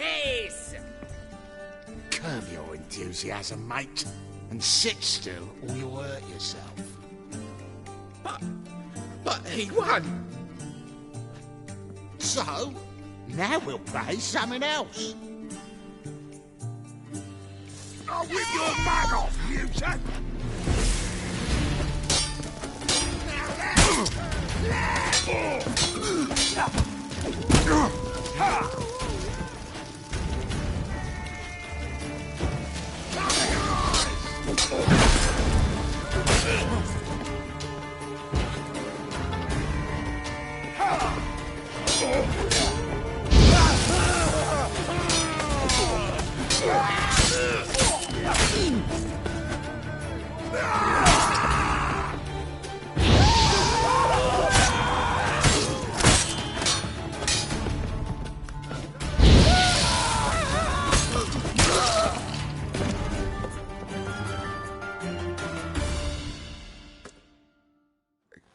Yes! Curb your enthusiasm, mate, and sit still or you'll hurt yourself. But he won! So, now we'll play something else. I'll whip your mug off, mutant!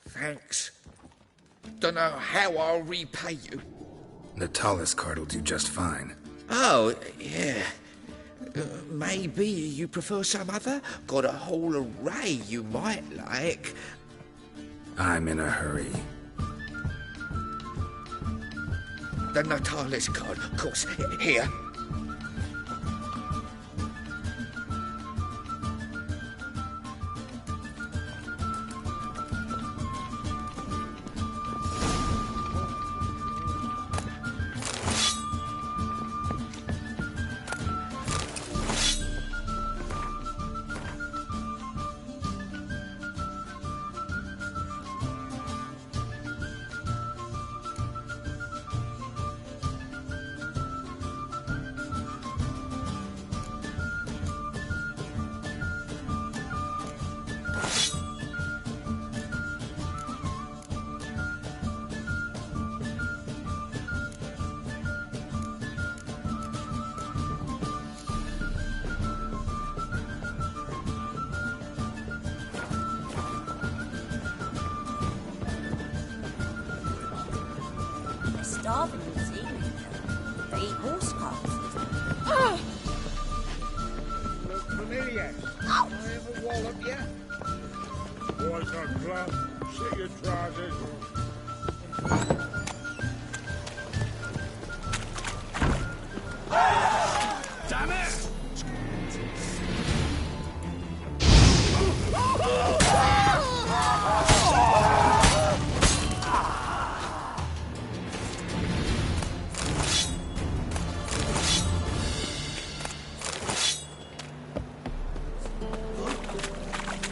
Thanks. Don't know how I'll repay you. Natalis card will do just fine. Oh, yeah. Maybe you prefer some other? Got a whole array you might like. I'm in a hurry. The Natalis card, of course. Here. Starving New Zealand. They eat horse cocks. Look familiar. I ever wallop you? Boys on club. Sit your trousers. Damn it!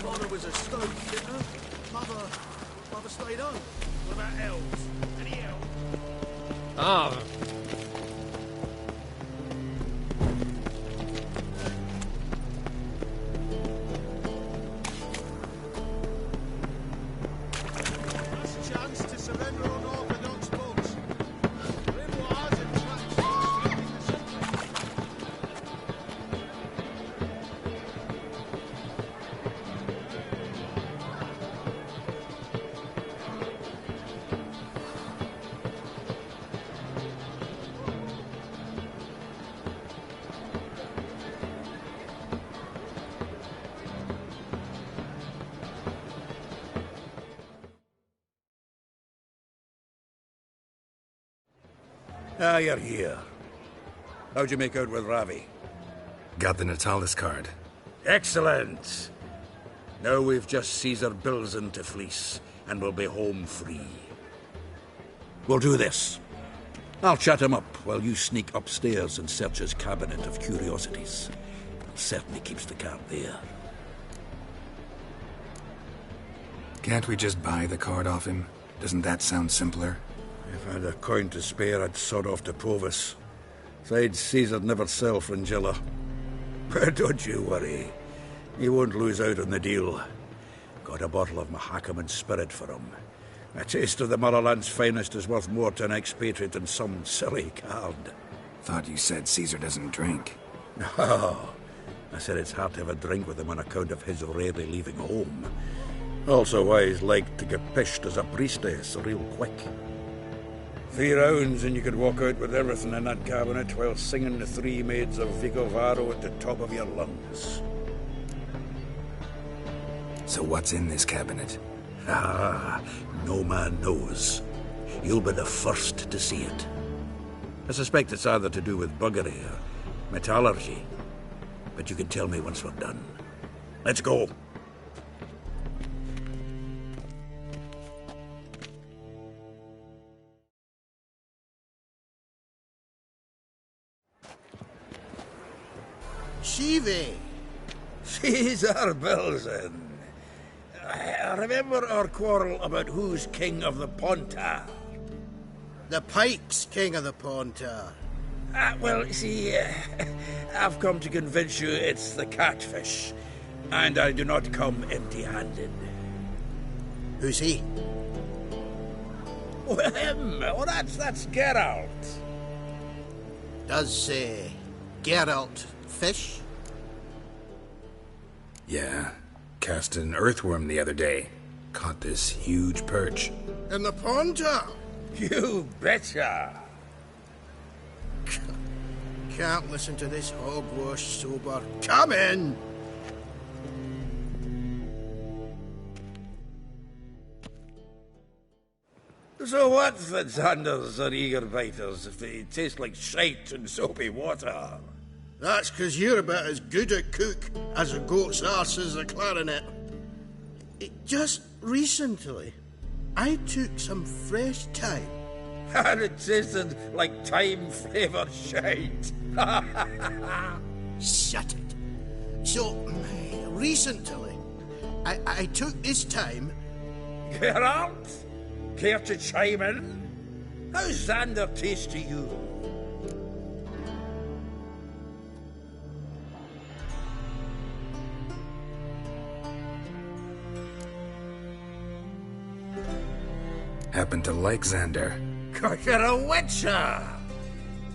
Father was a stoke, didn't Mother stayed home. What about elves? Any elves? Ah. That's a chance to surrender unorthodox bugs. Grimoires and tracks. Ah, you're here. How'd you make out with Ravi? Got the Natalis card. Excellent! Now we've just Caesar Bilzen to fleece, and we'll be home free. We'll do this. I'll chat him up while you sneak upstairs and search his cabinet of curiosities. Certainly keeps the card there. Can't we just buy the card off him? Doesn't that sound simpler? If I had a coin to spare, I'd sod off to Provis. Besides, Caesar'd never sell Fringilla. But don't you worry. He won't lose out on the deal. Got a bottle of Mahakaman spirit for him. A taste of the motherland's finest is worth more to an expatriate than some silly card. Thought you said Caesar doesn't drink. No. I said it's hard to have a drink with him on account of his rarely leaving home. Also why he's like to get pished as a priestess real quick. 3 rounds and you could walk out with everything in that cabinet while singing the 3 Maids of Vicovaro at the top of your lungs. So what's in this cabinet? Ah, no man knows. You'll be the first to see it. I suspect it's either to do with buggery or metallurgy. But you can tell me once we're done. Let's go. Shivi! Caesar Belzen. I remember our quarrel about who's king of the Pontar. The Pike's king of the Pontar. Well, see, I've come to convince you it's the catfish. And I do not come empty-handed. Who's he? Well, him. Oh, that's Geralt. Does, Geralt fish? Yeah. Cast an earthworm the other day. Caught this huge perch. In the Pontar? You betcha. Can't listen to this hogwash sober. Come in! So what, Fitzhanders or eager biters, if they taste like shite and soapy water? That's 'cause you're about as good a cook as a goat's arse is a clarinet. Just recently, I took some fresh thyme. And it tasted like thyme-flavoured shite. Shut it. So, recently, I took this thyme... Geralt? Care to chime in? How's Xander taste to you? Happen to like Xander. 'Cause you're a witcher!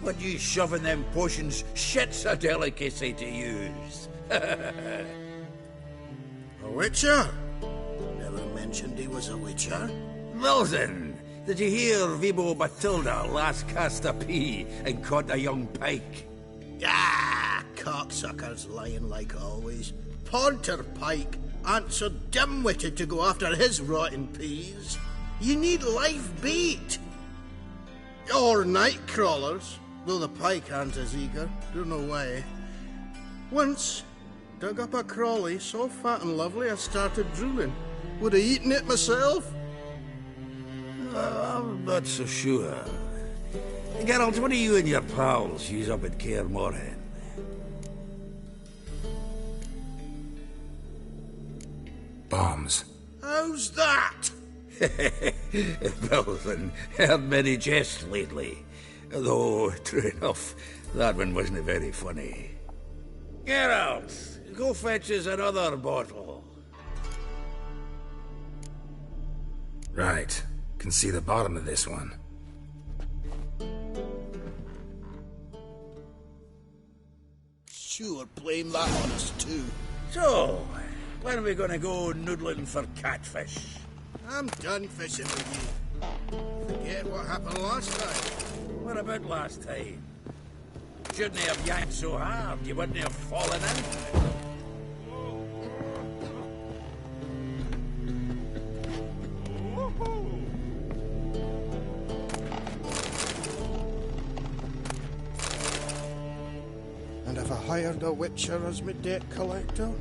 When you shoving them potions, shit's a delicacy to use. A witcher? Never mentioned he was a witcher. Milton, did you hear Vibo Batilda last cast a pea and caught a young pike? Ah, cocksuckers lying like always. Pontar Pike aren't so dim-witted to go after his rotten peas. You need live bait. Or night crawlers, though the pike aren't as eager. Don't know why. Once, dug up a crawly so fat and lovely I started drooling. Would have eaten it myself. I'm not so sure. Geralt, what do you and your pals use up at Kaer Morhen? Bombs. How's that? Belzen, heard many jests lately. Though, true enough, that one wasn't very funny. Geralt, go fetch us another bottle. Right. Can see the bottom of this one. Sure, blame that on us too. So, when are we gonna go noodling for catfish? I'm done fishing with you. Forget what happened last time. What about last time? Shouldn't have yanked so hard, you wouldn't have fallen in. And have I hired a witcher as my debt collector?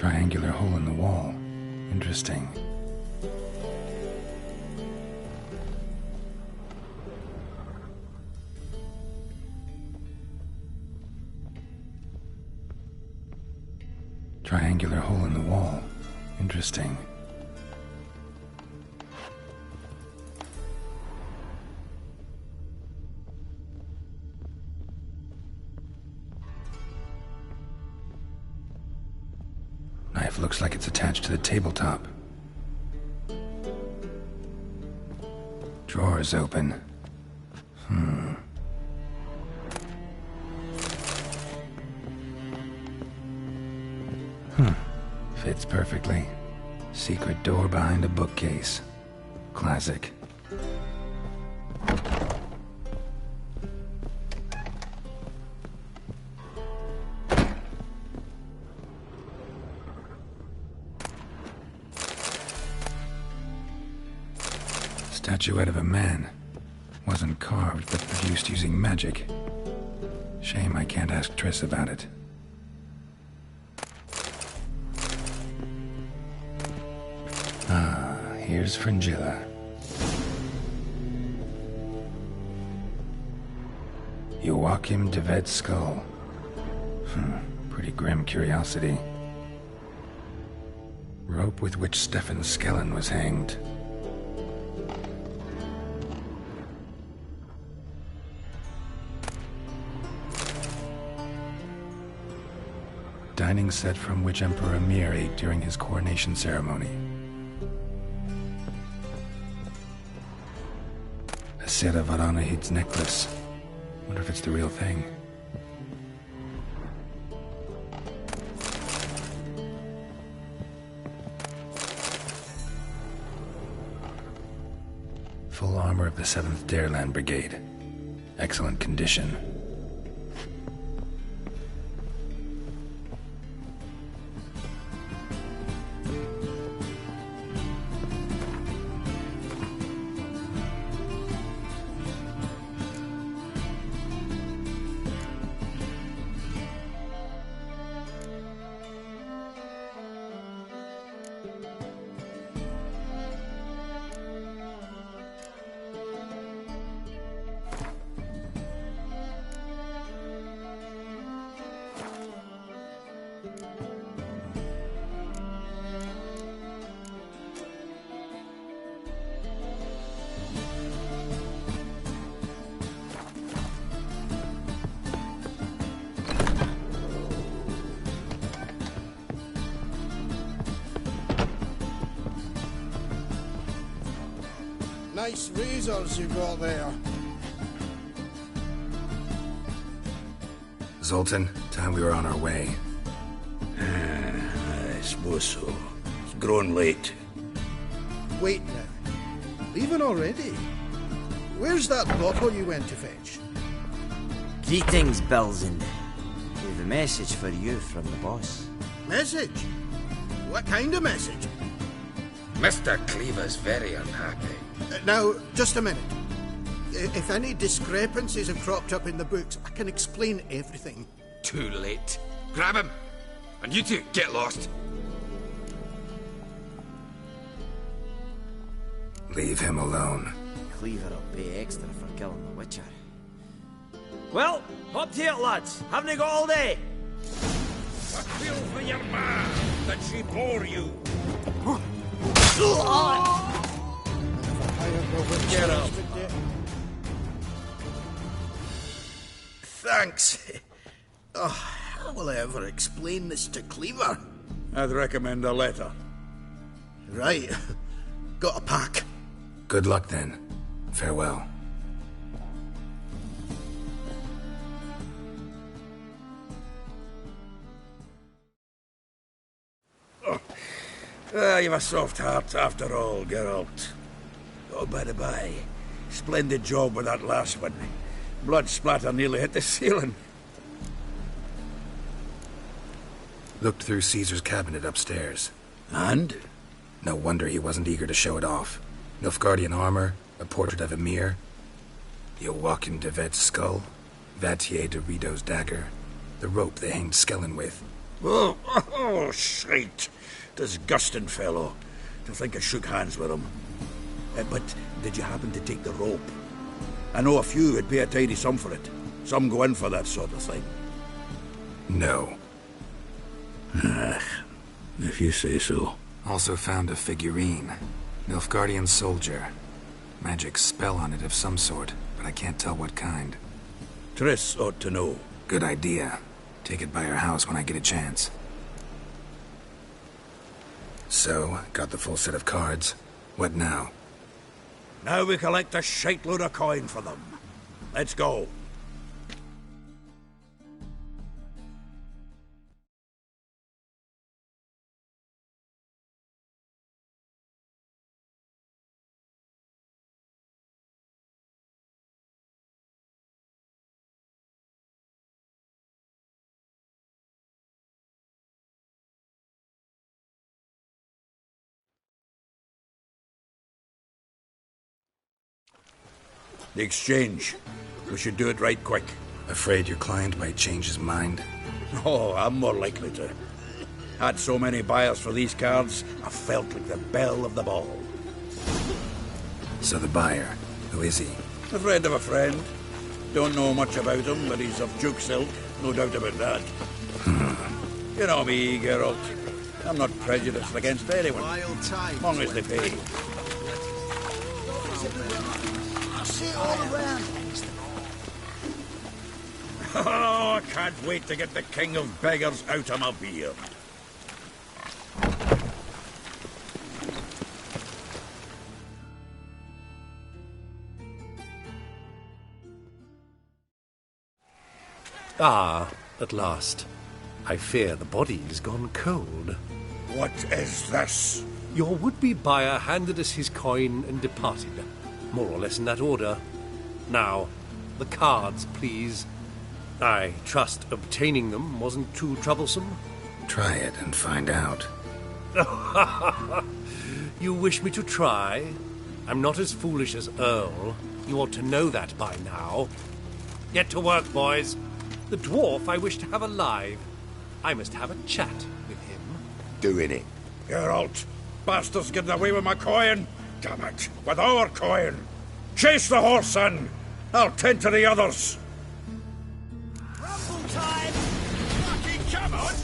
Triangular hole in the wall. Interesting. Triangular hole in the wall. Interesting. Knife looks like it's attached to the tabletop. Drawer's open. Fits perfectly. Secret door behind a bookcase. Classic. Statuette of a man. Wasn't carved, but produced using magic. Shame I can't ask Triss about it. Here's Fringilla. Joachim de Ved's skull. Pretty grim curiosity. Rope with which Stefan Skellen was hanged. Dining set from which Emperor Emir ate during his coronation ceremony. Sarah Varanahid's necklace. Wonder if it's the real thing. Full armor of the 7th Dareland Brigade. Excellent condition. Nice razors you got there. Zoltan, time we were on our way. I suppose so. It's grown late. Wait now. Leaving already? Where's that bottle you went to fetch? Greetings, Belzen. We've a message for you from the boss. Message? What kind of message? Mr. Cleaver's very unhappy. Now, just a minute. If any discrepancies have cropped up in the books, I can explain everything. Too late. Grab him! And you two, get lost. Leave him alone. Cleaver will pay extra for killing the Witcher. Well, up to it, lads. Haven't you got all day? I feel for your ma that she bore you. Get up. Thanks. Oh, how will I ever explain this to Cleaver? I'd recommend a letter. Right. Got a pack. Good luck then. Farewell. You've a soft heart after all, Geralt. Oh, by the by, splendid job with that last one. Blood splatter nearly hit the ceiling. Looked through Caesar's cabinet upstairs. And? No wonder he wasn't eager to show it off. Nilfgaardian armor, a portrait of Emir, Joachim de Ved's skull, Vatier de Rideau's dagger, the rope they hanged Skellen with, Oh, shite. Disgusting fellow. To think I shook hands with him. But did you happen to take the rope? I know a few would pay a tidy sum for it. Some go in for that sort of thing. No. If you say so. Also found a figurine. Nilfgaardian soldier. Magic spell on it of some sort, but I can't tell what kind. Triss ought to know. Good idea. Take it by her house when I get a chance. So, got the full set of cards. What now? Now we collect a shiteload of coin for them. Let's go. The exchange. We should do it right quick. Afraid your client might change his mind? Oh, I'm more likely to. Had so many buyers for these cards, I felt like the belle of the ball. So the buyer, who is he? A friend of a friend. Don't know much about him, but he's of Duke silk, no doubt about that. You know me, Geralt. I'm not prejudiced against anyone, as long as they pay. I see it all around. Oh, I can't wait to get the king of beggars out of my beard. Ah, at last. I fear the body's gone cold. What is this? Your would-be buyer handed us his coin and departed. More or less in that order. Now, the cards, please. I trust obtaining them wasn't too troublesome? Try it and find out. You wish me to try? I'm not as foolish as Earl. You ought to know that by now. Get to work, boys. The dwarf I wish to have alive. I must have a chat with him. Doing it. Geralt, bastards getting away with my coin. Damn it, with our coin. Chase the horse, son. I'll tend to the others. Rumble time! Fucking come on!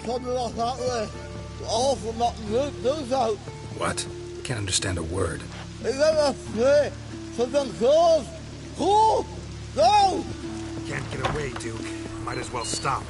Something like that there. Awful not good, do so. What? Can't understand a word. Is that a play? Something goes. Go! Go! Can't get away, Duke. Might as well stop.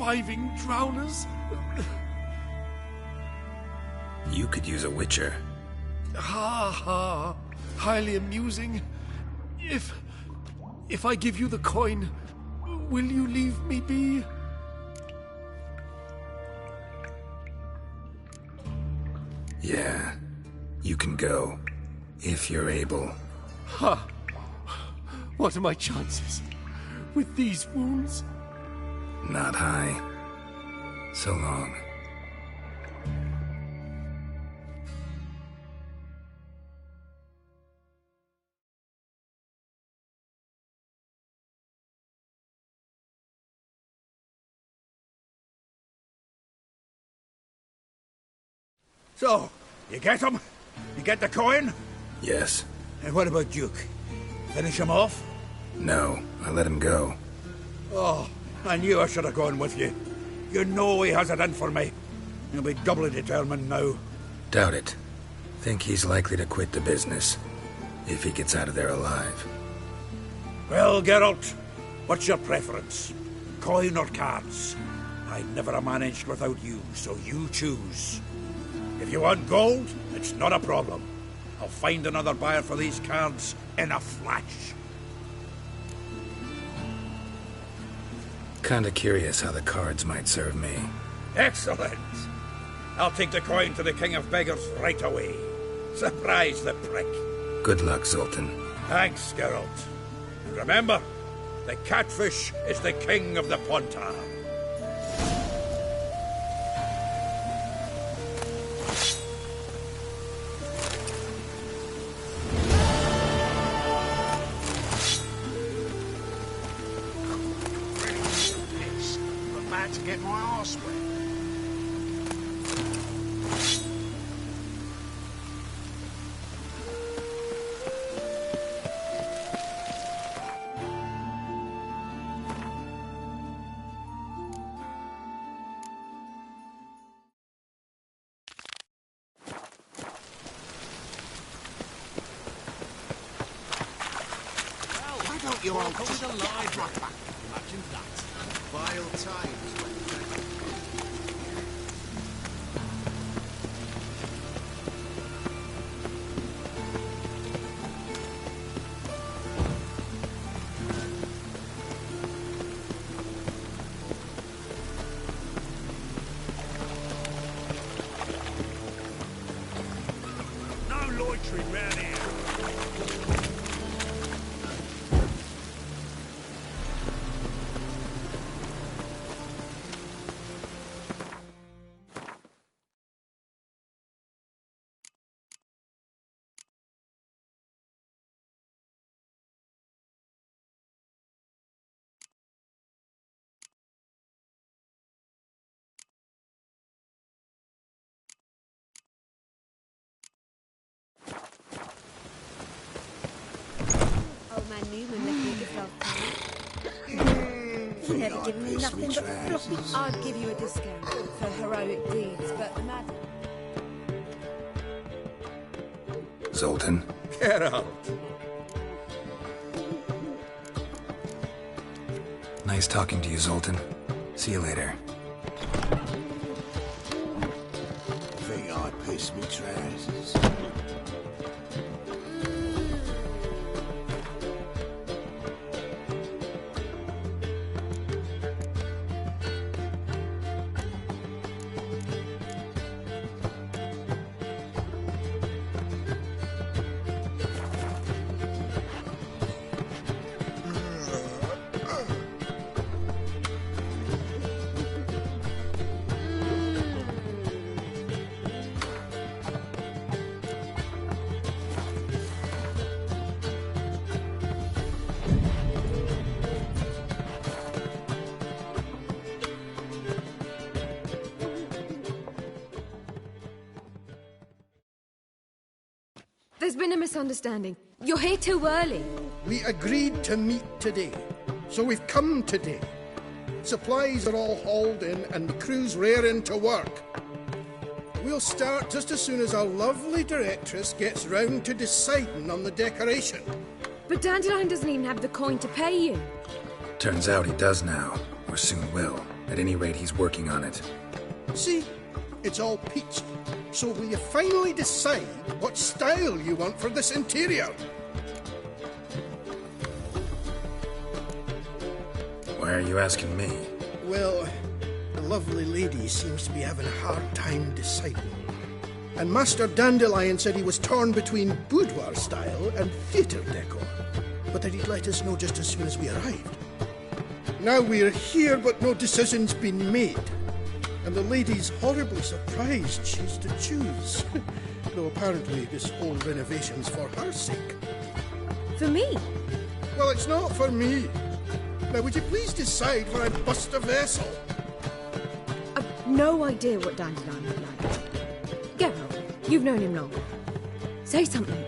surviving drowners. You could use a witcher. Ha ha. Highly amusing. If I give you the coin, will you leave me be? Yeah, you can go. If you're able. Ha! What are my chances? With these wounds? Not high. So long. So, you get him? You get the coin? Yes. And what about Duke? Finish him off? No, I let him go. Oh, I knew I should have gone with you. You know he has it in for me. He'll be doubly determined now. Doubt it. Think he's likely to quit the business. If he gets out of there alive. Well, Geralt, what's your preference? Coin or cards? I never managed without you, so you choose. If you want gold, it's not a problem. I'll find another buyer for these cards in a flash. Kinda curious how the cards might serve me. Excellent! I'll take the coin to the King of Beggars right away. Surprise the prick. Good luck, Zoltan. Thanks, Geralt. And remember, the catfish is the king of the Pontar. To get my arse wet. Why don't you all just get a drop back? Imagine that. Vile times. No loitering round here. Old man Newman left me a gift last time. Think Never I'd given me piss nothing me but trousers. floppy. I'd give you a discount for heroic deeds, but madam... Zoltan? Geralt. Nice talking to you, Zoltan. See you later. Think I'd piss me trousers. There's been a misunderstanding. You're here too early. We agreed to meet today, so we've come today. Supplies are all hauled in and the crew's raring to work. We'll start just as soon as our lovely directress gets round to deciding on the decoration. But Dandelion doesn't even have the coin to pay you. Turns out he does now, or soon will. At any rate, he's working on it. See, it's all peachy. So will you finally decide what style you want for this interior? Why are you asking me? Well, the lovely lady seems to be having a hard time deciding. And Master Dandelion said he was torn between boudoir style and theatre decor, but that he'd let us know just as soon as we arrived. Now we're here, but no decision's been made. And the lady's horribly surprised she's to choose. Though apparently this whole renovation's for her sake. For me? Well, it's not for me. Now, would you please decide where I bust a vessel? I've no idea what Dandelion would like. Geralt, you've known him long. Say something.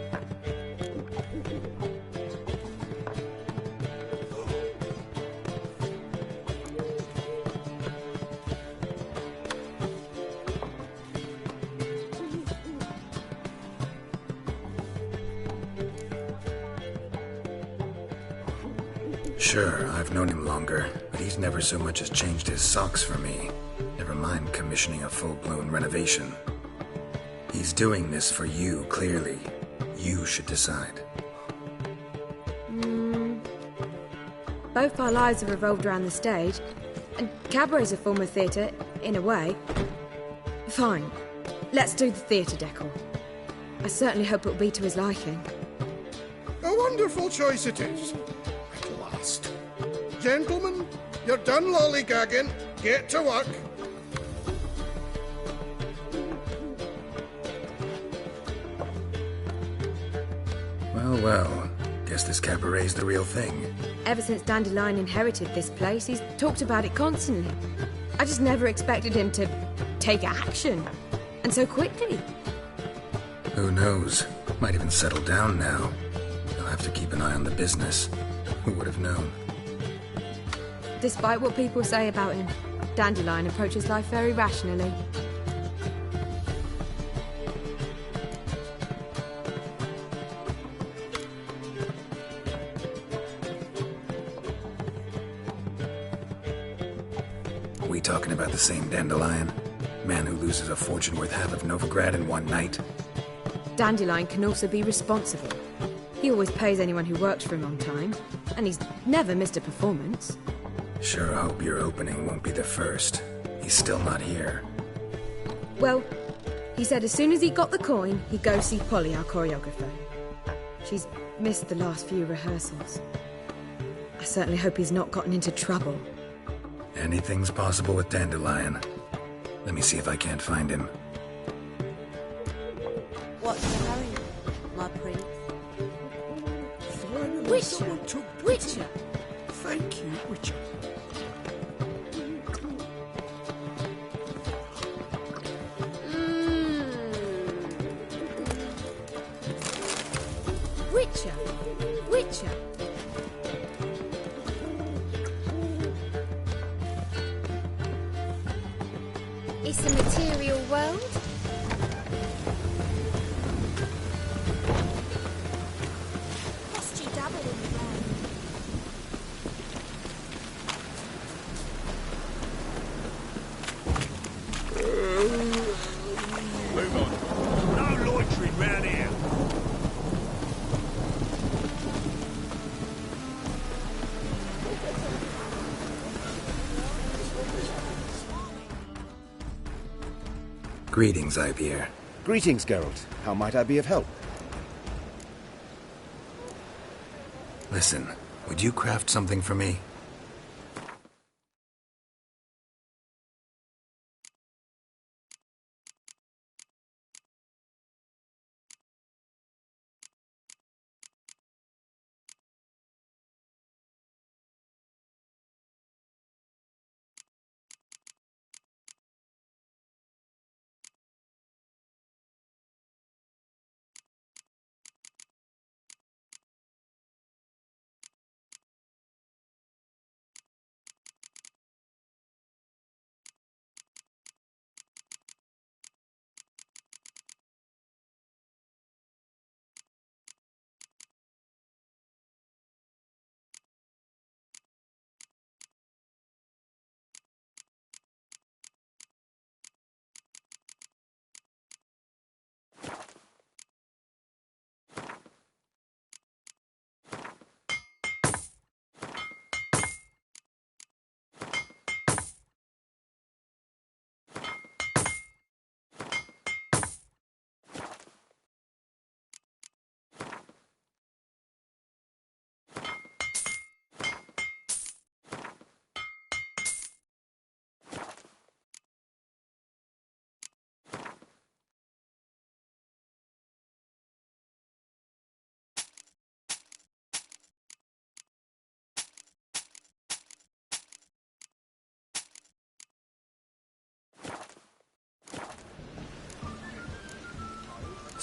Sure, I've known him longer, but he's never so much as changed his socks for me. Never mind commissioning a full-blown renovation. He's doing this for you, clearly. You should decide. Both our lives have revolved around the stage, and cabaret's a form of theatre, in a way. Fine, let's do the theatre decor. I certainly hope it'll be to his liking. A wonderful choice it is. At last. Gentlemen, you're done lollygagging. Get to work. Well, well. Guess this cabaret's the real thing. Ever since Dandelion inherited this place, he's talked about it constantly. I just never expected him to take action. And so quickly. Who knows? Might even settle down now. I'll have to keep an eye on the business. Who would have known? Despite what people say about him, Dandelion approaches life very rationally. We talking about the same Dandelion? Man who loses a fortune worth half of Novigrad in one night? Dandelion can also be responsible. He always pays anyone who works for him on time, and he's never missed a performance. Sure hope your opening won't be the first. He's still not here. Well, he said as soon as he got the coin, he'd go see Polly, our choreographer. She's missed the last few rehearsals. I certainly hope he's not gotten into trouble. Anything's possible with Dandelion. Let me see if I can't find him. What's the hurry, my prince? Witcher! Witcher! Thank you, Witcher. Witcher! Witcher! It's a material world. Must you dabble in the ground? Move on. No loitering round here. Greetings, Ipierre. Greetings, Geralt. How might I be of help? Listen, would you craft something for me?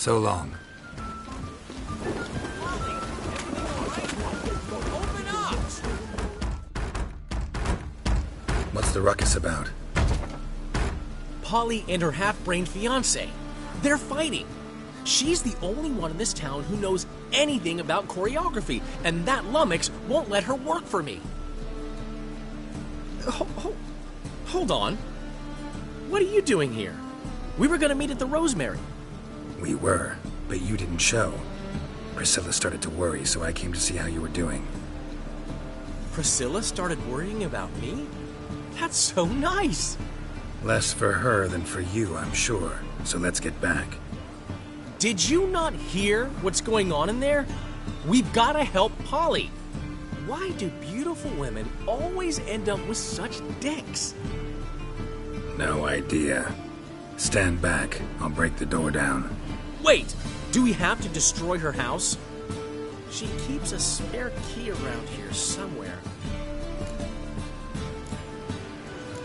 So long. Open up! What's the ruckus about? Polly and her half-brained fiancé. They're fighting. She's the only one in this town who knows anything about choreography, and that lummox won't let her work for me. Hold on. What are you doing here? We were going to meet at the Rosemary. We were, but you didn't show. Priscilla started to worry, so I came to see how you were doing. Priscilla started worrying about me? That's so nice. Less for her than for you, I'm sure. So let's get back. Did you not hear what's going on in there? We've got to help Polly. Why do beautiful women always end up with such dicks? No idea. Stand back. I'll break the door down. Wait! Do we have to destroy her house? She keeps a spare key around here somewhere.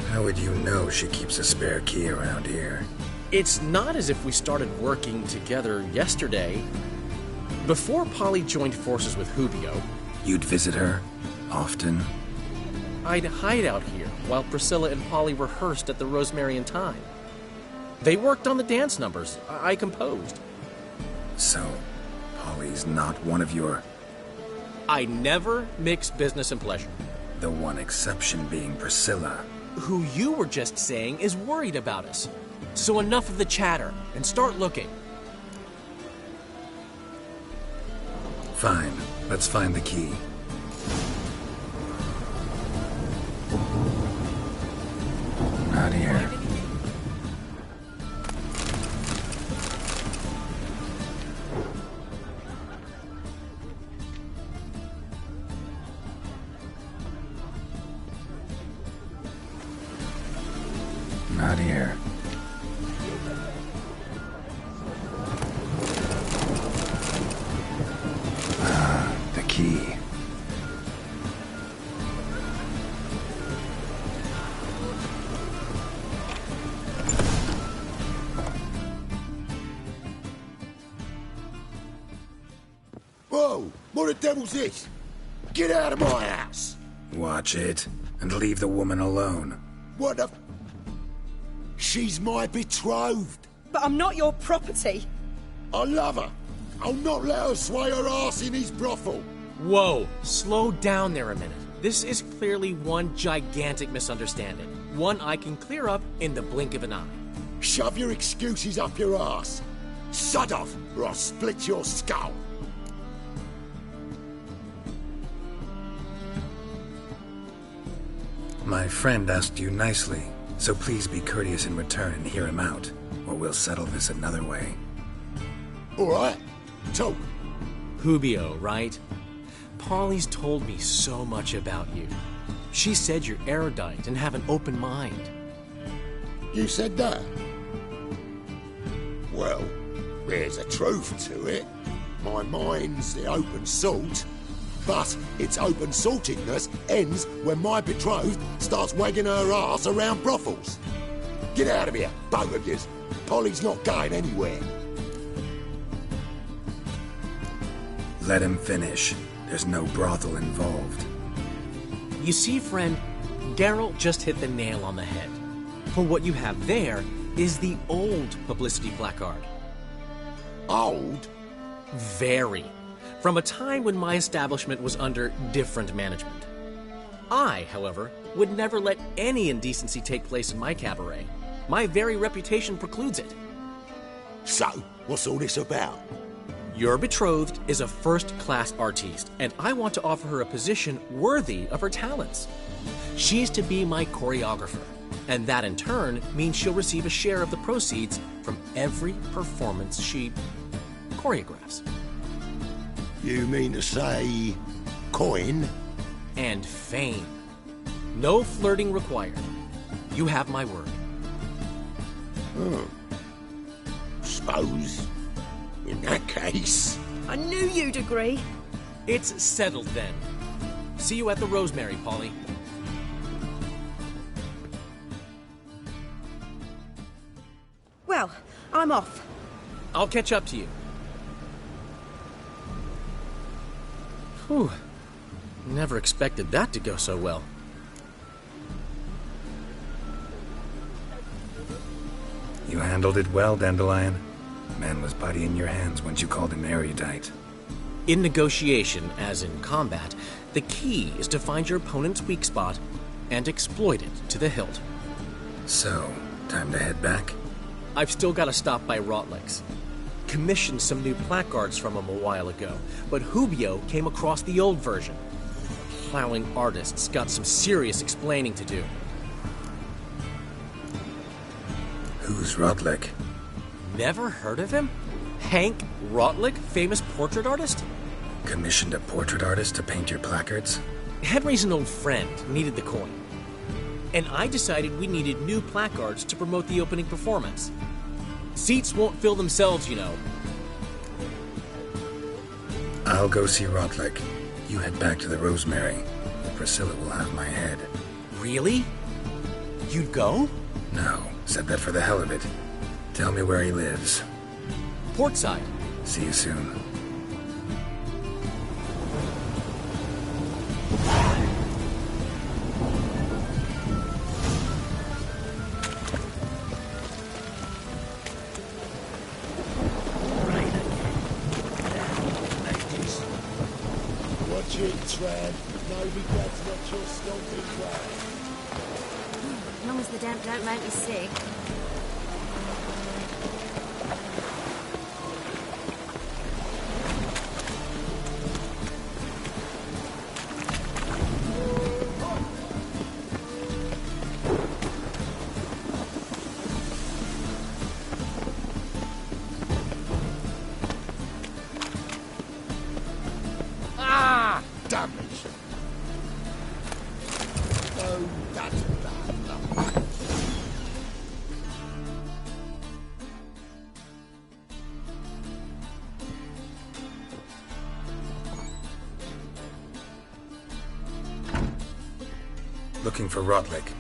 How would you know she keeps a spare key around here? It's not as if we started working together yesterday. Before Polly joined forces with Hubio... You'd visit her? Often? I'd hide out here while Priscilla and Polly rehearsed at the Rosemary and Thyme. They worked on the dance numbers I composed. So, Polly's not one of your... I never mix business and pleasure. The one exception being Priscilla. Who you were just saying is worried about us. So enough of the chatter, and start looking. Fine. Let's find the key. Not here. Not here. The key. Whoa! What the devil's this? Get out of my house! Watch it, and leave the woman alone. What the... She's my betrothed. But I'm not your property. I love her. I'll not let her sway her ass in his brothel. Whoa, slow down there a minute. This is clearly one gigantic misunderstanding. One I can clear up in the blink of an eye. Shove your excuses up your ass. Sod off, or I'll split your skull. My friend asked you nicely, so please be courteous in return and hear him out, or we'll settle this another way. All right. Talk. Hubio, right? Polly's told me so much about you. She said you're erudite and have an open mind. You said that? Well, there's a truth to it. My mind's the open salt, but its open saltedness ends when my betrothed starts wagging her ass around brothels. Get out of here, both of yous. Polly's not going anywhere. Let him finish. There's no brothel involved. You see, friend, Geralt just hit the nail on the head. For what you have there is the old publicity placard. Old? Very. From a time when my establishment was under different management. I, however, would never let any indecency take place in my cabaret. My very reputation precludes it. So, what's all this about? Your betrothed is a first-class artiste, and I want to offer her a position worthy of her talents. She's to be my choreographer, and that in turn means she'll receive a share of the proceeds from every performance she choreographs. You mean to say... coin? And fame. No flirting required. You have my word. Suppose... in that case... I knew you'd agree. It's settled then. See you at the Rosemary, Polly. Well, I'm off. I'll catch up to you. Whew. Never expected that to go so well. You handled it well, Dandelion. Man was body in your hands once you called him erudite. In negotiation, as in combat, the key is to find your opponent's weak spot and exploit it to the hilt. So, time to head back? I've still got to stop by Rotlick's. Commissioned some new placards from him a while ago, but Hubio came across the old version. Plowing artist's got some serious explaining to do. Who's Rotlick? Never heard of him? Hank Rotlick, famous portrait artist? Commissioned a portrait artist to paint your placards? Henry's an old friend, needed the coin. And I decided we needed new placards to promote the opening performance. Seats won't fill themselves, you know. I'll go see Rotlick. You head back to the Rosemary. Priscilla will have my head. Really? You'd go? No, said that for the hell of it. Tell me where he lives. Portside. See you soon. Watch it, Tread. No regrets, not your stomping ground. As long as the damp don't make me sick. Looking for Rotlick.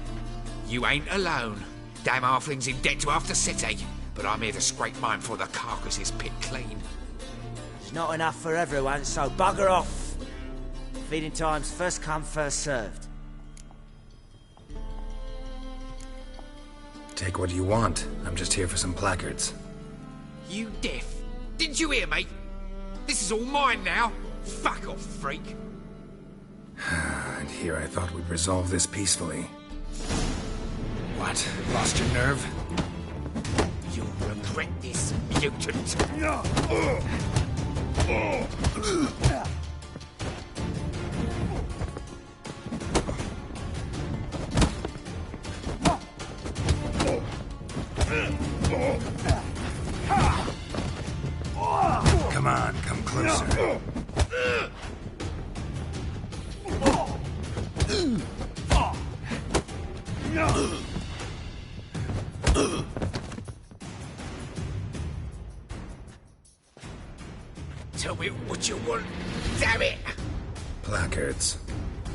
You ain't alone. Damn halfling's in debt to half the city. But I'm here to scrape mine for the carcass is picked clean. There's not enough for everyone, so bugger off. Feeding time's first come, first served. Take what you want. I'm just here for some placards. You deaf? Didn't you hear me? This is all mine now. Fuck off, freak. And here I thought we'd resolve this peacefully. What? Lost your nerve? You'll regret this, mutant. Come on, come closer. Tell me what you want, damn it! Placards.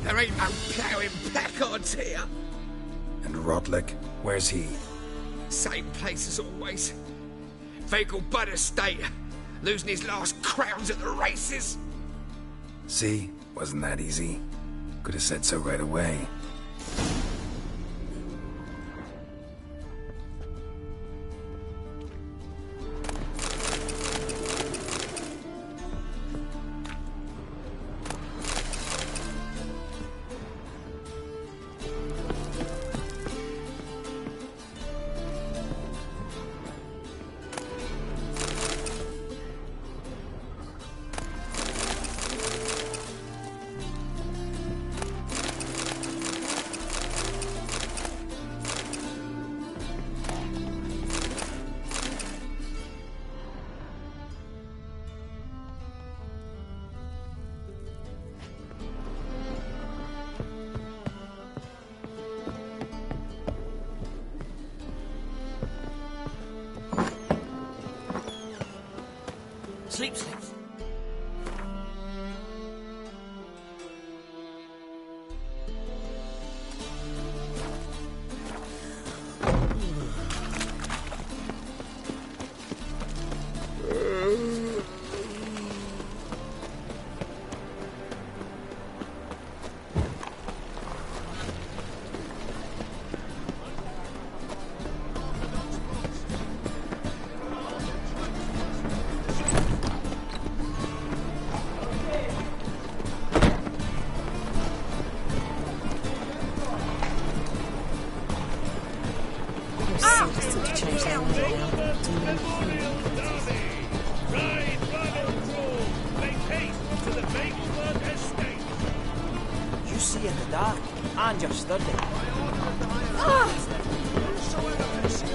There ain't no ploughing placards here. And Rotlick, where's he? Same place as always. Vehicle Bud Estate. Losing his last crowns at the races. See? Wasn't that easy? Could have said so right away. Sleep, sleeps. thought to change their name to more human. You see in the dark, and you're sturdy. Whosoever can see